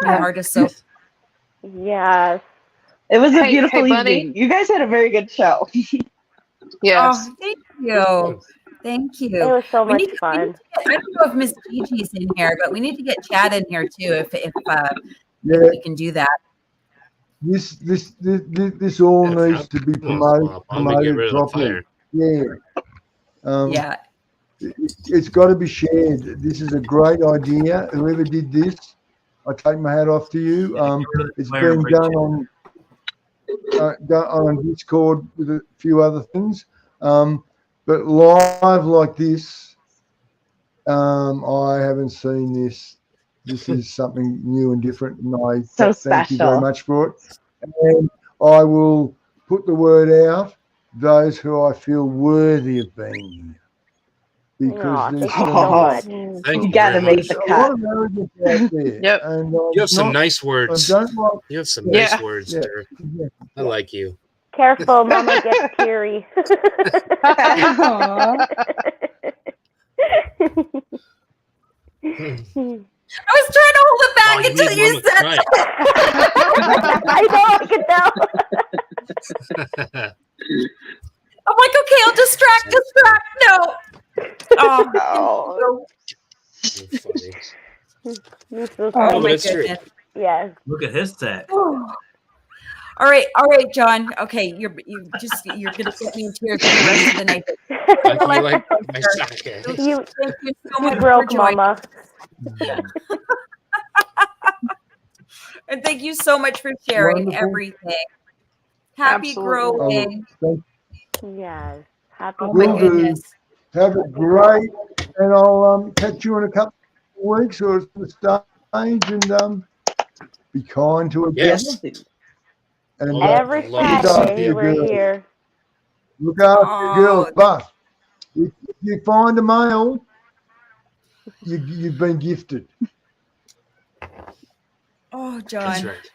S3: My heart is so.
S4: Yes.
S14: It was a
S13: Hey,
S14: beautiful
S13: buddy.
S14: evening. You guys had a very good show.
S13: Yes.
S3: Oh, thank you. Thank
S4: It
S3: you.
S4: was so
S3: We
S4: much
S3: need to
S4: fun.
S3: get, I don't know if Miss Gigi's in here, but we need to get Chad in here too if
S10: Yeah,
S3: we can do that.
S10: this all
S1: Yeah,
S10: needs to be
S1: Fab wants to pop on to get
S10: promoted
S1: rid of the
S10: properly.
S1: fire.
S10: Yeah.
S3: Yeah.
S10: It's got to be shared. This is a great idea. Whoever did this, I take my hat off to you. It's
S15: fire
S10: been
S15: break
S10: done on Discord with a few other things, but live like this, I haven't seen this. This is something new and different, and I
S14: So
S10: thank you very
S14: special.
S10: much for it. And I will put the word out, those who I feel worthy of being here. Because
S4: Aw,
S10: there's
S4: thank you so
S10: some,
S4: much.
S1: Thank
S14: You
S1: you
S14: gotta
S1: very
S14: make
S1: much.
S14: the
S10: a lot
S14: cut.
S10: of arrogance out there.
S13: Yep.
S10: And
S1: You have some
S10: not,
S1: nice
S10: I
S1: words.
S10: don't like,
S1: You have some
S13: Yeah.
S1: nice words
S10: yeah,
S1: there.
S10: exactly.
S1: I like you.
S4: Careful, Mama gets teary.
S14: Aw.
S3: I was trying to hold it back
S1: Oh, you
S3: until
S1: need
S3: you
S1: Mama to
S3: said
S1: cry.
S4: I know, I can tell.
S3: I'm like, okay, I'll distract. No. Oh,
S1: You're funny.
S4: You're so
S3: oh
S1: but
S3: my
S1: it's true.
S3: goodness.
S4: Yes.
S15: Look at his set.
S3: All right, John. Okay, you're gonna get me in tears for the rest of the night.
S1: Like you like my sake.
S4: You,
S3: Thank you so
S4: you
S3: much
S4: broke,
S3: for joining.
S4: Mama.
S3: And thank you so much for sharing
S10: Wonderful.
S3: everything. Happy
S13: Absolutely.
S3: growing.
S4: Yes. Happy
S3: Oh my
S10: Will
S4: growing.
S10: do.
S3: goodness.
S10: Have a great, and I'll catch you in a couple of weeks or at the stage, and be kind to each
S1: Yes.
S10: other. And
S4: Every
S1: I love it.
S10: look after
S4: Saturday,
S10: your
S4: we're
S10: girls.
S4: here.
S10: Look after your girls.
S3: Oh,
S10: But if you find a male, you've been gifted.
S3: oh,
S1: That's
S3: John,
S1: right.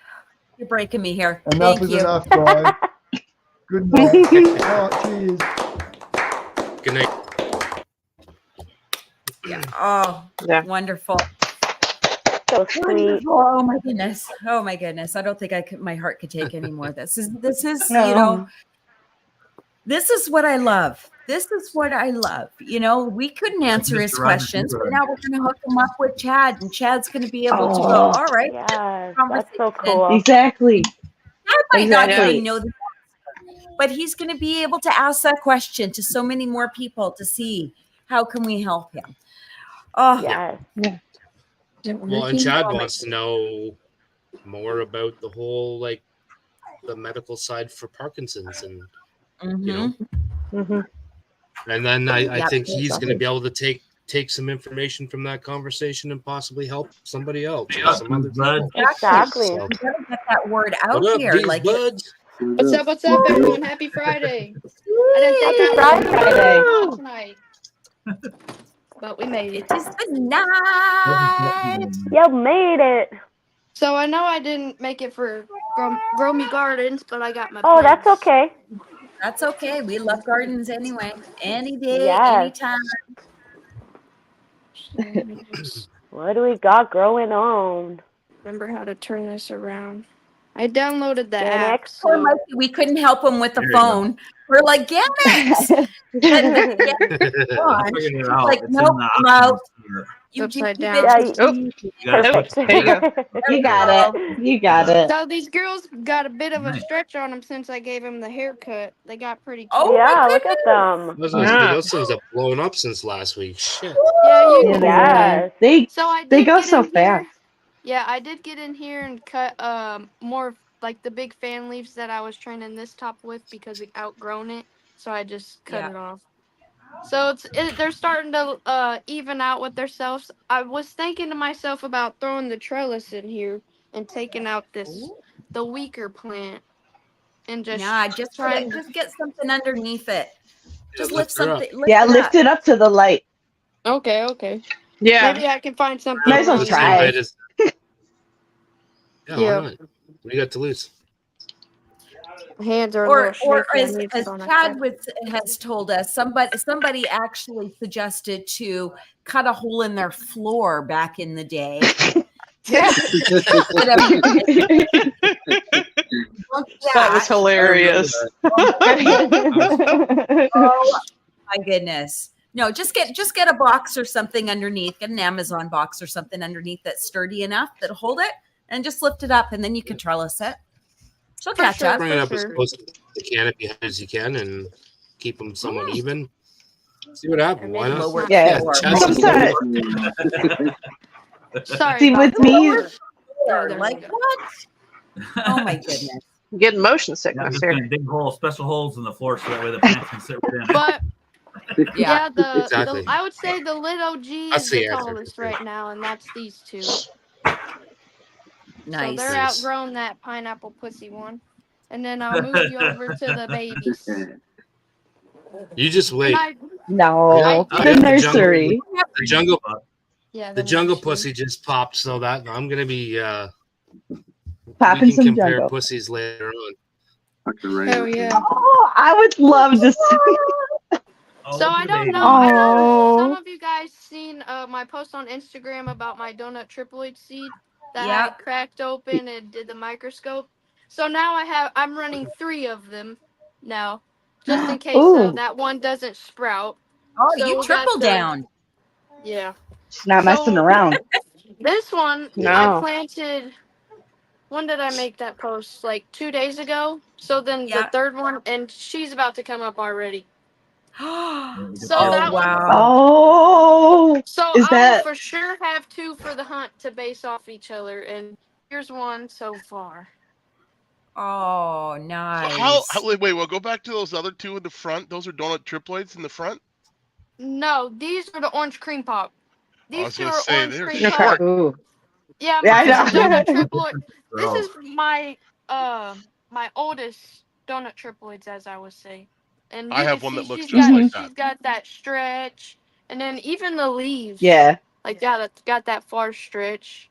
S3: you're breaking me here.
S10: Enough
S3: Thank
S10: is
S3: you.
S10: enough, guys. Good night. Oh, cheers.
S1: Good night.
S3: Yeah. Oh,
S13: Yeah.
S3: wonderful.
S4: So sweet.
S3: Wonderful. Oh my goodness. Oh my goodness. I don't think my heart could take any more of this. This is
S14: No.
S3: this is what I love. This is what I love. We couldn't answer his questions, but now we're going to hook him up with Chad, and Chad's going to be able to go,
S14: Oh,
S3: all right,
S4: Yes, that's so
S3: conversation.
S4: cool.
S14: exactly.
S3: Chad might not
S14: Exactly.
S3: even know the answer, but he's going to be able to ask that question to so many more people to see how can we help him. Oh,
S4: Yes.
S1: Well, and Chad wants to know more about the whole the medical side for Parkinson's, and
S13: Mm-hmm.
S1: and then I
S3: Yep.
S1: think he's going to be able to take some information from that conversation and possibly help somebody else or some other people.
S4: Exactly.
S1: So,
S3: we gotta get that word out
S1: what up,
S3: here.
S1: these
S3: Like
S1: buds?
S2: What's up, everyone? Happy Friday. I didn't think
S4: Happy
S2: I
S4: Friday.
S2: was tonight. But we made it.
S3: it is the night.
S4: You made it.
S2: So I know I didn't make it for Growmie Gardens, but I got my
S4: Oh, that's
S2: plants.
S4: okay.
S3: That's okay. We love gardens anyway. Any day,
S4: Yes.
S3: anytime.
S4: What do we got growing on?
S2: Remember how to turn this around. I downloaded the
S4: Gen
S2: app.
S4: X?
S3: Poor
S2: So
S3: Mikey, we couldn't help him with the
S15: There you go.
S3: phone. We're like, get it. And then get it
S15: I
S3: on.
S15: figured it
S3: He's
S15: out.
S3: like,
S15: It's
S3: nope,
S15: in the
S3: I'm out.
S15: options here.
S3: You
S2: upside
S3: keep
S2: down.
S3: it
S4: Yeah,
S3: just
S13: Oh,
S15: You gotta
S4: perfect.
S15: switch.
S13: there you go.
S14: You got it. You got it.
S2: So these girls got a bit of a
S15: Nice.
S2: stretch on them since I gave them the haircut. They got pretty cute.
S3: Oh
S4: Yeah,
S3: my
S4: look at them.
S1: I was gonna say,
S13: Yeah.
S1: those things have blown up since last week. Shit.
S2: Yeah, you.
S14: Yeah,
S4: Yes.
S2: So I
S14: they
S2: did
S14: go
S2: get
S14: so
S2: in here.
S14: fast.
S2: Yeah, I did get in here and cut more like the big fan leaves that I was training this top with because it outgrown it. So I just cut
S3: Yeah.
S2: it off. So they're starting to even out with themselves. I was thinking to myself about throwing the trellis in here and taking out the weaker plant and just
S3: Nah, just
S2: trying to.
S3: just get something underneath it. Just
S1: lift
S3: lift
S1: her up.
S3: something. Lift
S14: Yeah,
S3: it
S14: lift
S3: up.
S14: it up to the light.
S2: Okay.
S13: Yeah.
S2: Maybe I can find something.
S14: Might as well
S2: around
S1: Just
S14: try.
S1: invite us. Yeah,
S2: Yeah.
S1: why not? What do you got to lose?
S2: My hands are a
S3: Or
S2: little shaky. I
S3: as
S2: need
S3: as
S2: it on a
S3: Chad
S2: cut.
S3: has told us, somebody actually suggested to cut a hole in their floor back in the day.
S13: That was hilarious.
S3: Oh my goodness. No, just get a box or something underneath, get an Amazon box or something underneath that's sturdy enough that'll hold it, and just lift it up, and then you can trellis it. She'll
S2: For
S3: catch
S2: sure,
S3: up.
S1: Bring it up as close to the canopy as you can and keep them somewhat even. See what happens. Why not?
S3: Lower
S14: Yeah.
S1: Chess is
S14: Sometimes-
S2: Sorry.
S14: See,
S2: about
S14: with
S2: that.
S14: me,
S2: There we
S3: Like
S2: go.
S3: what? Oh my goodness.
S13: Getting motion
S15: I'm
S13: sickness
S15: just
S13: here.
S15: gonna dig special holes in the floor so that way the plants can sit within.
S2: But yeah,
S1: Exactly.
S2: I would say the little G
S1: That's
S2: is
S1: the
S2: the
S1: answer.
S2: tallest right now, and that's these two.
S3: Nice.
S2: So they're
S1: Nice.
S2: outgrown that pineapple pussy one. And then I'll move you over to the babies.
S1: You just wait.
S14: no,
S1: I
S14: the
S1: got
S14: nursery.
S1: The jungle.
S2: Yeah,
S1: The jungle pussy just popped, so that I'm gonna be.
S14: Popping
S1: we can
S14: some
S1: compare
S14: jungle.
S1: pussies later on.
S2: Hell yeah.
S14: Oh, I would love to see.
S2: So I don't know. I know
S14: Oh.
S2: some of you guys seen my post on Instagram about my donut triploid seed that I cracked open and did the microscope. So now I'm running 3 of them now, just in case
S14: Ooh.
S2: that one doesn't sprout.
S3: Oh,
S2: So
S3: you
S2: we got
S3: triple
S2: the-
S3: down.
S2: Yeah.
S14: Not messing around.
S2: This one I
S14: No.
S2: planted. When did I make that post? Like 2 days ago. So then the third one, and she's about to come up already. So that one.
S14: Oh.
S2: So
S14: Is
S2: I will
S14: that
S2: for sure have 2 for the hunt to base off each other, and here's one so far.
S3: Oh, nice.
S20: Wait, we'll go back to those other 2 in the front. Those are donut triploids in the front.
S2: No, these are the orange cream pop.
S20: I was
S2: These 2
S20: gonna
S2: are
S20: say
S2: orange
S20: they're
S2: cream
S20: short.
S2: pop.
S14: Ooh.
S2: Yeah,
S14: Yeah, I
S2: mine's a
S14: know.
S2: donut triploid. This
S15: Gross.
S2: is my oldest donut triploids, as I would say. And
S20: I
S2: you
S20: have
S2: can
S20: one
S2: see
S20: that looks
S2: she's
S20: just
S2: got
S20: like that.
S2: she's got that stretch, and then even the leaves.
S14: Yeah.
S2: Like got that far stretch.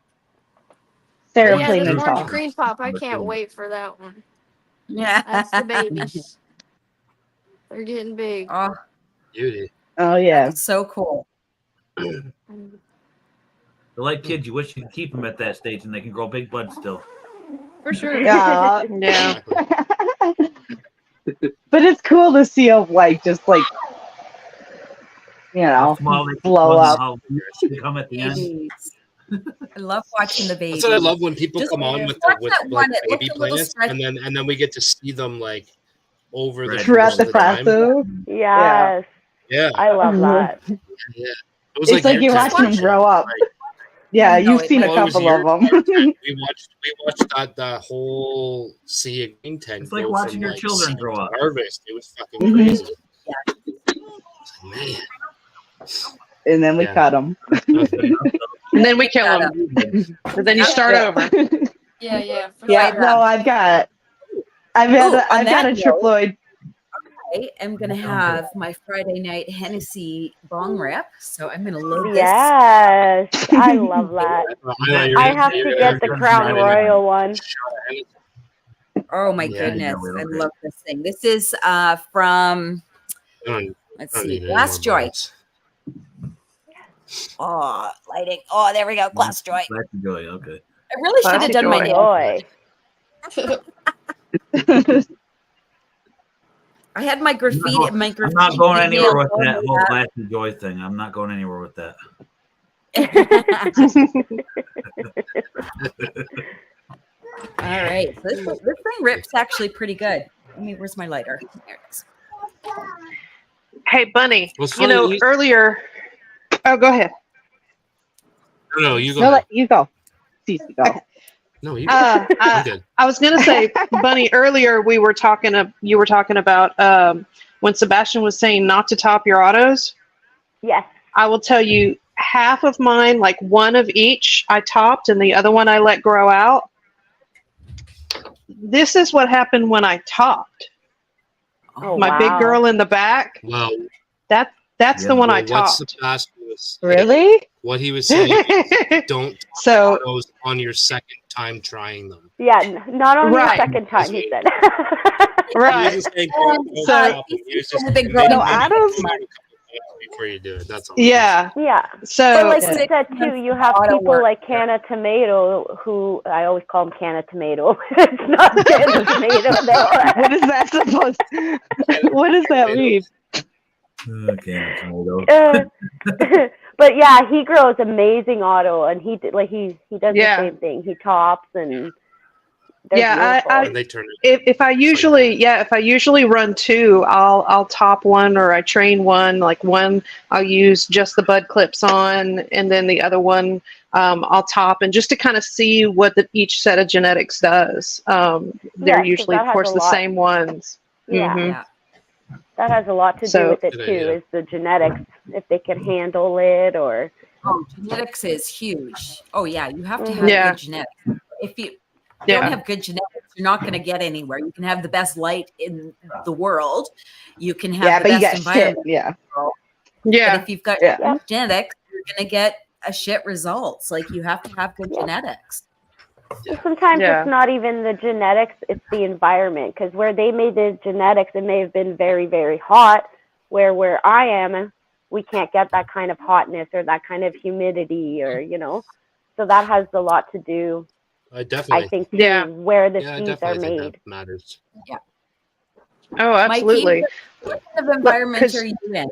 S14: Sarah
S2: But yeah,
S14: playing
S2: this
S14: in
S2: orange
S14: top?
S2: cream pop, I can't wait for that one.
S3: Yeah.
S2: That's the babies. They're getting big.
S3: Oh,
S1: Beauty.
S14: Oh yeah.
S3: that's so cool.
S15: They're like kids. You wish you could keep them at that stage, and they can grow big buds still.
S2: For sure.
S14: Yeah.
S13: Yeah.
S14: But it's cool to see them like just like
S15: How small they
S14: blow
S15: become,
S14: up.
S15: how big they come at the end.
S3: Babies. I love watching the babies.
S1: That's what I love when people
S3: Just
S1: come on with
S3: watch
S1: with
S3: that
S1: like
S3: one. It looked
S1: baby
S3: a little
S1: plants,
S3: stretchy.
S1: and then we get to see them like over the
S14: Throughout
S1: course
S14: the
S1: of the time.
S14: process.
S4: Yes.
S1: Yeah.
S4: I love that.
S1: Yeah. It was
S14: It's like you're
S1: nutrient
S14: watching them
S1: shit.
S14: grow up. Yeah,
S3: No,
S14: you've seen a
S1: Well, it was
S14: couple of
S1: yours.
S14: them.
S1: We watched that whole sea of green tent.
S15: It's like
S1: go
S15: watching
S1: from,
S15: your
S1: like,
S15: children
S1: seed
S15: grow
S1: to
S15: up.
S1: Harvest. It was fucking
S14: Mhm.
S1: crazy.
S3: Yeah.
S1: Man.
S14: And then we
S1: Yeah.
S14: cut them.
S13: And then we kill them. And then you start over.
S2: Yeah. For
S14: Yeah,
S2: sure.
S14: no, I've got
S3: Ooh,
S14: a
S3: on that note,
S14: triploid.
S3: I am going to have my Friday night Hennessy bong rip. So I'm going to load this.
S4: Yes. I love that. I have to get the Crown Royal one.
S3: Oh my
S1: Yeah.
S3: goodness. I love this thing. This is from, let's see, Last Joy. Oh, lighting. Oh, there we go. Glass joy.
S15: Glass joy. Okay.
S3: I really should have done my nails. I had my graffiti.
S15: I'm not going anywhere with that whole glass joy thing. I'm not going anywhere with that.
S3: All right. So this thing rips actually pretty good. Where's my lighter? There it is.
S13: Hey, Bunny.
S1: What's
S13: You know,
S1: funny,
S13: earlier. Oh, go ahead.
S1: No, you go.
S14: No,
S1: ahead.
S14: you go. Cece, go.
S1: No, you go. I'm good.
S13: I was gonna say, Bunny. Earlier, you were talking about when Sebastian was saying not to top your autos.
S4: Yes.
S13: I will tell you, half of mine, like one of each, I topped, and the other one I let grow out. This is what happened when I topped.
S4: Oh,
S13: My big girl in the back.
S1: Well,
S13: that's the one I
S1: what
S13: topped.
S1: Sebastian was
S14: Really?
S1: What he was saying is don't
S13: So
S1: autos on your second time trying them.
S4: Yeah, not on your
S13: Right.
S4: second time, he said.
S13: Right.
S1: He was saying,
S13: So
S1: big
S4: no, autos.
S1: before you do it. That's all.
S13: Yeah.
S4: Yeah.
S13: So
S4: but like you said too, you have people like Can of Tomato who I always call him Can of Tomato. It's not Can of Tomato though.
S14: What is that supposed? What does that mean?
S15: Okay.
S4: But yeah, he grows amazing auto, and he does
S13: Yeah.
S4: the same thing. He tops and they're
S13: Yeah,
S4: beautiful.
S1: And they turn it.
S13: if I usually run two, I'll top one or I train one. Like one, I'll use just the bud clips on, and then the other one, I'll top, and just to kind of see what each set of genetics does. They're
S4: Yeah, 'cause
S13: usually,
S4: that
S13: of
S4: has
S13: course,
S4: a
S13: the
S4: lot.
S13: same ones.
S4: Yeah.
S13: Mhm.
S3: Yeah.
S4: That has a lot to do
S13: So-
S4: with it
S1: Good
S4: too,
S1: idea.
S4: is the genetics, if they can handle it or.
S3: Oh, genetics is huge. Oh yeah, you have to have
S13: Yeah.
S3: good genetics. If you
S13: Yeah.
S3: don't have good genetics, you're not going to get anywhere. You can have the best light in the world. You can have
S14: Yeah,
S3: the
S14: but you
S3: best
S14: got shit.
S3: environment.
S14: Yeah.
S13: Yeah.
S3: But if you've got
S14: Yeah.
S3: good genetics, you're going to get a shit results. Like you have to have good
S4: Yeah.
S3: genetics.
S4: Sometimes
S13: Yeah.
S4: it's not even the genetics, it's the environment. Because where they made the genetics, it may have been very, very hot. Where I am, we can't get that kind of hotness or that kind of humidity, or So that has a lot to do,
S1: Definitely.
S4: I think, too,
S13: Yeah.
S4: where the
S1: Yeah, I
S4: seeds are
S1: definitely think
S4: made.
S1: that matters.
S3: Yeah.
S13: Oh, absolutely.
S3: Mikey, what kind of environment
S13: 'cause-
S3: are you in,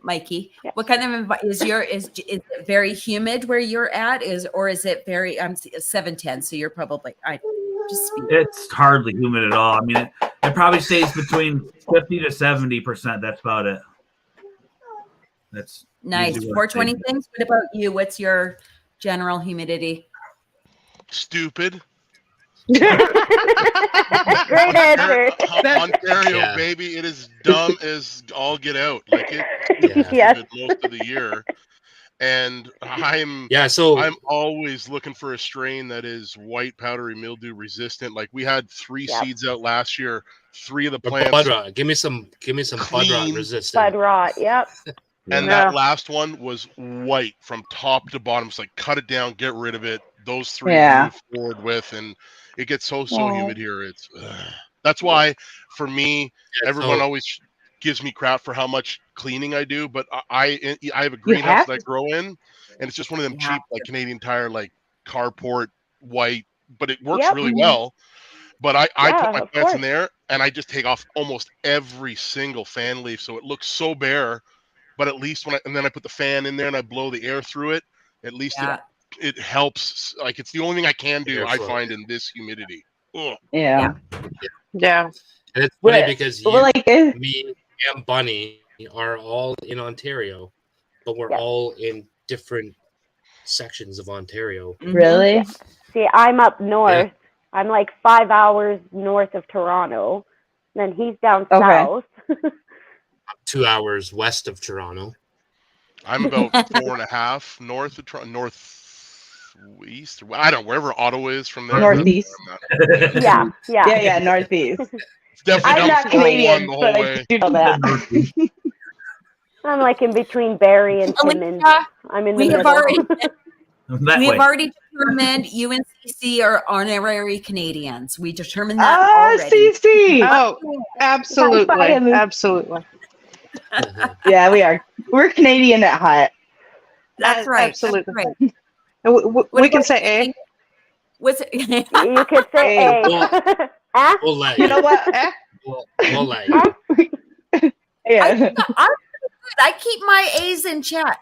S3: Mikey?
S4: Yeah.
S3: What kind of is it very humid where you're at? Or is it very 710? So you're probably just speak.
S15: It's hardly humid at all. I mean, it probably stays between 50 to 70%. That's about it. That's
S3: Nice.
S15: usually what it
S3: 420
S15: stays.
S3: things. What about you? What's your general humidity?
S20: Stupid.
S4: Great answer.
S20: Ontario,
S1: Yeah.
S20: baby, it is dumb as all get out. Like it
S4: Yes.
S20: stupid most of the year. And I'm
S1: So
S20: always looking for a strain that is white powdery mildew resistant. Like we had 3
S4: Yep.
S20: seeds out last year. 3 of the
S1: Bud
S20: plants.
S1: rot. Give me some bud rot
S20: Clean.
S1: resistant.
S4: Bud rot, yep.
S20: And
S13: Yeah.
S20: that last one was white from top to bottom. It's like cut it down, get rid of it. Those 3
S14: Yeah.
S20: move forward with, and it gets so
S14: Yeah.
S20: humid here. It's that's why for me,
S1: Yeah,
S20: everyone
S1: so-
S20: always gives me crap for how much cleaning I do. But I have a greenhouse
S14: have
S20: that I grow in, and it's just one of them
S3: You have
S20: cheap like Canadian Tire like carport white, but it works
S4: Yep.
S20: really well. But I
S4: Yeah,
S20: put my
S4: of
S20: plants in
S4: course.
S20: there, and I just take off almost every single fan leaf, so it looks so bare. But at least and then I put the fan in there and I blow the air through it. At least
S3: Yeah.
S20: it helps. Like it's the only thing I can do. I
S1: Airflow.
S20: find in this humidity. Ugh.
S14: Yeah.
S13: Yeah.
S1: And it's funny
S14: But-
S1: because
S14: but like it-
S1: me, and Bunny are all in Ontario, but we're
S4: Yeah.
S1: all in different sections of Ontario.
S14: Really?
S4: See, I'm up north. I'm like 5 hours north of Toronto. Then he's down
S14: Okay.
S4: south.
S1: 2 hours west of Toronto.
S20: I'm about 4.5 north of northeast. I don't know, wherever Ottawa is from there.
S14: Northeast.
S4: Yeah, yeah.
S14: Yeah, northeast.
S20: It's definitely
S14: I'm
S20: down
S14: not
S20: 401
S14: Canadian,
S20: the whole
S14: but I
S20: way.
S14: do know that.
S4: I'm like in between Barrie and Timmins. I'm in the
S3: We have
S4: middle.
S3: already
S15: That
S3: we
S15: way.
S3: have already determined UNCC are honorary Canadians. We determined that
S14: Ah,
S3: already.
S14: CC.
S13: Oh, absolutely.
S14: High five.
S13: Absolutely.
S14: Yeah, we are. We're Canadian at heart.
S3: That's right.
S13: Absolutely.
S3: That's right.
S13: We can say A.
S3: Was it?
S4: You could say A.
S1: We'll let
S13: You know what?
S1: We'll let you.
S13: Yeah.
S3: I keep my A's in check.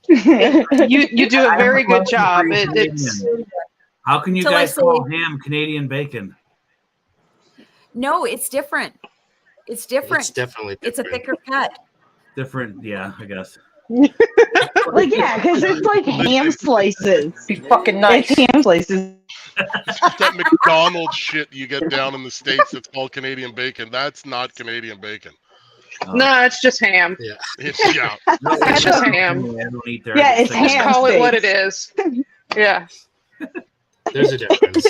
S13: You do a very good job. It's
S15: How can you
S3: Till I
S15: guys
S3: say-
S15: call ham Canadian bacon?
S3: No, it's different. It's different.
S1: It's definitely
S3: It's a thicker cut.
S15: Different, yeah, I guess.
S14: Like, yeah, because it's like ham slices.
S17: Be fucking nice.
S14: It's ham slices.
S20: It's just that McDonald's shit you get down in the States that's called Canadian bacon. That's not Canadian bacon.
S13: no, it's just ham.
S20: Yeah. It's
S13: just ham.
S15: I don't eat there.
S14: Yeah, it's
S13: Just
S14: ham
S13: call it what it
S14: steaks.
S13: is. Yeah.
S1: There's a difference.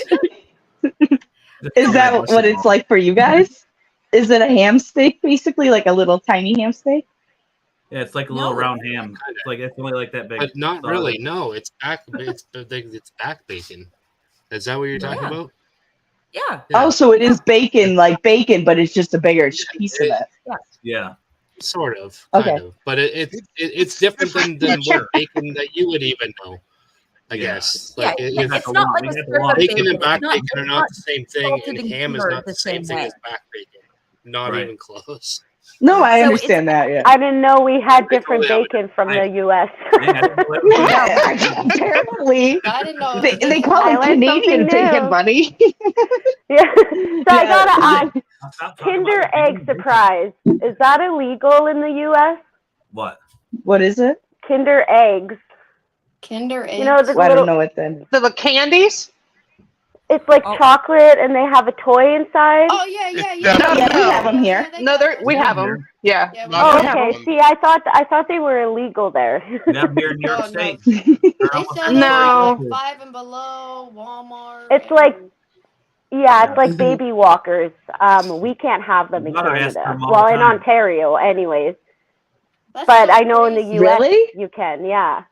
S14: Is that what it's like for you guys? Is it a ham steak, basically, like a little tiny ham steak?
S15: Yeah, it's like a little round ham. It's like it's only like that big.
S1: But not
S15: So
S1: really. No, it's back. It's back bacon. Is that what you're talking about?
S3: Yeah.
S14: Oh, so it is bacon, like bacon, but it's just a bigger piece of it.
S15: Yeah.
S1: Sort of.
S14: Okay.
S1: Kind of. But it's different than what bacon that you would even know. I guess. Like
S3: it's not like a strip of
S1: bacon and
S3: bacon.
S1: back
S3: It's not-
S1: bacon are not the same thing,
S3: salted
S1: and
S3: and
S1: ham is
S3: cured
S1: not the same thing
S3: way.
S1: as back bacon. Not
S15: Right.
S1: even close.
S14: No, I
S3: So
S14: understand that. Yeah.
S4: I didn't know we had different bacon from the U.S.
S14: Apparently,
S2: I didn't know.
S14: they call
S4: I
S14: it
S4: learned
S14: Canadian
S4: something
S14: bacon,
S4: new.
S14: buddy.
S4: Yeah. So I gotta ask,
S15: Stop talking
S4: Kinder
S15: about
S4: Egg
S15: bacon.
S4: Surprise, is that illegal in the U.S.?
S15: What?
S14: What is it?
S4: Kinder Eggs.
S2: Kinder eggs.
S4: You know the
S14: Well, I
S4: little.
S14: don't know what then.
S13: The candies?
S4: It's like chocolate, and they have a toy inside.
S2: Oh yeah.
S14: Yeah, we have them here.
S13: No, we have them. Yeah.
S4: Oh, okay. See, I thought they were illegal there.
S15: We have here in New York
S2: Oh, no.
S15: State.
S2: They sell
S13: No.
S2: those like 5 and Below, Walmart.
S4: It's like, yeah, it's like baby walkers. We can't have them in
S15: Mother asks
S4: Canada.
S15: them all
S4: Well,
S15: the
S4: in
S15: time.
S4: Ontario, anyways.
S2: That's
S4: But
S2: so
S4: I know in the
S2: crazy.
S4: U.S.
S14: Really?
S4: you can. Yeah, it's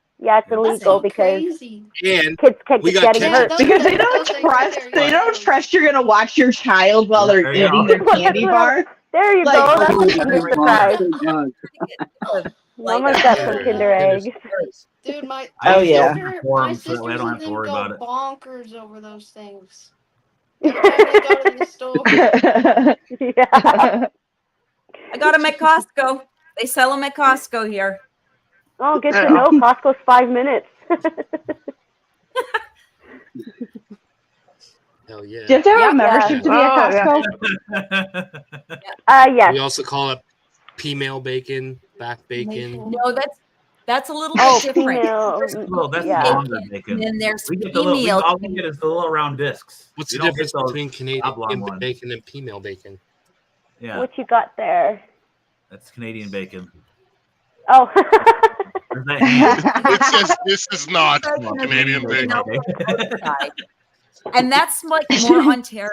S2: That's
S4: illegal
S2: so
S4: because
S2: crazy.
S1: And
S4: kids keep
S1: we got
S4: getting
S1: kids-
S4: hurt.
S2: those
S14: Because
S2: are-
S14: they don't
S2: those are
S14: trust.
S2: very
S14: They don't
S2: good.
S14: trust you're gonna watch your child while they're
S15: There you
S14: eating
S15: go.
S14: their candy bar.
S4: There you
S14: Like-
S4: go. That's
S18: Oh,
S4: a Kinder Surprise. Mama's got some
S1: Yeah.
S4: Kinder eggs.
S2: Dude, my
S15: I
S14: Oh,
S15: use
S14: yeah.
S15: those
S2: sister,
S15: for
S2: my
S15: 'em so that way I
S2: sisters
S15: don't have
S2: and
S15: to
S2: them
S15: worry
S2: go
S15: about it.
S2: bonkers over those things. Every time they go to the store.
S4: Yeah.
S3: I got them at Costco. They sell them at Costco here.
S4: Oh, good to know. Costco's 5 minutes.
S1: Hell yeah.
S14: Do you have to have
S3: Yeah.
S14: a membership to be at
S13: Oh,
S14: Costco?
S4: Yes.
S1: We also call it female bacon, back bacon.
S3: No, that's a little
S4: Oh,
S3: bit different.
S4: female.
S15: Well, that's
S4: Yeah.
S15: longer bacon.
S3: And then there's
S15: We get the little.
S3: female.
S15: All we get is the little round discs.
S1: What's
S15: We
S1: the
S15: don't
S1: difference
S15: get those
S1: between Canadian
S15: oblong ones.
S1: bacon and female bacon?
S15: Yeah,
S4: What you got there?
S15: that's Canadian bacon.
S4: Oh.
S15: There's that ham.
S20: It says this is not Canadian bacon.
S3: And that's like more Ontario.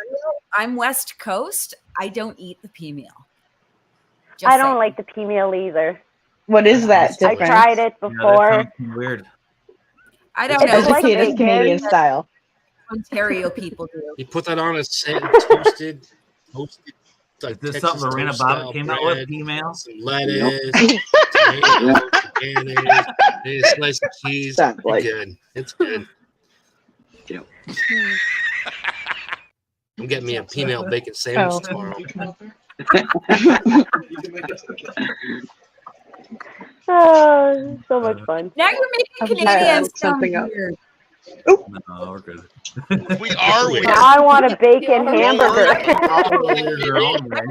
S3: I'm West Coast. I don't eat the pea meal. Just
S4: I don't
S3: saying.
S4: like the pea meal either.
S14: What is that
S4: I
S14: difference?
S4: tried it
S15: Yeah,
S4: before.
S15: that sounds weird.
S3: I don't
S4: It's
S3: know.
S4: like
S14: Educate us
S4: bacon.
S14: Canadian style.
S3: Ontario people do.
S1: You put that on a toasted, like
S15: Is this
S1: Texas
S15: something Lorena
S1: toast
S15: Bobbitt
S1: style
S15: came out
S1: bread,
S15: with? Email?
S1: some lettuce, tomato, mayonnaise, maybe a slice of cheese.
S14: Sounds
S1: You're
S14: like-
S1: good. It's good.
S18: Yep.
S1: I'm getting me a female bacon sandwich
S13: Oh.
S1: tomorrow.
S4: Oh, so much fun.
S3: Now you're
S13: I'm
S3: making
S13: trying to
S3: Canadians
S13: look
S3: sound
S13: something up.
S3: weird.
S15: No, we're good.
S20: We are weird.
S4: Now I want a bacon hamburger.
S15: Their own way.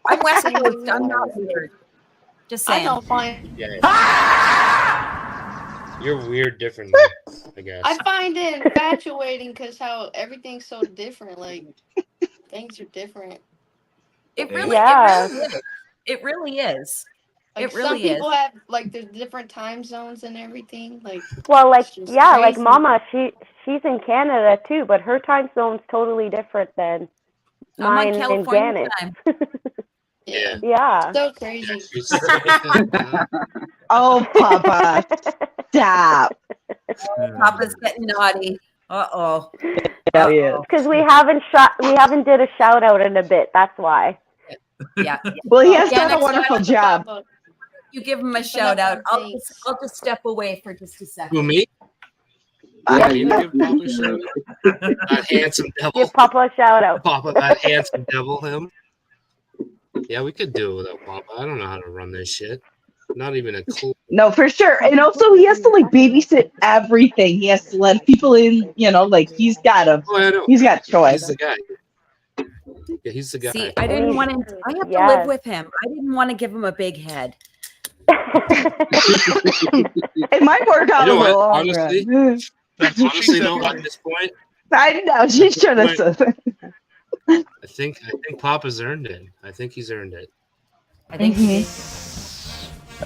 S3: I'm West Coast. I'm not weird. Just
S2: I
S3: saying.
S2: don't find.
S1: Yeah. You're weird differently, I guess.
S2: I find it infatuating because how everything's so different. Like things are different.
S3: It really,
S4: Yeah.
S3: it really is. It really is.
S2: Like
S3: It really
S2: some
S3: is.
S2: people have like there's different time zones and everything. Like
S4: Well, like,
S2: it's just
S4: yeah, like
S2: crazy.
S4: Mama, she's in Canada too, but her time zone's totally different than
S3: I'm on
S4: mine and
S3: California
S4: Janet's.
S3: time.
S2: Yeah,
S4: Yeah.
S2: so crazy.
S14: Oh, Papa, stop.
S3: Papa's getting naughty. Uh-oh.
S14: Yeah, he is.
S4: Because we haven't did a shout out in a bit. That's why.
S3: Yeah.
S14: Well, he has
S3: Yeah,
S14: done a
S3: next
S14: wonderful
S2: Shout out to
S14: job.
S2: Papa.
S3: you give him a
S2: Keeping
S3: shout
S2: up
S3: out.
S2: on
S3: I'll
S2: things.
S3: just step away for just a second.
S1: Who, me?
S16: Yeah,
S1: Me
S16: you
S1: to give Papa a shout out? That handsome devil.
S4: Give Papa a shout out.
S1: Papa, that handsome devil, him. Yeah, we could do it without Papa. I don't know how to run this shit. Not even a clue.
S14: No, for sure. And also, he has to like babysit everything. He has to let people in. You know, like he's got a
S1: Oh, I know.
S14: he's got choice.
S1: He's the guy. Yeah, he's the guy.
S3: See, I didn't want to. I have to
S4: Yes.
S3: live with him. I didn't want to give him a big head.
S14: It might work out
S1: You know
S14: in the
S1: what?
S14: long
S1: Honestly,
S14: run.
S1: honestly, though, at this point,
S14: I know she's trying to.
S1: I think Papa's earned it. I think he's earned it.
S3: I think he did.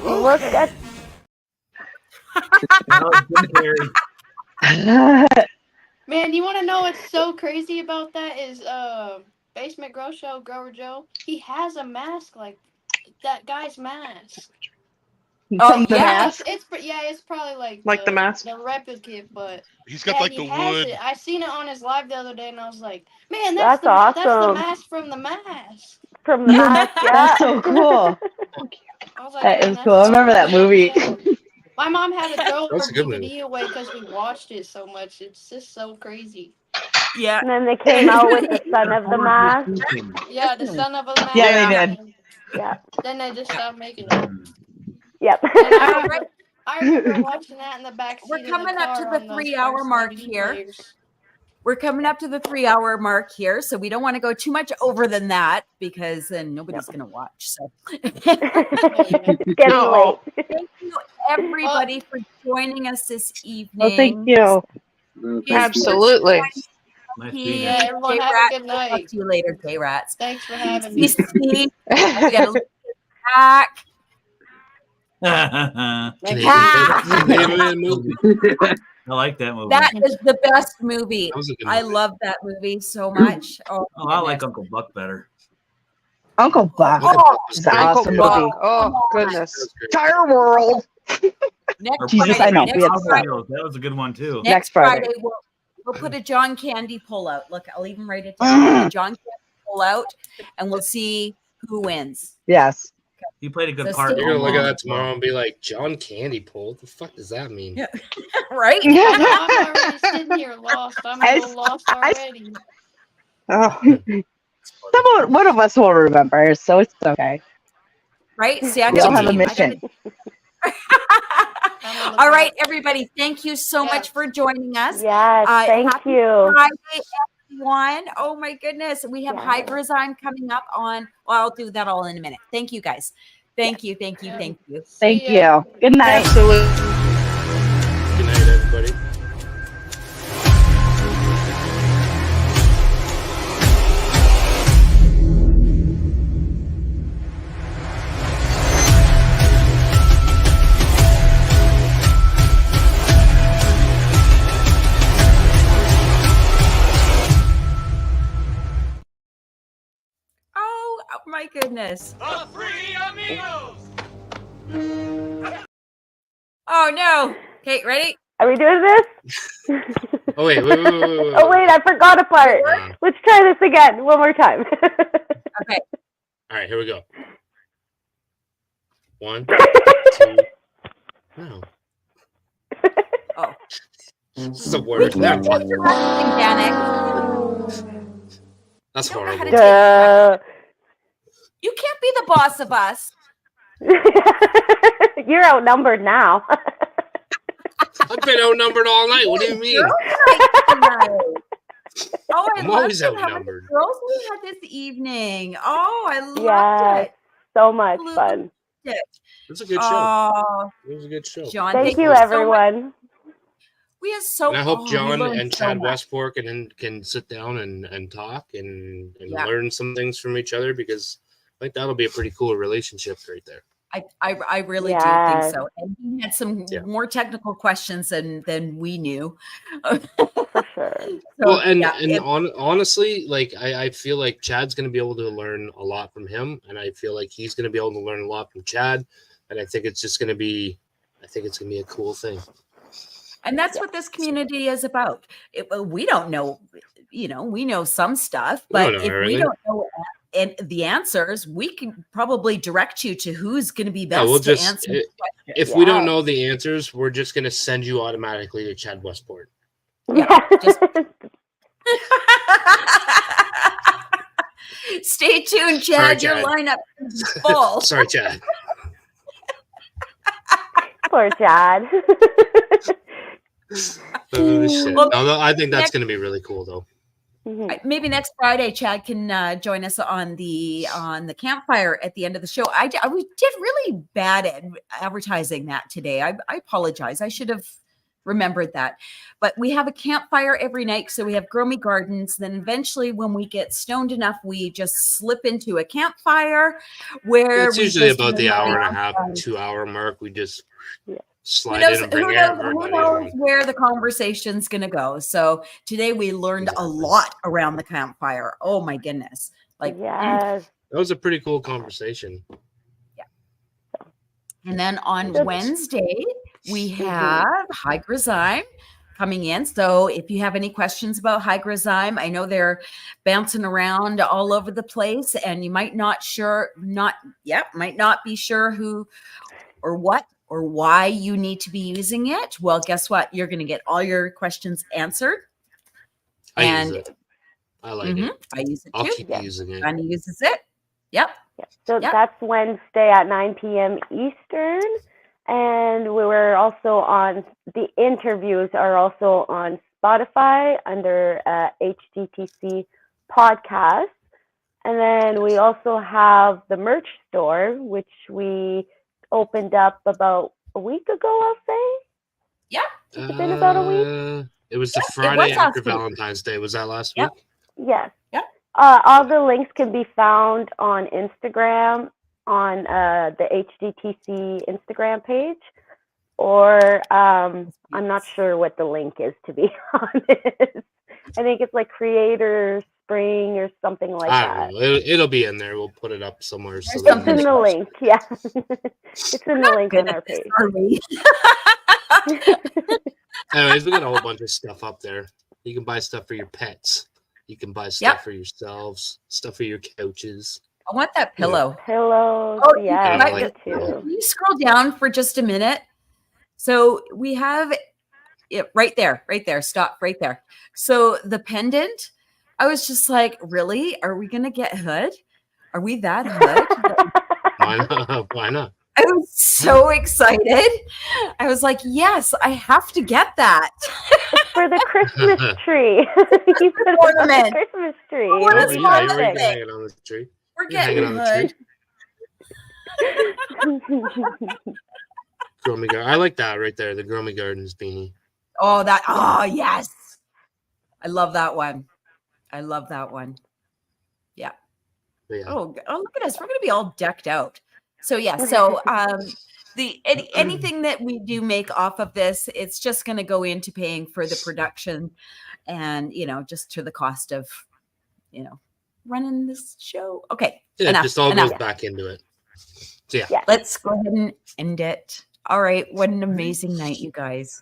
S4: Look at
S2: Man, you want to know what's so crazy about that is Basement Grow Show, Grower Joe, he has a mask like that guy's mask.
S14: From the
S2: Yeah,
S14: mask.
S2: it's probably like
S13: the mask.
S2: the replicate, but
S20: He's got
S2: yeah,
S20: like
S2: he
S20: the
S2: has
S20: wood.
S2: it. I seen it on his live the other day, and I was like, man,
S4: That's
S2: that's the
S4: awesome.
S2: mask from the mask.
S4: From the mask, yeah.
S14: That's so cool.
S2: I was like,
S14: That
S2: man,
S14: is
S2: that's
S14: cool. I remember
S2: so
S14: that movie.
S2: awesome. My mom had to throw
S1: That's
S2: her
S1: a good movie.
S2: DVD away because we watched it so much. It's just so crazy.
S3: Yeah.
S4: And then they came out with the Son of the Mask.
S2: Yeah, the son of a mask.
S14: Yeah, they did.
S4: Yeah.
S2: Then they just stopped making it.
S4: Yep.
S2: And I remember watching that in the back seat
S3: We're
S2: of the
S3: coming up to
S2: car
S3: the
S2: on those
S3: 3-hour
S2: first
S3: mark
S2: DVD
S3: here.
S2: players.
S3: We're coming up to the 3-hour mark here, so we don't want to go too much over than that because then nobody's going to watch. So,
S4: It's getting late.
S3: thank you everybody for joining us this evening.
S13: Well, thank you. Absolutely.
S2: Yeah, everyone have a
S3: J-Rat,
S2: good
S3: we'll talk
S2: night.
S3: to you later, J-Rats.
S2: Thanks for having me.
S3: CC, we got to look back.
S1: Canadian movie.
S15: I like that movie.
S3: That is the best movie.
S1: That was a good
S3: I
S1: movie.
S3: love that movie so much. Oh,
S15: Oh, I like Uncle Buck better.
S14: Uncle Buck.
S1: Oh,
S14: It's an awesome
S13: Buck.
S14: movie.
S13: Oh goodness.
S14: Entire world.
S3: Next
S14: Jesus,
S3: Friday,
S14: I know.
S3: Next
S14: We had to
S3: Friday,
S15: That was a good one too.
S14: Next Friday.
S3: we'll put a John Candy pull out. Look, I'll even write it down. Put a John Candy pull out, and we'll see who wins.
S14: Yes.
S15: He played a good
S3: So
S15: part.
S3: stay
S1: You're gonna look at
S15: Along.
S1: that tomorrow and be like, John Candy Pull? What the fuck does that mean?
S3: Yeah. Right?
S2: I'm already sitting here lost. I'm a little lost already.
S14: Oh. One of us will remember, so it's okay.
S3: Right? See, I
S14: We all
S3: got
S14: have a mission.
S3: All right, everybody. Thank you so much for joining us.
S4: Yes, thank
S3: happy
S4: you.
S3: Friday, everyone. Oh my goodness. We have Hydras on coming up on. Well, I'll do that all in a minute. Thank you guys. Thank you. Thank you. Thank you.
S14: Thank you. Good night.
S13: Absolutely.
S1: Good night, everybody.
S3: Oh my goodness.
S17: The Three Amigos.
S3: Oh no. Okay, ready?
S4: Are we doing this?
S1: Oh, wait.
S4: Oh, wait, I forgot a part. Let's try this again. One more time.
S3: Okay.
S1: All right, here we go. 1, 2. No.
S3: Oh.
S1: This is the worst.
S3: Danik.
S1: That's
S3: You don't know how to
S1: horrible.
S3: take- You can't be the boss of us.
S4: You're outnumbered now.
S1: I've been outnumbered all night. What do you mean?
S3: Oh, I
S1: I'm
S3: loved
S1: always
S3: it. How many
S1: outnumbered.
S3: girls we had this evening. Oh, I loved
S4: Yes,
S3: it.
S4: so much fun.
S1: It was a good show.
S3: Oh,
S1: It was a good show.
S3: John,
S4: Thank you,
S3: so much.
S4: everyone.
S3: We have so.
S1: And I hope
S3: we
S1: John
S3: learned
S1: and
S3: so
S1: Chad
S3: much.
S1: Westport can sit down and talk and
S3: Yeah.
S1: learn some things from each other, because I think that'll be a pretty cool relationship right there.
S3: I really do
S4: Yes.
S3: think so. And he had some more technical questions than we knew.
S4: For sure.
S1: Well, and honestly, like I feel like Chad's going to be able to learn a lot from him, and I feel like he's going to be able to learn a lot from Chad, and I think it's just going to be, a cool thing.
S3: And that's what this community is about. We don't know, we know some stuff,
S1: We don't
S3: but
S1: know
S3: if we
S1: everything.
S3: don't know the answers, we can probably direct you to who's going to be
S1: Yeah,
S3: best
S1: we'll
S3: to
S1: just
S3: answer the question.
S1: if we don't know the answers, we're just gonna send you automatically to Chad Westport.
S3: Yeah, just stay tuned, Chad.
S1: Sorry,
S3: Your
S1: Chad.
S3: lineup is full.
S1: Sorry, Chad.
S4: Poor Chad.
S1: Oh, shit.
S3: Well,
S1: No, I think that's
S3: next-
S1: going to be really cool, though.
S3: Maybe next Friday, Chad can join us on the campfire at the end of the show. I did really bad at advertising that today. I apologize. I should have remembered that. But we have a campfire every night. So we have Growmie Gardens. Then eventually, when we get stoned enough, we just slip into a campfire where
S1: It's
S3: we
S1: usually
S3: just
S1: about the
S3: rely
S1: hour and a
S3: on
S1: half,
S3: fun.
S1: 2 hour mark. We just slide
S3: Who knows,
S1: in and bring
S3: who knows
S1: everybody along.
S3: where the conversation's going to go. So today we learned a lot around the campfire. Oh my goodness. Like,
S4: yes.
S1: That was a pretty cool conversation.
S3: And then on Wednesday, we have Hydrozyme coming in. So if you have any questions about Hydrozyme, I know they're bouncing around all over the place and you might not be sure who or what or why you need to be using it. Well, guess what? You're going to get all your questions answered.
S1: I use it. I like it.
S3: I use it
S1: I'll
S3: too.
S1: keep using it.
S3: Annie uses it. Yep.
S4: So that's Wednesday at 9 p.m. Eastern. And we were also on, the interviews are also on Spotify under HDTC podcast. And then we also have the merch store, which we opened up about a week ago, I'll say.
S3: Yeah.
S4: It's been about a week.
S1: It was the
S4: was
S1: Friday
S4: last
S1: after
S4: week.
S1: Valentine's Day. Was that last week?
S4: Yes.
S3: Yep.
S4: All the links can be found on Instagram, on the HDTC Instagram page, or I'm not sure what the link is, to be honest. I think it's like Creator Spring or something like
S1: I
S4: that.
S1: don't know. It'll be in there. We'll put it up somewhere. So
S4: It's in the link, yeah. It's in the link on our page.
S1: Anyways, we got a whole bunch of stuff up there. You can buy stuff for your pets. You can buy stuff for yourselves, stuff for your couches.
S3: I want that pillow.
S4: Pillows,
S3: Oh,
S4: yeah,
S1: I
S4: me
S1: like
S4: too.
S3: Can you scroll down for just a minute? So we have it right there. Stop right there. So the pendant, I was just like, really? Are we going to get hood? Are we that hood?
S1: Why not? Why not?
S3: I was so excited. I was like, yes, I have to get that.
S4: It's for the Christmas tree. You put it on the Christmas tree.
S3: What
S1: Oh,
S3: is
S1: yeah,
S3: wrong
S1: you're
S3: with it?
S1: hanging on the tree.
S3: We're
S1: You're hanging
S3: getting
S1: on the
S3: hood.
S1: tree. Growmie Garden. I like that right there. The Growmie Gardens beanie.
S3: Oh, yes. I love that one. Yeah.
S1: Yeah.
S3: Oh, look at us. We're going to be all decked out. So anything that we do make off of this, it's just going to go into paying for the production and, just to the cost of, running this show. Okay.
S1: Yeah,
S3: enough,
S1: just all
S3: enough.
S1: goes back into it. So yeah.
S3: Let's go ahead and end it. All right. What an amazing night, you guys.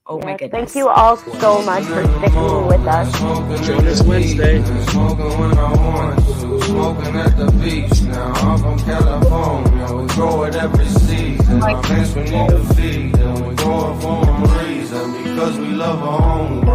S3: Oh my goodness.
S4: Thank you all so much for sticking with us.
S1: Join us Wednesday.
S7: Smoking when I want to, smoking at the beach. Now I'm from California, we grow it every season. Our plants we need to feed, and we grow it for a reason, because we love our home.